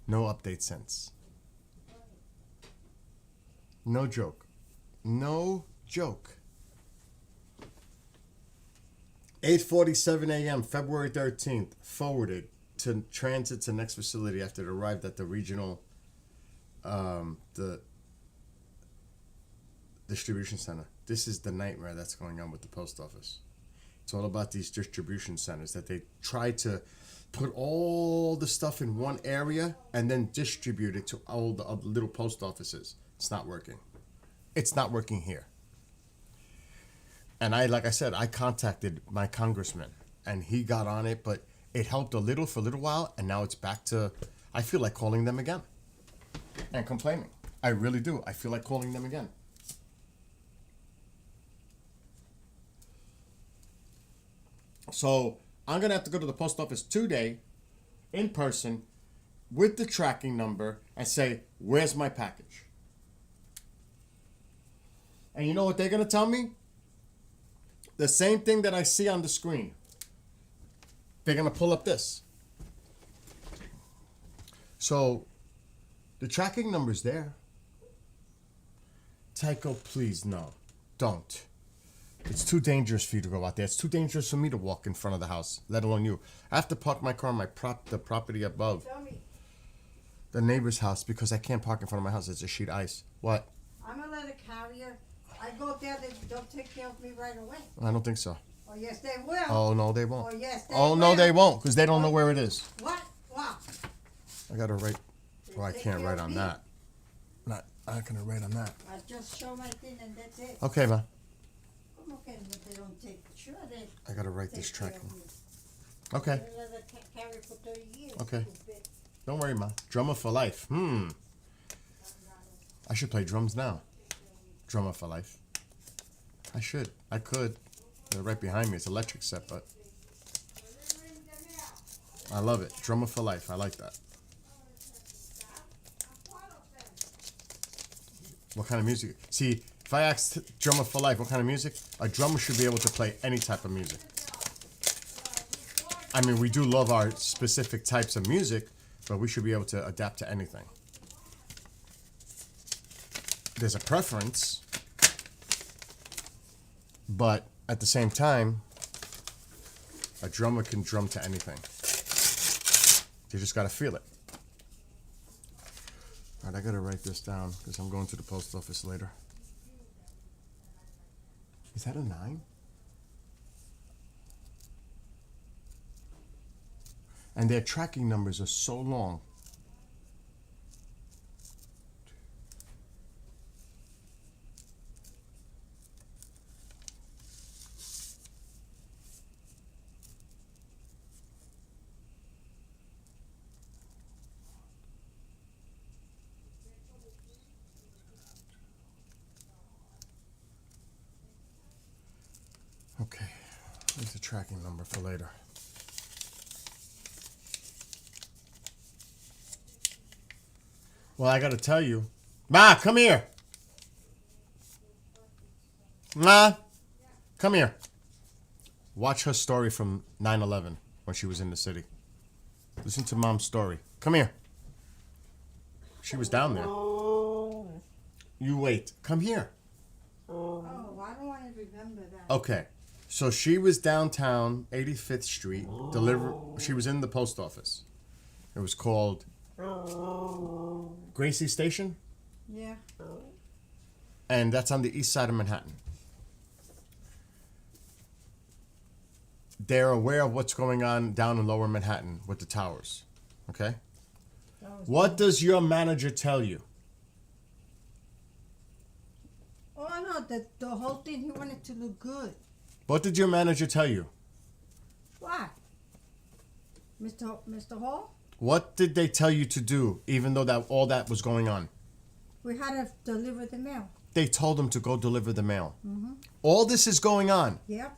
No update since. No joke. No joke. 8:47 a.m., February 13th, forwarded to transit to next facility after it arrived at the regional, the distribution center. This is the nightmare that's going on with the post office. It's all about these distribution centers that they try to put all the stuff in one area and then distribute it to all the other little post offices. It's not working. It's not working here. And like I said, I contacted my congressman and he got on it, but it helped a little for a little while, and now it's back to, I feel like calling them again and complaining. I really do. I feel like calling them again. So I'm going to have to go to the post office today in person with the tracking number and say, where's my package? And you know what they're going to tell me? The same thing that I see on the screen. They're going to pull up this. So, the tracking number's there. Tycho, please, no. Don't. It's too dangerous for you to go out there. It's too dangerous for me to walk in front of the house, let alone you. I have to park my car on the property above the neighbor's house because I can't park in front of my house. It's a sheet of ice. What? I'm a letter carrier. I go there, they'll take care of me right away. I don't think so. Oh, yes, they will. Oh, no, they won't. Oh, yes, they Oh, will. no, they won't because they don't know where it is. What? Wow. I got to write. Well, I can't write on that. I'm not going to write on that. I just show my thing and that's it. Okay, ma. Okay, but they don't take. Sure, they. I got to write this take care tracking. of me. Okay. I leather carrier for 30 years. Okay. stupid. Don't worry, ma. Drummer for life. I should play drums now. Drummer for life. I should. I could. They're right behind me. It's electric set, but I love it. Drummer for life. I like that. What kind of music? See, if I asked drummer for life, what kind of music? A drummer should be able to play any type of music. I mean, we do love our specific types of music, but we should be able to adapt to anything. There's a preference, but at the same time, a drummer can drum to anything. You just gotta feel it. All right, I gotta write this down because I'm going to the post office later. Is that a 9? And their tracking numbers are so long. Okay, here's the tracking number for later. Well, I gotta tell you. Ma, come here. Ma, come here. Watch her story from 9/11 when she was in the city. Listen to Mom's story. Come here. She was down there. You wait. Come here. Oh, I don't want to remember that. Okay. So she was downtown, 85th Street. She was in the post office. It was called Gracie Station. Yeah. And that's on the east side of Manhattan. They're aware of what's going on down in lower Manhattan with the towers. Okay? What does your manager tell you? Oh, no, the whole thing, he wanted to look good. What did your manager tell you? What? Mr. Hall? What did they tell you to do, even though that all that was going on? We had to deliver the mail. They told him to go deliver the mail. Mm-hmm. All this is going on. Yep.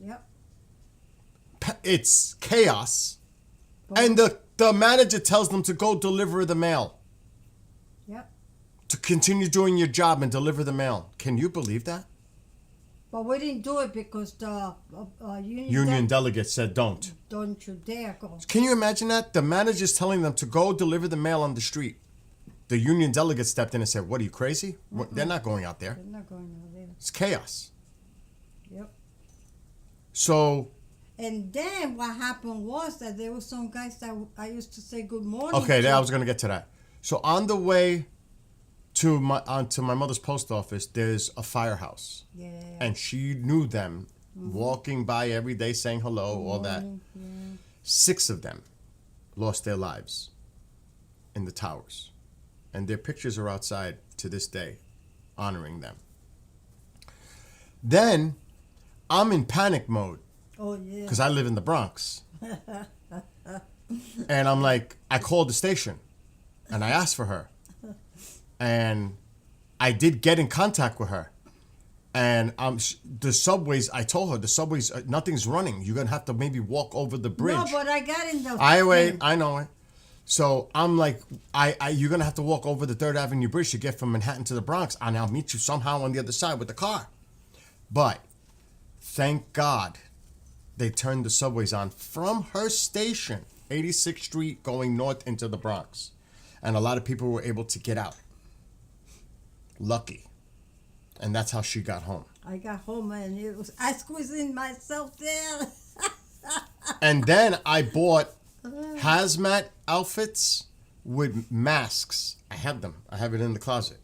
Yep. It's chaos. And the manager tells them to go deliver the mail. Yep. To continue doing your job and deliver the mail. Can you believe that? But we didn't do it because the Union delegate said don't. Don't you dare go. Can you imagine that? The manager's telling them to go deliver the mail on the street. The union delegate stepped in and said, what, are you crazy? They're not going out there. They're not going out there. It's chaos. Yep. So... And then what happened was that there were some guys that I used to say good morning Okay, to. I was going to get to that. So on the way to my mother's post office, there's a firehouse. Yeah. And she knew them, walking by every day saying hello, all that. Yeah. 6 of them lost their lives in the towers. And their pictures are outside to this day, honoring them. Then, I'm in panic mode. Oh, yeah. Because I live in the Bronx. And I'm like, I called the station. And I asked for her. And I did get in contact with her. And the subways, I told her, the subways, nothing's running. You're going to have to maybe walk over the bridge. No, but I got in the... I know it. So I'm like, you're gonna have to walk over the 3rd Avenue Bridge to get from Manhattan to the Bronx, and I'll meet you somehow on the other side with the car. But thank God they turned the subways on from her station, 86th Street, going north into the Bronx, and a lot of people were able to get out. Lucky, and that's how she got home. I got home and I squeezed myself there. And then I bought hazmat outfits with masks. I have them. I have it in the closet.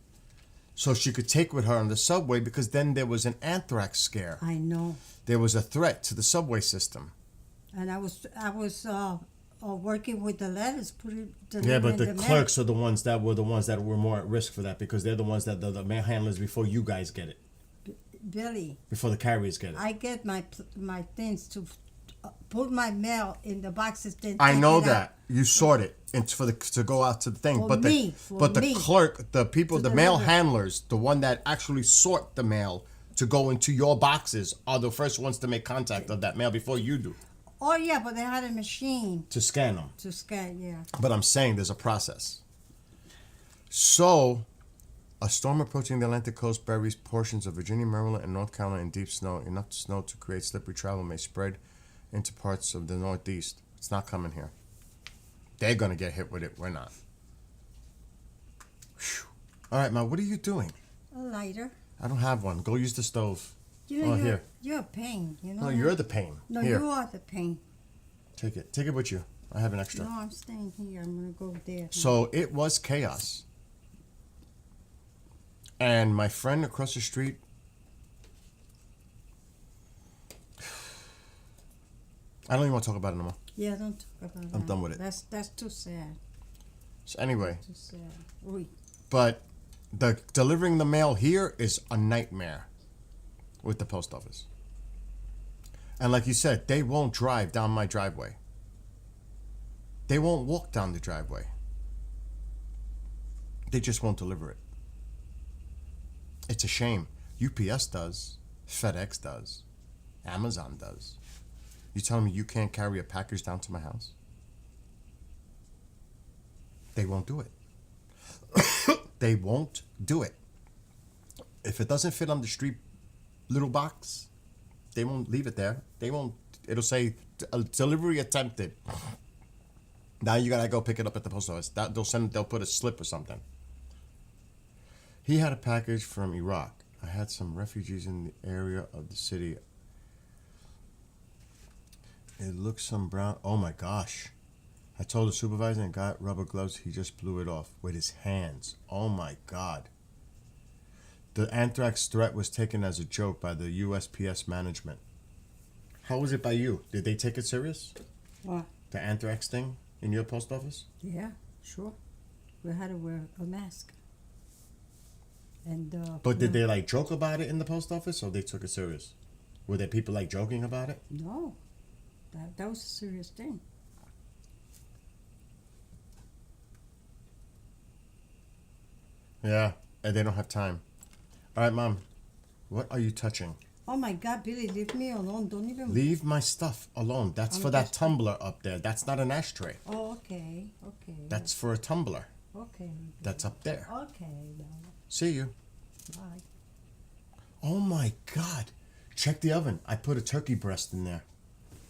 So she could take with her on the subway, because then there was an anthrax scare. I know. There was a threat to the subway system. And I was working with the letters, Yeah, but the clerks are the ones that were more at risk for that, because they're the ones that the mail handlers before you guys get it. Billy. Before the carriers get it. I get my things to put my mail in the boxes. Then I know take it that out. you sort it and to go out to the thing, For me. the clerk, the people, To the mail deliver. handlers, the one that actually sort the mail to go into your boxes, are the first ones to make contact of that mail before you do. Oh yeah, but they had a machine To scan them. to scan. Yeah. But I'm saying there's a process. So, a storm approaching the Atlantic coast buries portions of Virginia, Maryland, and North Carolina in deep snow. Enough snow to create slippery travel may spread into parts of the Northeast. It's not coming here. They're going to get hit with it. We're not. Whew. All right, Ma, what are you doing? A lighter. I don't have one. Go use the stove. You know, Here. you're a pain. You know. No, that? you're the pain. No, Here. you are the pain. Take it. Take it with you. I have an extra. No, I'm staying here. I'm gonna go there. So it was chaos. And my friend across the street, I don't even want to talk about it no more. Yeah, don't talk about that. I'm done with it. That's too sad. So anyway, Too sad. Oui. but the delivering the mail here is a nightmare with the post office. And like you said, they won't drive down my driveway. They won't walk down the driveway. They just won't deliver it. It's a shame. UPS does. FedEx does. Amazon does. You telling me you can't carry a package down to my house? They won't do it. They won't do it. If it doesn't fit on the street little box, they won't leave it there. They won't. It'll say delivery attempted. Now you gotta go pick it up at the post office. They'll put a slip or something. He had a package from Iraq. I had some refugees in the area of the city. It looks some brown. Oh my gosh. I told the supervisor and got rubber gloves. He just blew it off with his hands. Oh my God. The anthrax threat was taken as a joke by the USPS management. How was it by you? Did they take it serious? What? The anthrax thing in your post office? Yeah, sure. We had to wear a mask. And But did they like joke about it in the post office, or they took it serious? Were there people like joking about it? No, that was a serious thing. Yeah, and they don't have time. All right, Mom, what are you touching? Oh my God, Billy, leave me alone. Don't even. Leave my stuff alone. That's I'm for that just- tumbler up there. That's not an ashtray. Oh, okay, okay. That's for a tumbler. Okay. That's up there. Okay. See you. Bye. Oh my God. Check the oven. I put a turkey breast in there.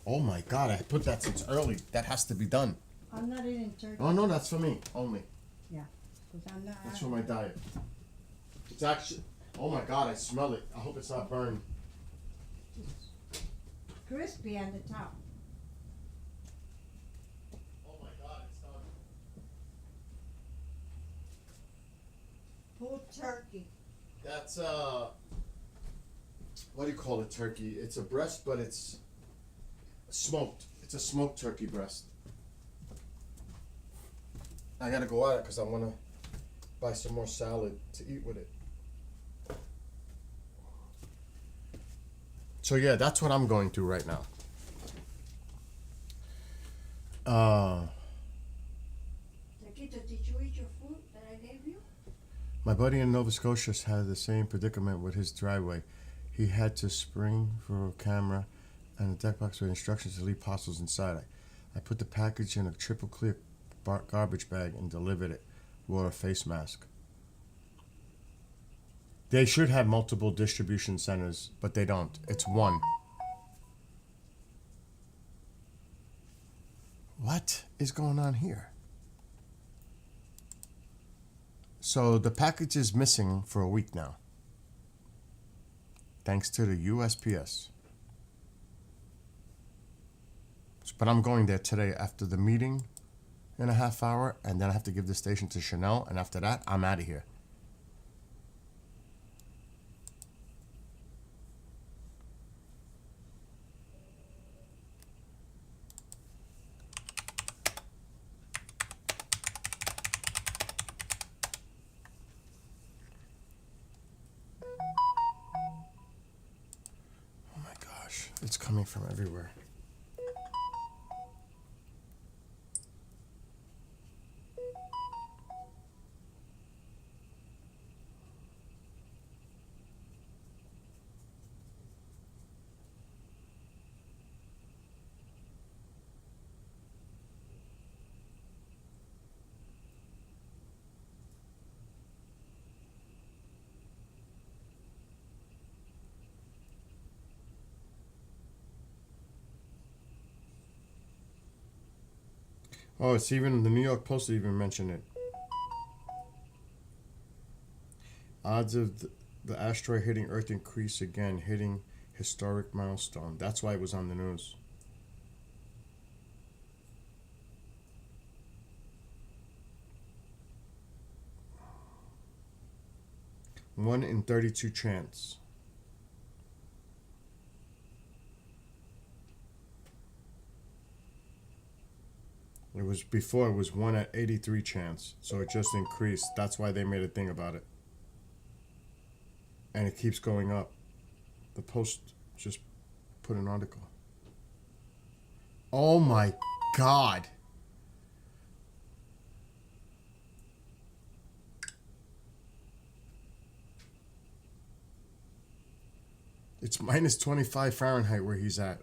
Oh my God, I put that since early. That has to be done. I'm not eating turkey. Oh no, that's for me only. Yeah, because I'm not. That's for my diet. It's actually, oh my God, I smell it. I hope it's not burned. Crispy on the top. Oh my God, it's done. Pulled turkey. That's what do you call it? Turkey. It's a breast, but it's smoked. It's a smoked turkey breast. I gotta go at it because I wanna buy some more salad to eat with it. So yeah, that's what I'm going through right now. Taquito, did you eat your food that I gave you? My buddy in Nova Scotia had the same predicament with his driveway. He had to spring for a camera and a deck box with instructions to leave parcels inside. I put the package in a triple clear garbage bag and delivered it. Wore a face mask. They should have multiple distribution centers, but they don't. It's one. What is going on here? So the package is missing for a week now. Thanks to the USPS. But I'm going there today after the meeting in a half hour, and then I have to give the station to Chanel, and after that, I'm out of here. Oh my gosh, it's coming from everywhere. Oh, it's even the New York Post even mentioned it. Odds of the asteroid hitting Earth increase again, hitting historic milestone. That's why it was on the news. One in 32 chance. It was before, it was 1 at 83 chance, so it just increased. That's why they made a thing about it. And it keeps going up. The Post just put an article. Oh my God. It's minus 25 Fahrenheit where he's at.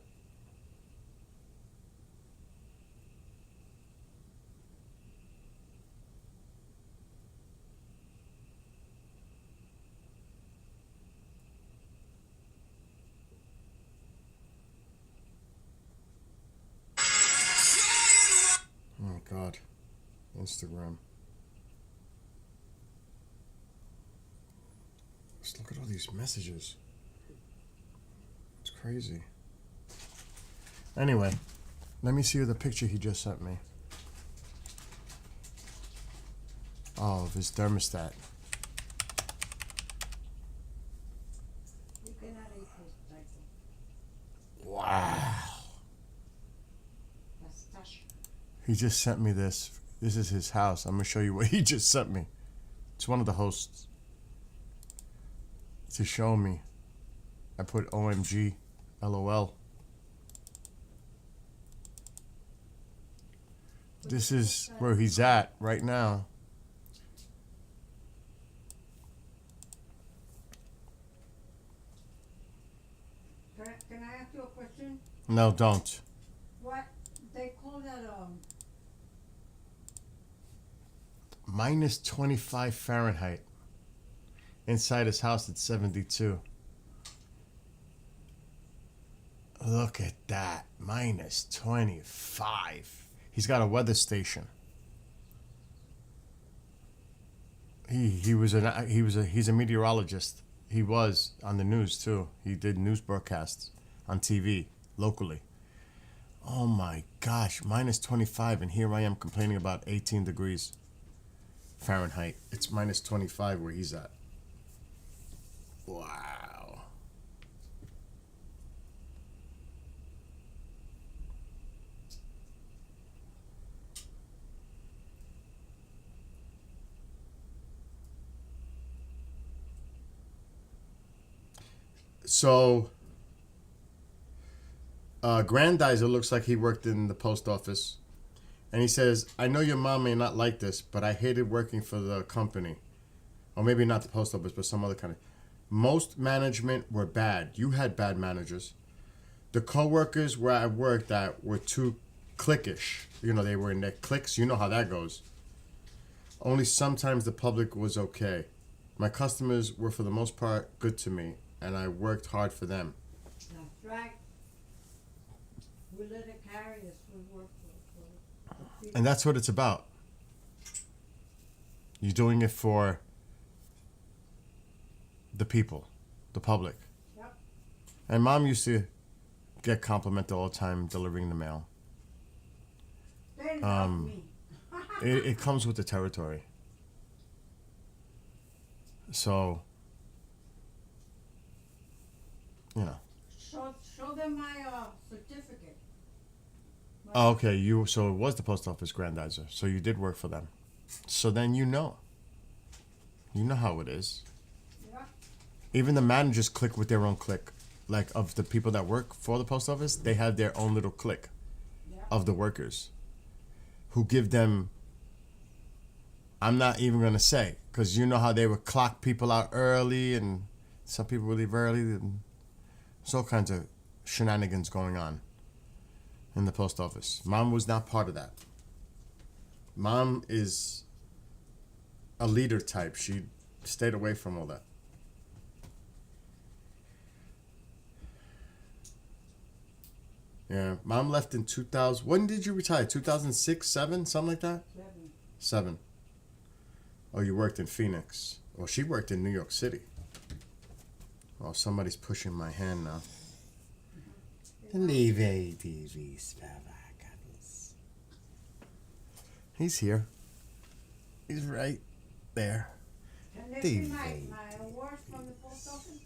Oh my God. Instagram. Just look at all these messages. It's crazy. Anyway, let me see the picture he just sent me. Oh, of his thermostat. Wow. He just sent me this. This is his house. I'm going to show you what he just sent me. It's one of the hosts. To show me. I put OMG, LOL. This is where he's at right now. Can I ask you a question? No, don't. What they call that Minus 25 Fahrenheit. Inside his house it's 72. Look at that. Minus 25. He's got a weather station. He's a meteorologist. He was on the news too. He did news broadcasts on TV locally. Oh my gosh, minus 25, and here I am complaining about 18 degrees Fahrenheit. It's minus 25 where he's at. Wow. So, Grandizer looks like he worked in the post office. And he says, I know your mom may not like this, but I hated working for the company. Or maybe not the post office, but some other kind of. Most management were bad. You had bad managers. The co-workers where I worked at were too cliquish. You know, they were in their cliques. You know how that goes. Only sometimes the public was okay. My customers were for the most part good to me, and I worked hard for them. That's right. We let it carry us. We work for people. And that's what it's about. You're doing it for the people, the public. Yep. And Mom used to get complimented all the time delivering the mail. They love me. It comes with the territory. So, you know. Show them my certificate. Oh, okay, so it was the post office grandizer. So you did work for them. So then you know. You know how it is. Yeah. Even the managers click with their own clique. Like, of the people that work for the post office, they have their own little clique of the workers who give them, I'm not even going to say, because you know how they would clock people out early and some people would leave early. And there's all kinds of shenanigans going on in the post office. Mom was not part of that. Mom is a leader type. She stayed away from all that. Yeah, Mom left in 2000. When did you retire? 2006, 7, something like that? 7. Oh, you worked in Phoenix. Well, she worked in New York City. Oh, somebody's pushing my hand now. He's here. He's right there. Can they see my awards from the post office?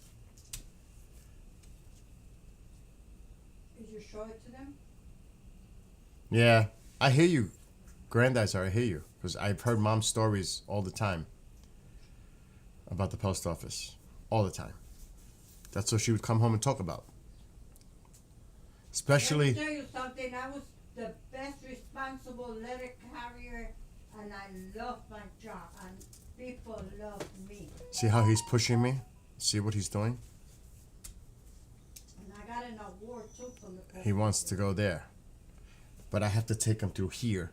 Did you show it to them? Yeah, I hear you, Grandizer. I hear you because I've heard Mom's stories all the time about the post office, all the time. That's what she would come home and talk about. Especially. Let me tell you something. I was the best responsible letter carrier, and I love my job, and people love me. See how he's pushing me? See what he's doing? And I got an award too from the post He wants office. to go there. But I have to take him through here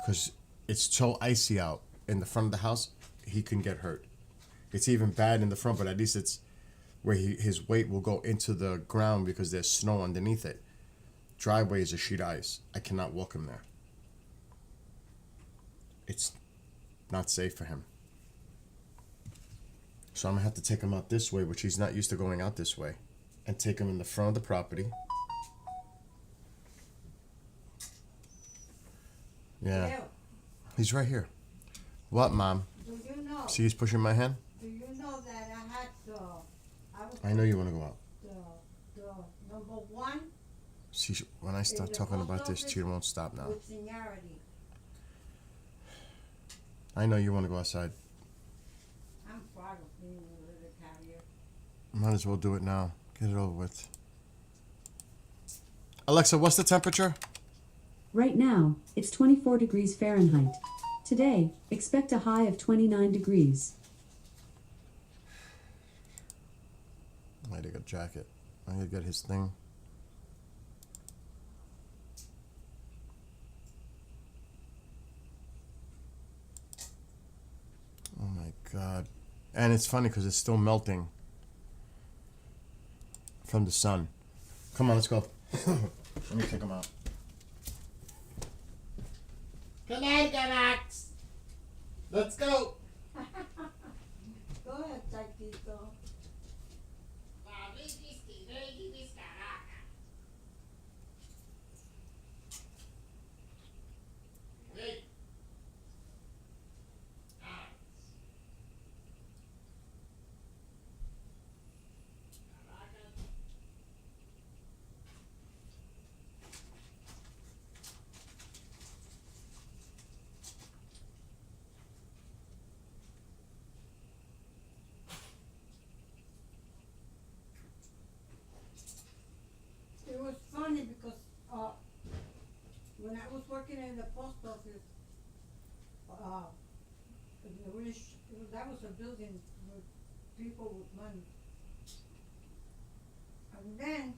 because it's so icy out in the front of the house, he can get hurt. It's even bad in the front, but at least it's where his weight will go into the ground because there's snow underneath it. Driveway is a sheet of ice. I cannot walk him there. It's not safe for him. So I'm going to have to take him out this way, which he's not used to going out this way, and take him in the front of the property. Yeah. Leo, He's right here. What, Mom? do you know? See he's pushing my hand? Do you know that I had I know you want to go out. the number one See, when I start in the talking post about this, office she won't stop now. with seniority? I know you want to go outside. I'm proud of being a letter carrier. Might as well do it now. Get it over with. Alexa, what's the temperature? Right now, it's 24 degrees Fahrenheit. Today, expect a high of 29 degrees. I need a jacket. I need to get his thing. Oh my God. And it's funny because it's still melting from the sun. Come on, let's go. Let me take him out. Good night, Ganax. Let's go. Go ahead, Taquito. It was funny because when I was working in the post office, that was a building with people with money. And then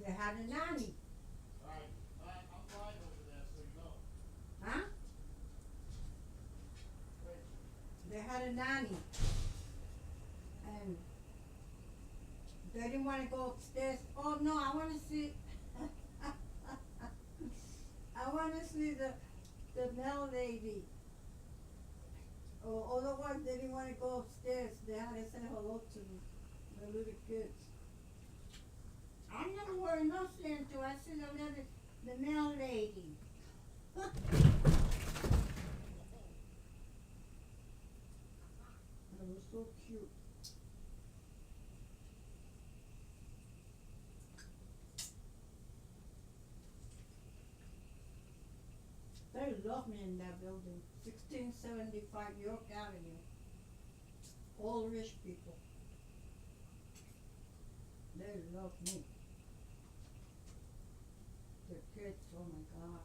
They had a nanny. Huh? They had a nanny. And they didn't want to go upstairs. Oh no, I want to see. I want to see the male lady. Or other ones, they didn't want to go upstairs. They had to say hello to the little kids. I never wore no stand till I see the male lady. It was so cute. They love me in that building. 1675 York Avenue. All rich people. They love me. The kids, oh my God.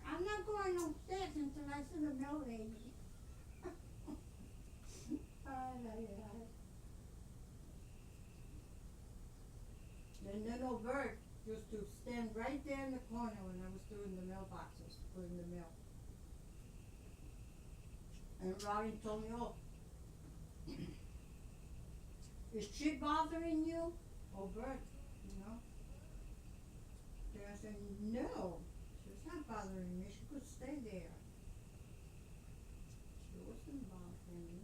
I'm not going upstairs until I see the mail lady. Ay, ay, ay. And then Bert used to stand right there in the corner when I was doing the mailboxes, putting the mail. And Robin told me, oh, is she bothering you? Oh, Bert, you know? And I said, no, she's not bothering me. She could stay there. She wasn't bothering me.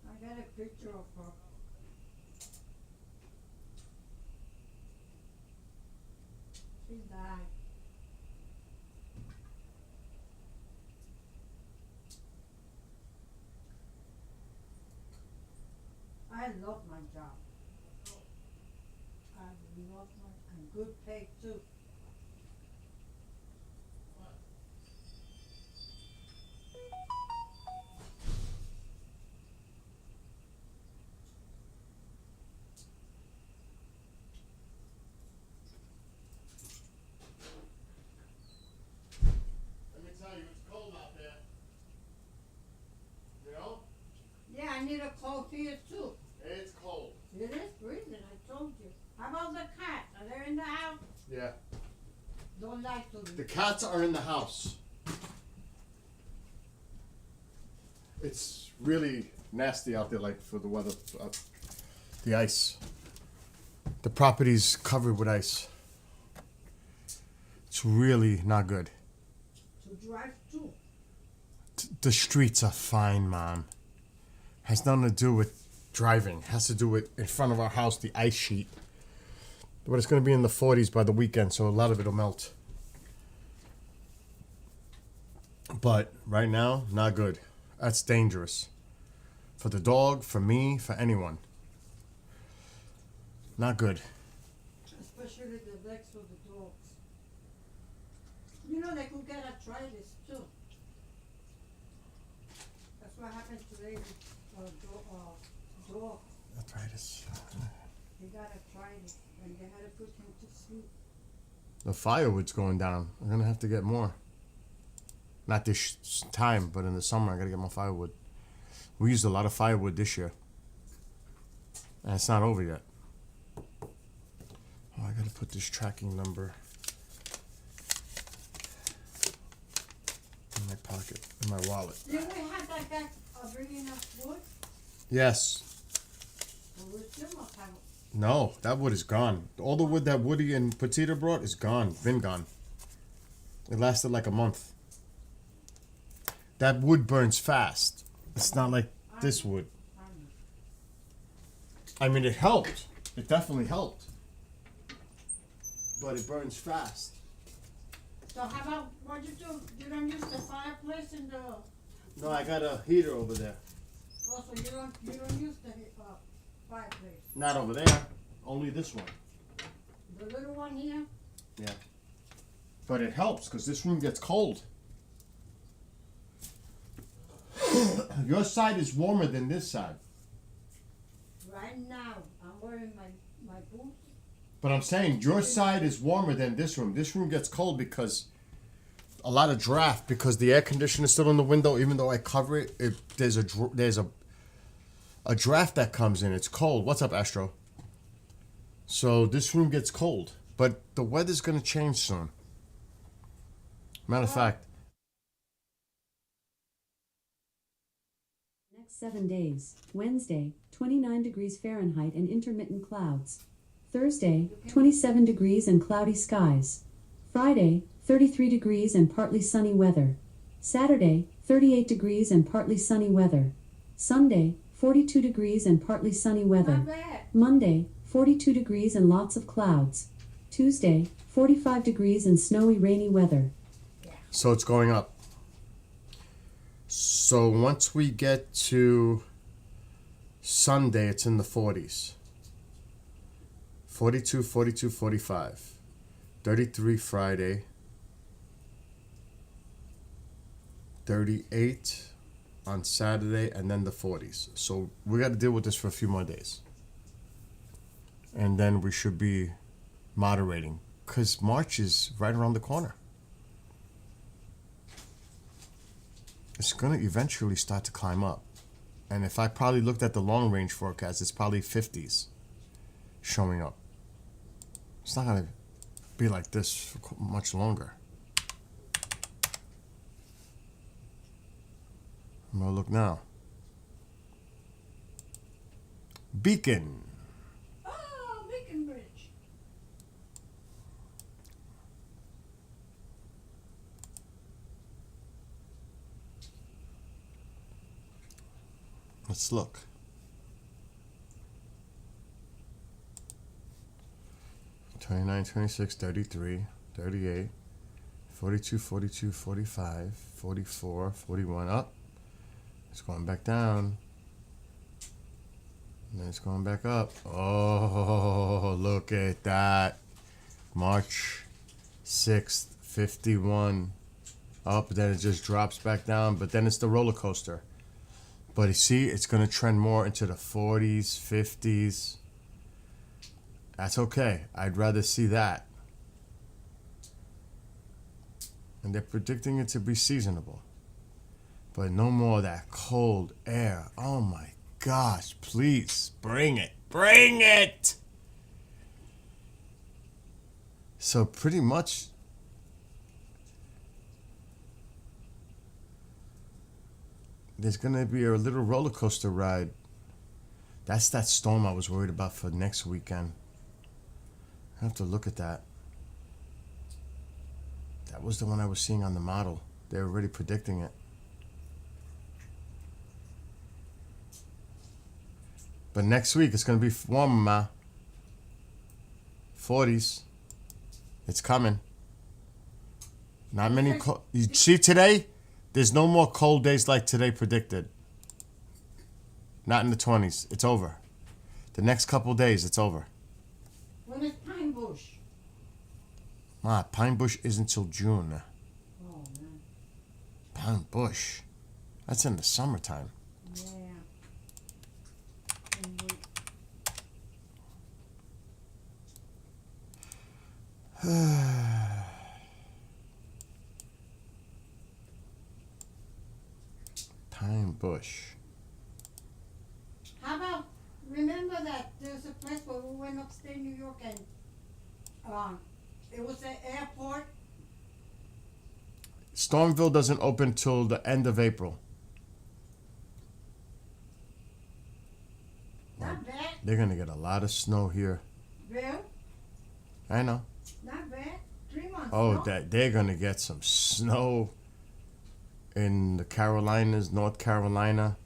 I got a picture of her. She died. I love my job. I love and good pay too. I need a cold here too. It's cold. It is freezing, I told you. How about the cats? Are they in the house? Yeah. Don't lie to me. The cats are in the house. It's really nasty out there, like for the weather. The ice. The property's covered with ice. It's really not good. To drive too. The streets are fine, Mom. Has nothing to do with driving. Has to do with in front of our house, the ice sheet. But it's going to be in the 40s by the weekend, so a lot of it will melt. But right now, not good. That's dangerous. For the dog, for me, for anyone. Not good. Especially the legs of the dogs. You know they could get arthritis too. That's what happened today with dog. Arthritis. He got arthritis and they had to put him to sleep. The firewood's going down. I'm going to have to get more. Not this time, but in the summer I got to get more firewood. We used a lot of firewood this year. And it's not over yet. Oh, I got to put this tracking number in my pocket, in my wallet. Didn't we have that guy bringing us wood? Yes. Well, we still must have it. No, that wood is gone. All the wood that Woody and Petita brought is gone. Been gone. It lasted like a month. That wood burns fast. It's not like this wood. I mean, it helped. It definitely helped. But it burns fast. So how about what you do? You don't use the fireplace in the. No, I got a heater over there. Oh, so you don't use the fireplace. Not over there. Only this one. The little one here. Yeah. But it helps because this room gets cold. Your side is warmer than this side. Right now, I'm wearing my boots. But I'm saying your side is warmer than this room. This room gets cold because a lot of draft, because the air conditioner is still in the window. Even though I cover it, there's a draft that comes in. It's cold. What's up, Astro? So this room gets cold, but the weather's gonna change soon. Matter of fact, Next 7 days. Wednesday, 29 degrees Fahrenheit and intermittent clouds. Thursday, 27 degrees and cloudy skies. Friday, 33 degrees and partly sunny weather. Saturday, 38 degrees and partly sunny weather. Sunday, 42 degrees and partly sunny weather. Monday, 42 degrees and lots of clouds. Tuesday, 45 degrees and snowy rainy weather. so it's going up. So once we get to Sunday, it's in the 40s. 42, 42, 45. 33 Friday. 38 on Saturday, and then the 40s. So we got to deal with this for a few more days. And then we should be moderating, because March is right around the corner. It's going to eventually start to climb up. And if I probably looked at the long range forecast, it's probably 50s showing up. It's not going to be like this for much longer. I'm going to look now. Beacon. Oh, Beacon Bridge. Let's look. $29, $26, $33, $38, $42, $42, $45, $44, $41. Up. It's going back down. And then it's going back up. Oh, look at that. March 6th, 51. Up, then it just drops back down. But then it's the roller coaster. But you see, it's going to trend more into the 40s, 50s. That's okay. I'd rather see that. And they're predicting it to be seasonable. But no more of that cold air. Oh my gosh, please, bring it. Bring it! So pretty much, there's going to be a little roller coaster ride. That's that storm I was worried about for next weekend. I have to look at that. That was the one I was seeing on the model. They were already predicting it. But next week, it's going to be warmer, ma. 40s. It's coming. Not many cold. You see today? There's no more cold days like today predicted. Not in the 20s. It's over. The next couple days, it's over. When is Pine Bush? Ma, Pine Bush isn't till June. Oh, man. Pine Bush? That's in the summertime. Yeah. Pine Bush. How about, remember that there's a place where we went upstate New York and it was an airport? Stormville doesn't open till the end of April. Not bad. They're going to get a lot of snow here. Bill, I know. not bad. 3 months. Oh, no? they're going to get some snow in the Carolinas, North Carolina.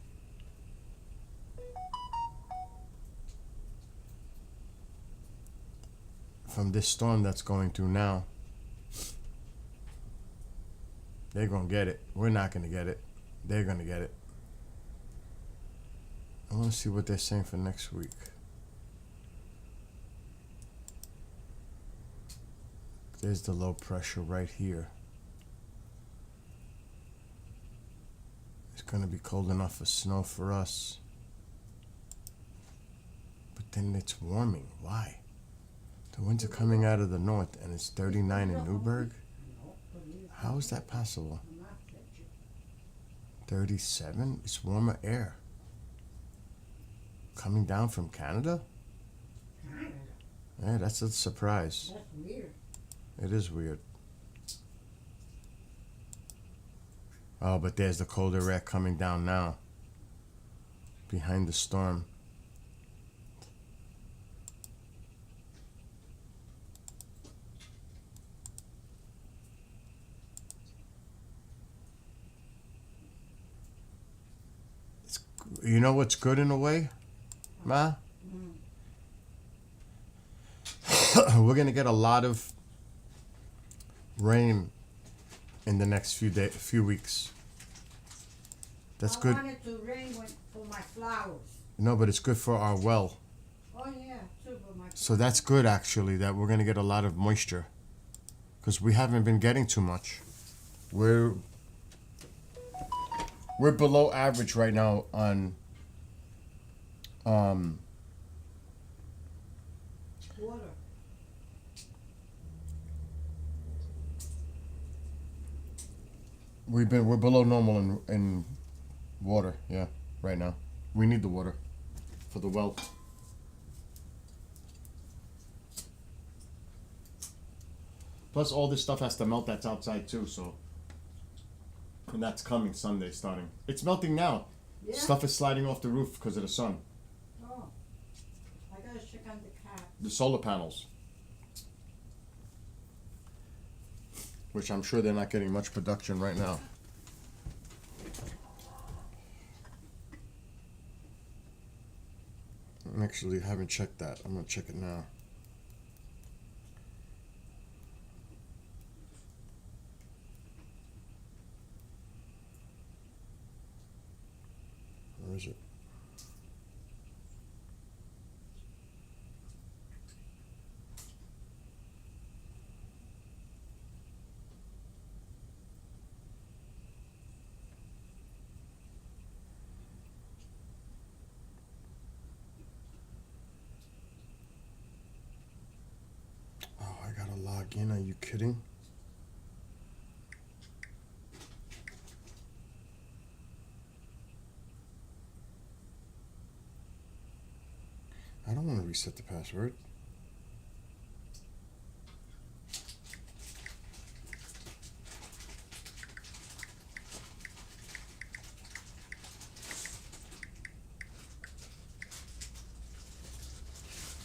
From this storm that's going through now. They're going to get it. We're not going to get it. They're going to get it. I want to see what they're saying for next week. There's the low pressure right here. It's gonna be cold enough for snow for us. But then it's warming. Why? The winds are coming out of the north and it's 39 in Newburgh? How is that possible? 37? It's warmer air. Coming down from Canada? Yeah, that's a surprise. That's weird. It is weird. Oh, but there's the colder air coming down now. Behind the storm. You know what's good in a way, Ma? We're gonna get a lot of rain in the next few weeks. That's good. I want it to rain for my flowers. No, but it's good for our well. Oh yeah, too, but my So that's good actually. That we're gonna get a lot of moisture, because we haven't been getting too much. We're below average right now on water. we're below normal in water, yeah, right now. We need the water for the well. Plus all this stuff has to melt that's outside too, so. And that's coming Sunday starting. It's melting now. Yeah. Stuff is sliding off the roof because of the sun. Oh, I gotta check on the cat. The solar panels. Which I'm sure they're not getting much production right now. I actually haven't checked that. I'm gonna check it now. Where is it? Oh, I gotta log in. Are you kidding? I don't want to reset the password.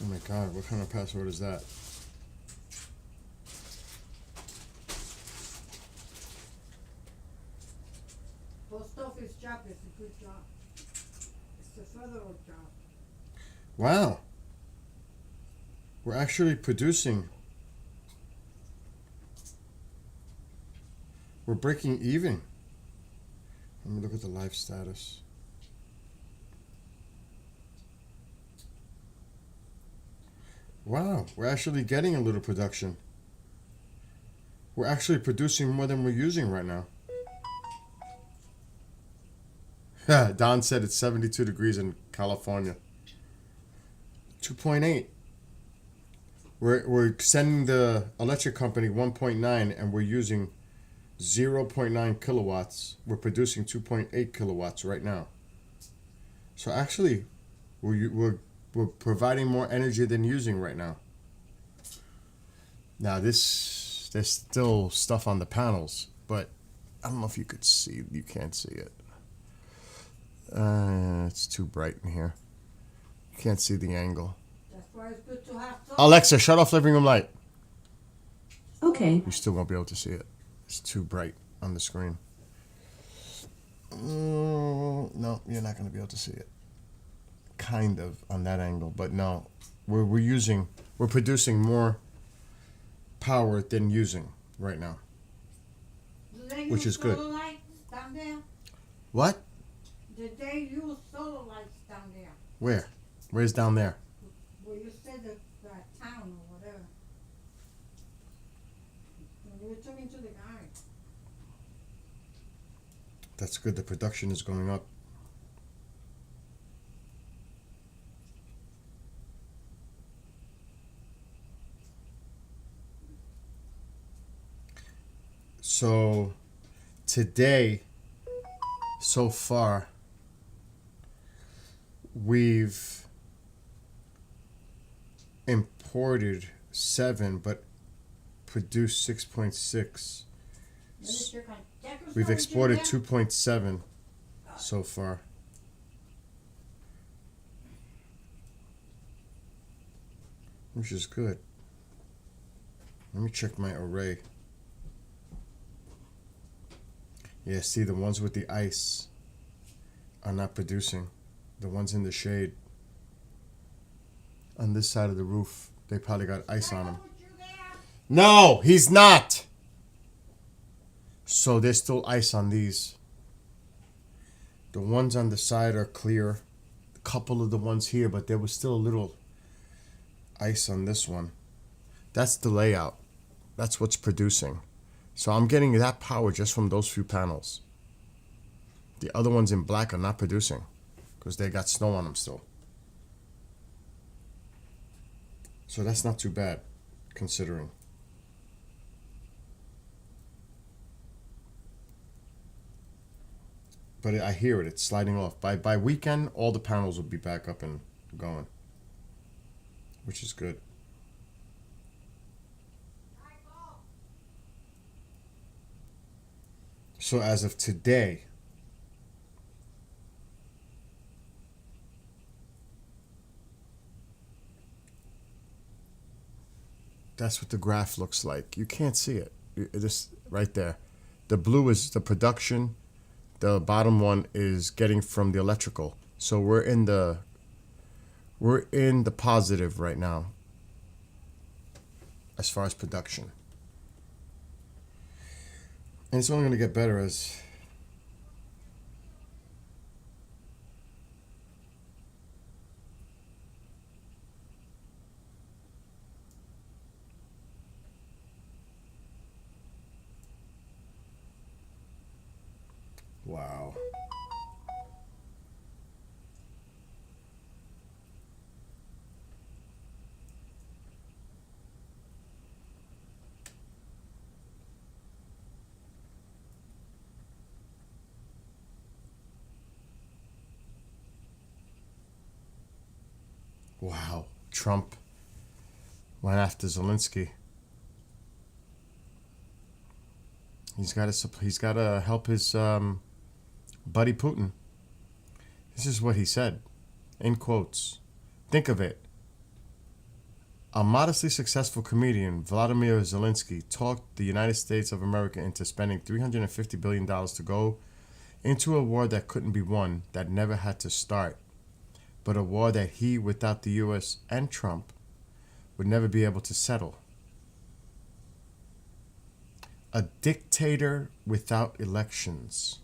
Oh my god, what kind of password is that? Post office job is a good job. It's a federal job. Wow. We're actually producing. We're breaking even. Let me look at the life status. Wow, we're actually getting a little production. We're actually producing more than we're using right now. Don said it's 72 degrees in California. 2.8. We're sending the electric company 1.9 and we're using 0.9 kilowatts. We're producing 2.8 kilowatts right now. So actually, we're providing more energy than using right now. Now there's still stuff on the panels, but I don't know if you could see. You can't see it. It's too bright in here. You can't see the angle. That's why it's good to have Alexa, shut off living room light. Okay. You still won't be able to see it. It's too bright on the screen. No, you're not going to be able to see it. Kind of on that angle, but no. We're producing more power than using right now. Do they Which use is good. solar lights down there? What? Did they use solar lights down there? Where? Where's down there? Well, you said that town or whatever. When you were talking to the guy. That's good. The production is going up. So today, so far, we've imported 7, but produced 6.6. We've exported 2.7 so far. Which is good. Let me check my array. Yeah, see, the ones with the ice are not producing. The ones in the shade. On this side of the roof, they probably got ice on them. No, he's not! So there's still ice on these. The ones on the side are clear. A couple of the ones here, but there was still a little ice on this one. That's the layout. That's what's producing. So I'm getting that power just from those few panels. The other ones in black are not producing because they got snow on them still. So that's not too bad, considering. But I hear it. It's sliding off. By weekend, all the panels will be back up and going, which is good. So as of today, that's what the graph looks like. You can't see it. This right there. The blue is the production. The bottom one is getting from the electrical. So we're in the positive right now as far as production. And it's only going to get better as wow. Wow, Trump went after Zelensky. He's got to help his buddy Putin. This is what he said, in quotes. Think of it. A modestly successful comedian, Vladimir Zelensky, talked the United States of America into spending $350 billion to go into a war that couldn't be won, that never had to start, but a war that he, without the U.S. and Trump, would never be able to settle. A dictator without elections.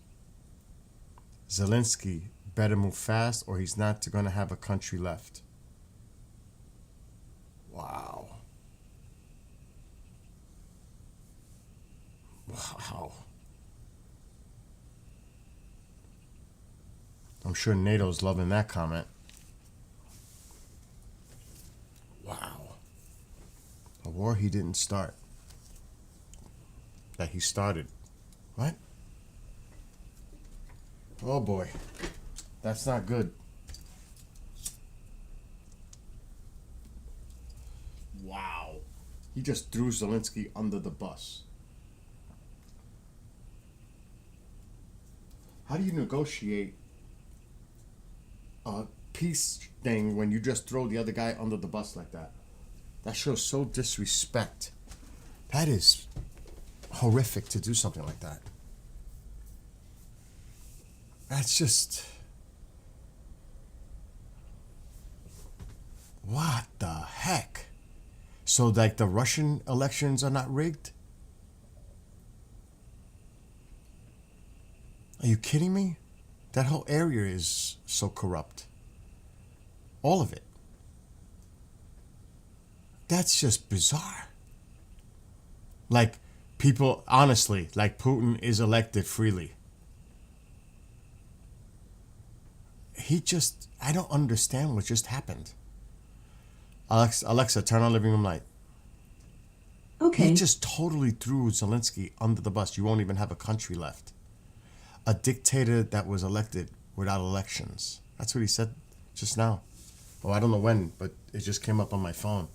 Zelensky better move fast or he's not going to have a country left. Wow. Wow. I'm sure NATO's loving that comment. Wow. A war he didn't start. That he started. What? Oh boy. That's not good. Wow. He just threw Zelensky under the bus. How do you negotiate a peace thing when you just throw the other guy under the bus like that? That shows so disrespect. That is horrific to do something like that. That's just... what the heck? So like the Russian elections are not rigged? Are you kidding me? That whole area is so corrupt. All of it. That's just bizarre. Like, people, honestly, like Putin is elected freely. I don't understand what just happened. Alexa, turn on living room light. Okay. He just totally threw Zelensky under the bus. You won't even have a country left. A dictator that was elected without elections. That's what he said just now. Oh, I don't know when, but it just came up on my phone.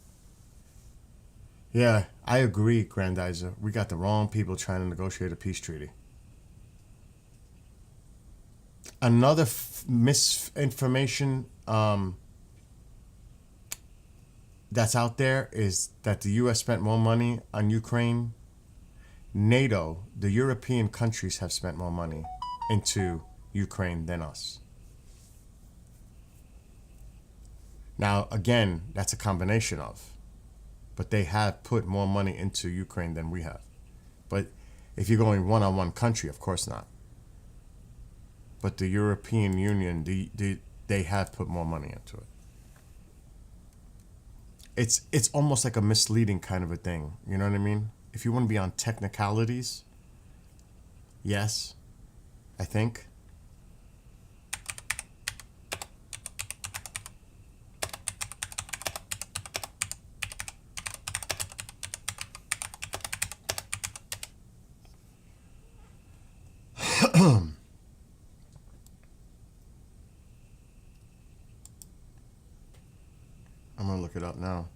Yeah, I agree, Grandizer. We got the wrong people trying to negotiate a peace treaty. Another misinformation that's out there is that the U.S. spent more money on Ukraine. NATO, the European countries, have spent more money into Ukraine than us. Now, again, that's a combination of. But they have put more money into Ukraine than we have. But if you're going one-on-one country, of course not. But the European Union, they have put more money into it. It's almost like a misleading kind of a thing. You know what I mean? If you want to be on technicalities, yes, I think. I'm going to look it up now.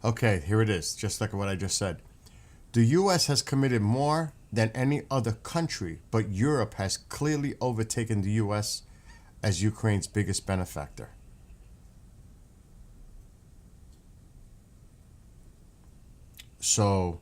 Okay, here it is, just like what I just said. The U.S. has committed more than any other country, but Europe has clearly overtaken the U.S. as Ukraine's biggest benefactor. So,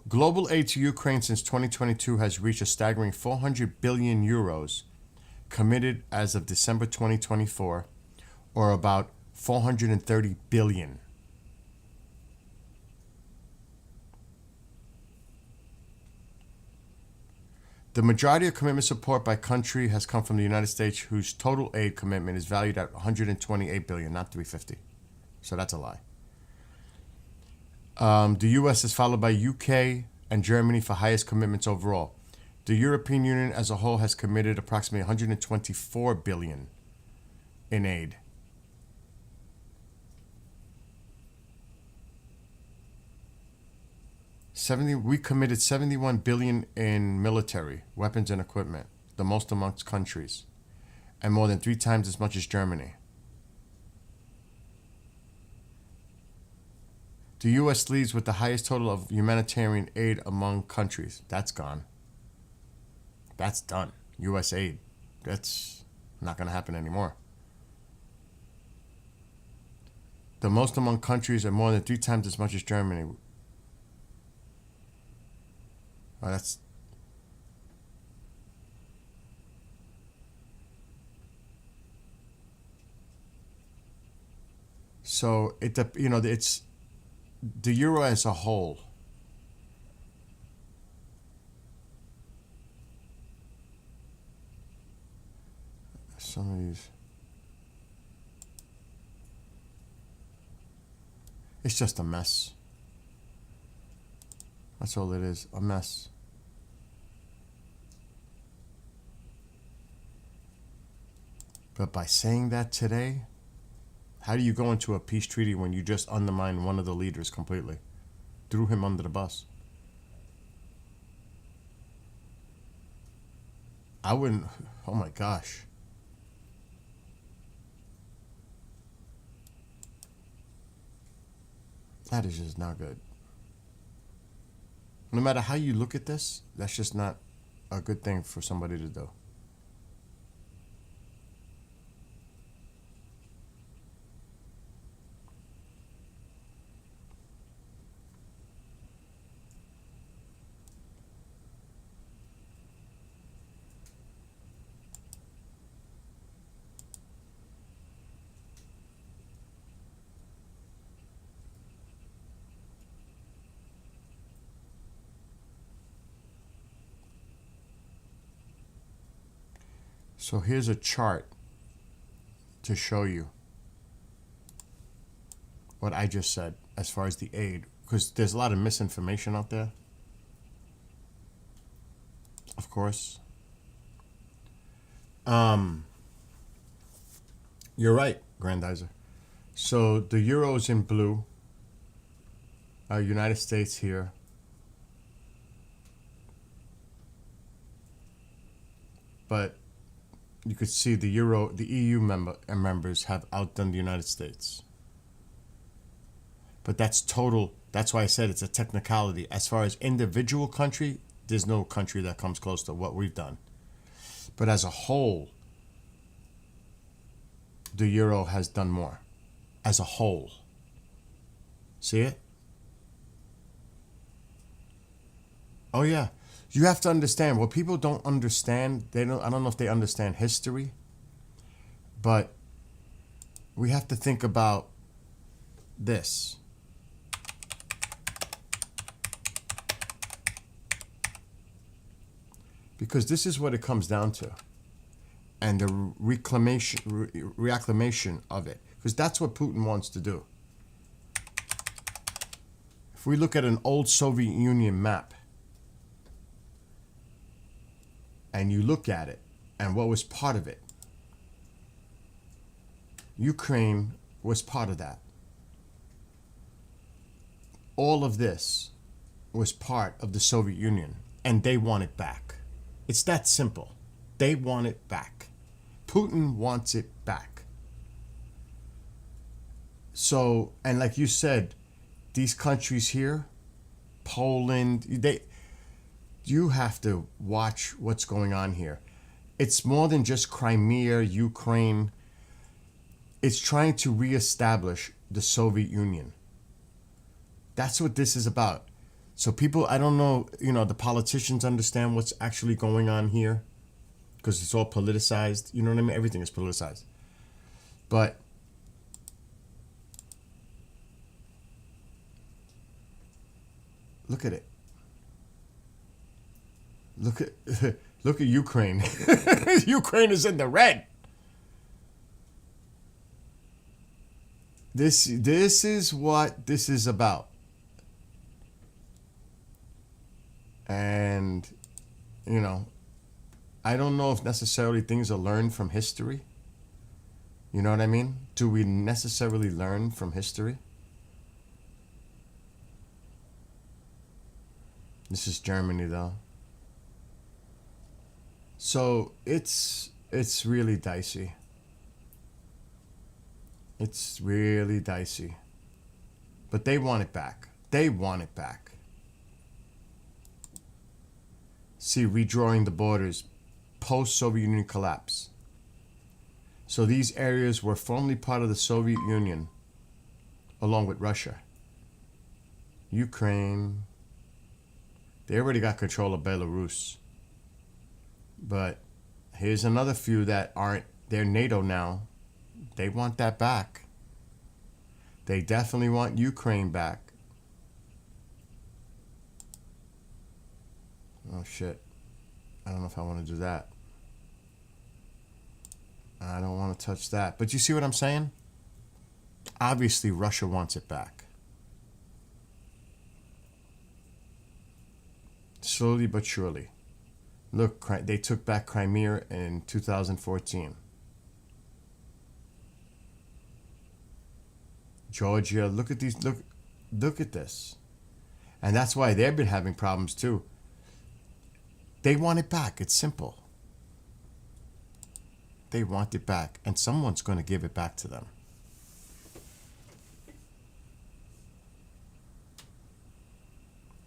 global aid to Ukraine since 2022 has reached a staggering 400 billion euros committed as of December 2024, or about 430 billion. The majority of commitment support by country has come from the United States, whose total aid commitment is valued at 128 billion, not 350. So that's a lie. The U.S. is followed by UK and Germany for highest commitments overall. The European Union as a whole has committed approximately 124 billion in aid. We committed 71 billion in military, weapons and equipment, the most amongst countries, and more than 3 times as much as Germany. The U.S. leads with the highest total of humanitarian aid among countries. That's gone. That's done. U.S. aid. That's not going to happen anymore. The most among countries are more than 3 times as much as Germany. Oh, that's... So, it's... The euro as a whole. Some of these. It's just a mess. That's all it is, a mess. But by saying that today, how do you go into a peace treaty when you just undermine one of the leaders completely? Threw him under the bus. I wouldn't, oh my gosh. That is just not good. No matter how you look at this, that's just not a good thing for somebody to do. So here's a chart to show you. what I just said as far as the aid, because there's a lot of misinformation out there. Of course. You're right, Grandizer. So the euro's in blue. United States here. But you could see the EU members have outdone the United States. But that's total. That's why I said it's a technicality. As far as individual country, there's no country that comes close to what we've done. But as a whole, the euro has done more. As a whole. See it? Oh yeah. You have to understand what people don't understand. I don't know if they understand history, but we have to think about this. Because this is what it comes down to. And the reacclamation of it. Because that's what Putin wants to do. If we look at an old Soviet Union map, and you look at it, and what was part of it, Ukraine was part of that. All of this was part of the Soviet Union, and they want it back. It's that simple. They want it back. Putin wants it back. So, and like you said, these countries here, Poland, you have to watch what's going on here. It's more than just Crimea, Ukraine. It's trying to reestablish the Soviet Union. That's what this is about. So people, I don't know, the politicians understand what's actually going on here because it's all politicized. You know what I mean? Everything is politicized. But look at it. Look at Ukraine. Ukraine is in the red. This is what this is about. And, I don't know if necessarily things are learned from history. You know what I mean? Do we necessarily learn from history? This is Germany, though. So it's really dicey. It's really dicey. But they want it back. They want it back. See, redrawing the borders post-Soviet Union collapse. So these areas were formerly part of the Soviet Union, along with Russia. Ukraine. They already got control of Belarus. But here's another few that aren't, they're NATO now. They want that back. They definitely want Ukraine back. Oh shit. I don't know if I want to do that. I don't want to touch that. But you see what I'm saying? Obviously, Russia wants it back. Slowly but surely. Look, they took back Crimea in 2014. Georgia, look at these, look at this. And that's why they've been having problems too. They want it back. It's simple. They want it back, and someone's going to give it back to them.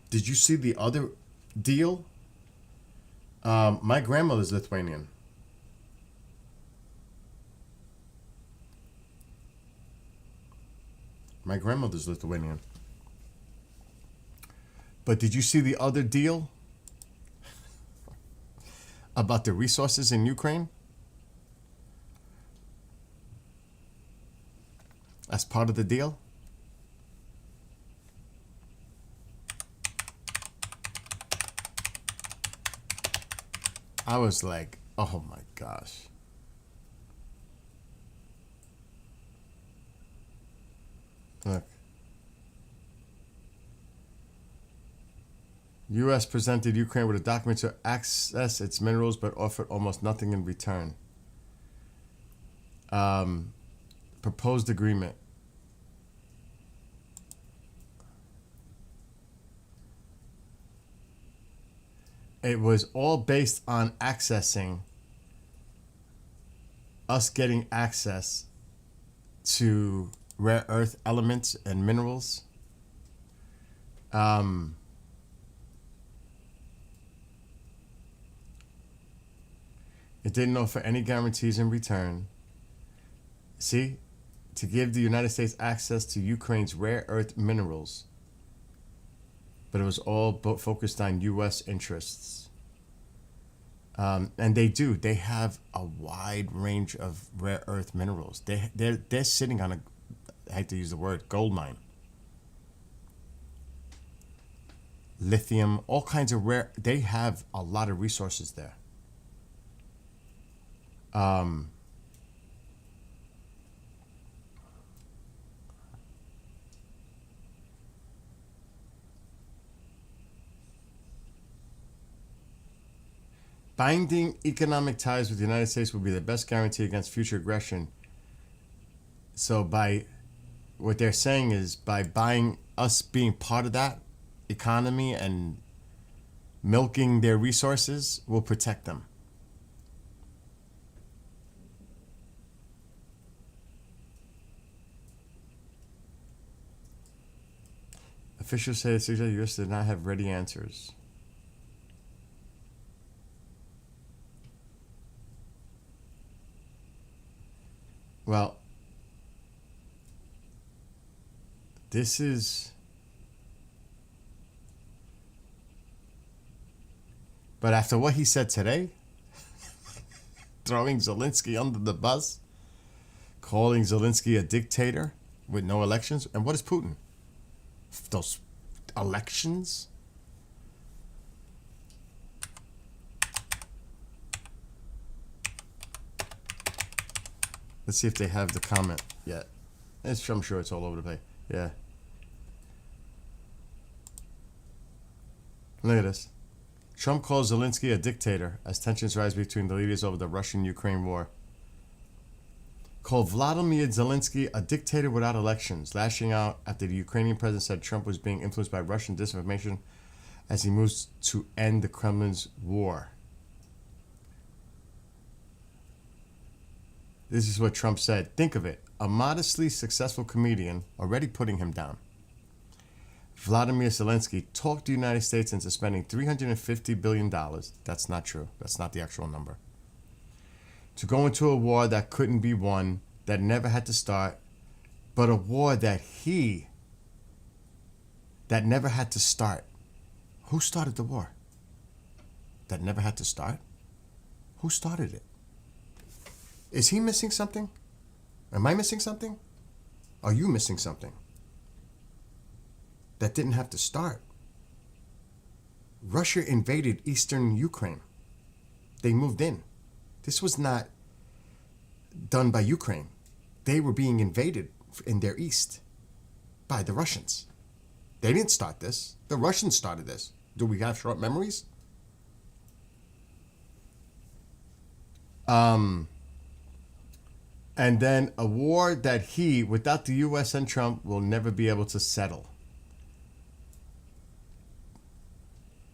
Did you see the other deal? My grandmother's Lithuanian. My grandmother's Lithuanian. But did you see the other deal about the resources in Ukraine? As part of the deal? I was like, oh my gosh. Look. U.S. presented Ukraine with a document to access its minerals, but offered almost nothing in return. Proposed agreement. It was all based on us getting access to rare earth elements and minerals. It didn't offer any guarantees in return. See, to give the United States access to Ukraine's rare earth minerals, but it was all focused on U.S. interests. And they have a wide range of rare earth minerals. They're sitting on I hate to use the word, gold mine. Lithium, all kinds of they have a lot of resources there. Binding economic ties with the United States will be the best guarantee against future aggression. So what they're saying is by buying us being part of that economy and milking their resources will protect them. Officials say the U.S. did not have ready answers. Well, this is... But after what he said today, throwing Zelensky under the bus, calling Zelensky a dictator with no elections, and what is Putin? Those elections? Let's see if they have the comment yet. I'm sure it's all over the place. Yeah. Look at this. Trump calls Zelensky a dictator as tensions rise between the leaders over the Russian-Ukraine war. Called Vladimir Zelensky a dictator without elections, lashing out after the Ukrainian president said Trump was being influenced by Russian disinformation as he moves to end the Kremlin's war. This is what Trump said. Think of it. A modestly successful comedian already putting him down. Vladimir Zelensky talked the United States into spending $350 billion. That's not true. That's not the actual number. To go into a war that couldn't be won, that never had to start, but a war that never had to start. Who started the war? That never had to start? Who started it? Is he missing something? Am I missing something? Are you missing something? That didn't have to start. Russia invaded eastern Ukraine. They moved in. This was not done by Ukraine. They were being invaded in their east by the Russians. They didn't start this. The Russians started this. Do we have short memories? And then a war that without the U.S. and Trump, will never be able to settle.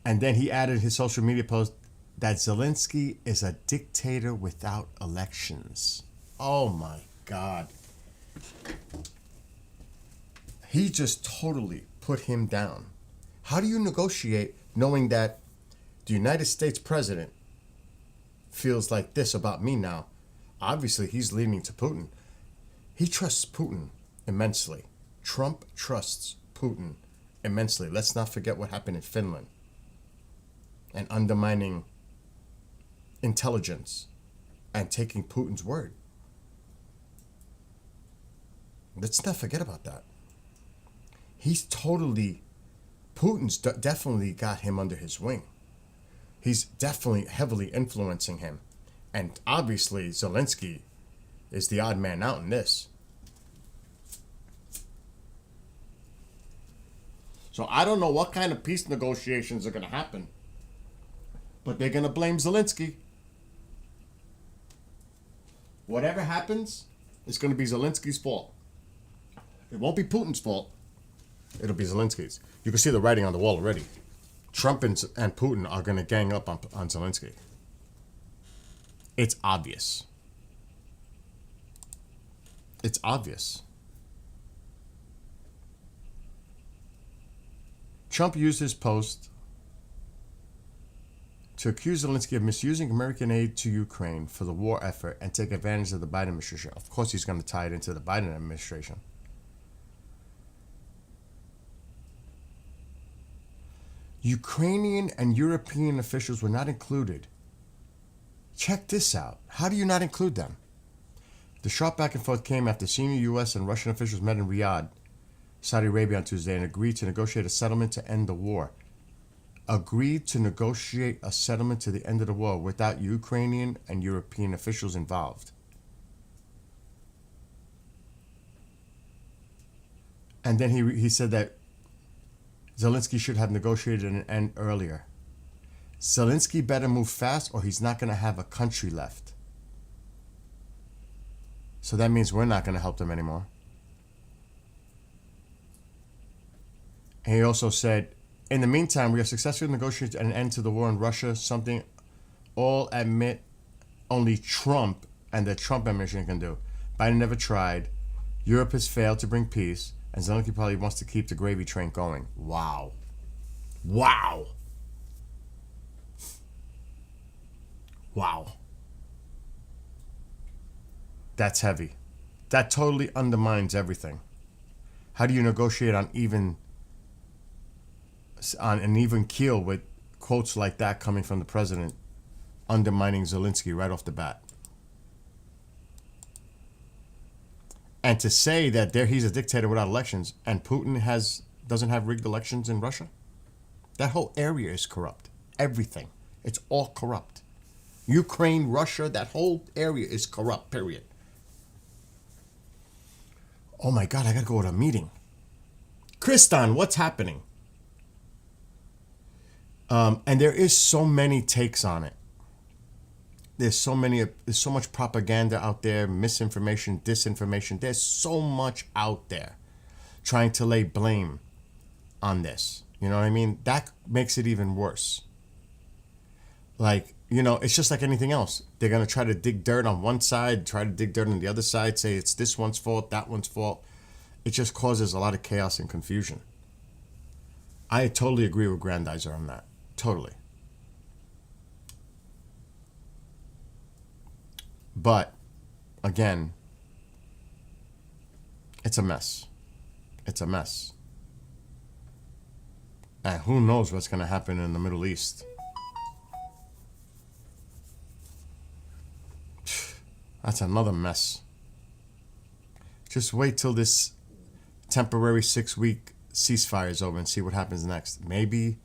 And then he added his social media post that Zelensky is a dictator without elections. Oh my God. He just totally put him down. How do you negotiate knowing that the United States president feels like this about me now? Obviously, he's leaning to Putin. He trusts Putin immensely. Trump trusts Putin immensely. Let's not forget what happened in Finland and undermining intelligence and taking Putin's word. Let's not forget about that. Putin's definitely got him under his wing. He's definitely heavily influencing him. And obviously, Zelensky is the odd man out in this. So I don't know what kind of peace negotiations are going to happen. But they're going to blame Zelensky. Whatever happens, it's going to be Zelensky's fault. It won't be Putin's fault. It'll be Zelensky's. You can see the writing on the wall already. Trump and Putin are going to gang up on Zelensky. It's obvious. It's obvious. Trump used his post to accuse Zelensky of misusing American aid to Ukraine for the war effort and take advantage of the Biden administration. Of course, he's going to tie it into the Biden administration. Ukrainian and European officials were not included. Check this out. How do you not include them? The sharp back and forth came after senior U.S. and Russian officials met in Riyadh, Saudi Arabia on Tuesday and agreed to negotiate a settlement to end the war. Agreed to negotiate a settlement to the end of the war without Ukrainian and European officials involved. And then he said that Zelensky should have negotiated an end earlier. Zelensky better move fast or he's not going to have a country left. So that means we're not going to help them anymore. And he also said, in the meantime, we have successfully negotiated an end to the war in Russia, something all admit only Trump and the Trump administration can do. Biden never tried. Europe has failed to bring peace, and Zelensky probably wants to keep the gravy train going. Wow. Wow. Wow. That's heavy. That totally undermines everything. How do you negotiate on an even keel with quotes like that coming from the president, undermining Zelensky right off the bat? And to say that he's a dictator without elections and Putin doesn't have rigged elections in Russia? That whole area is corrupt. Everything. It's all corrupt. Ukraine, Russia, that whole area is corrupt, period. Oh my God, I gotta go to a meeting. Kristan, what's happening? And there is so many takes on it. There's so much propaganda out there, misinformation, disinformation. There's so much out there trying to lay blame on this. You know what I mean? That makes it even worse. Like, you know, it's just like anything else. They're going to try to dig dirt on one side, try to dig dirt on the other side, say it's this one's fault, that one's fault. It just causes a lot of chaos and confusion. I totally agree with Grandizer on that. Totally. But, again, it's a mess. It's a mess. And who knows what's going to happen in the Middle East. That's another mess. Just wait till this temporary 6-week ceasefire is over and see what happens next. Maybe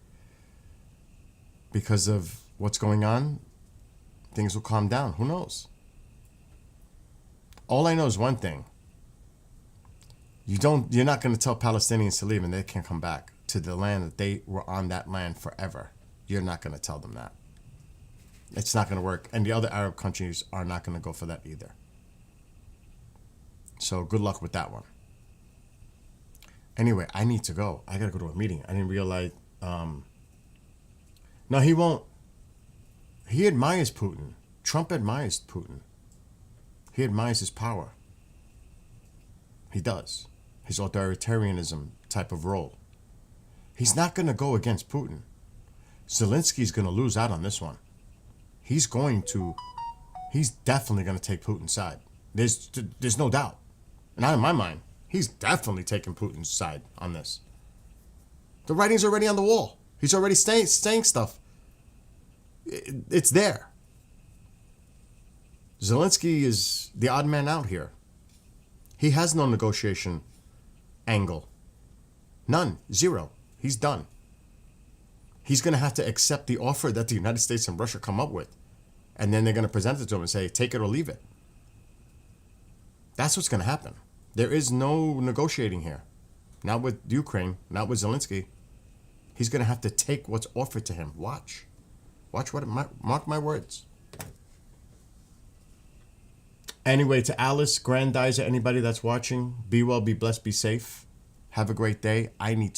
because of what's going on, things will calm down. Who knows? All I know is one thing. You're not going to tell Palestinians to leave and they can't come back to the land that they were on that land forever. You're not going to tell them that. It's not going to work. And the other Arab countries are not going to go for that either. So good luck with that one. Anyway, I need to go. I got to go to a meeting. I didn't realize. No, he won't. He admires Putin. Trump admires Putin. He admires his power. He does. His authoritarianism type of role. He's not going to go against Putin. Zelensky's going to lose out on this one. He's definitely going to take Putin's side. There's no doubt. Not in my mind. He's definitely taking Putin's side on this. The writing's already on the wall. He's already saying stuff. It's there. Zelensky is the odd man out here. He has no negotiation angle. None. Zero. He's done. He's going to have to accept the offer that the United States and Russia come up with. And then they're going to present it to him and say, take it or leave it. That's what's going to happen. There is no negotiating here. Not with Ukraine, not with Zelensky. He's going to have to take what's offered to him. Watch. Watch what mark my words. Anyway, to Alice, Grandizer, anybody that's watching, be well, be blessed, be safe. Have a great day. I need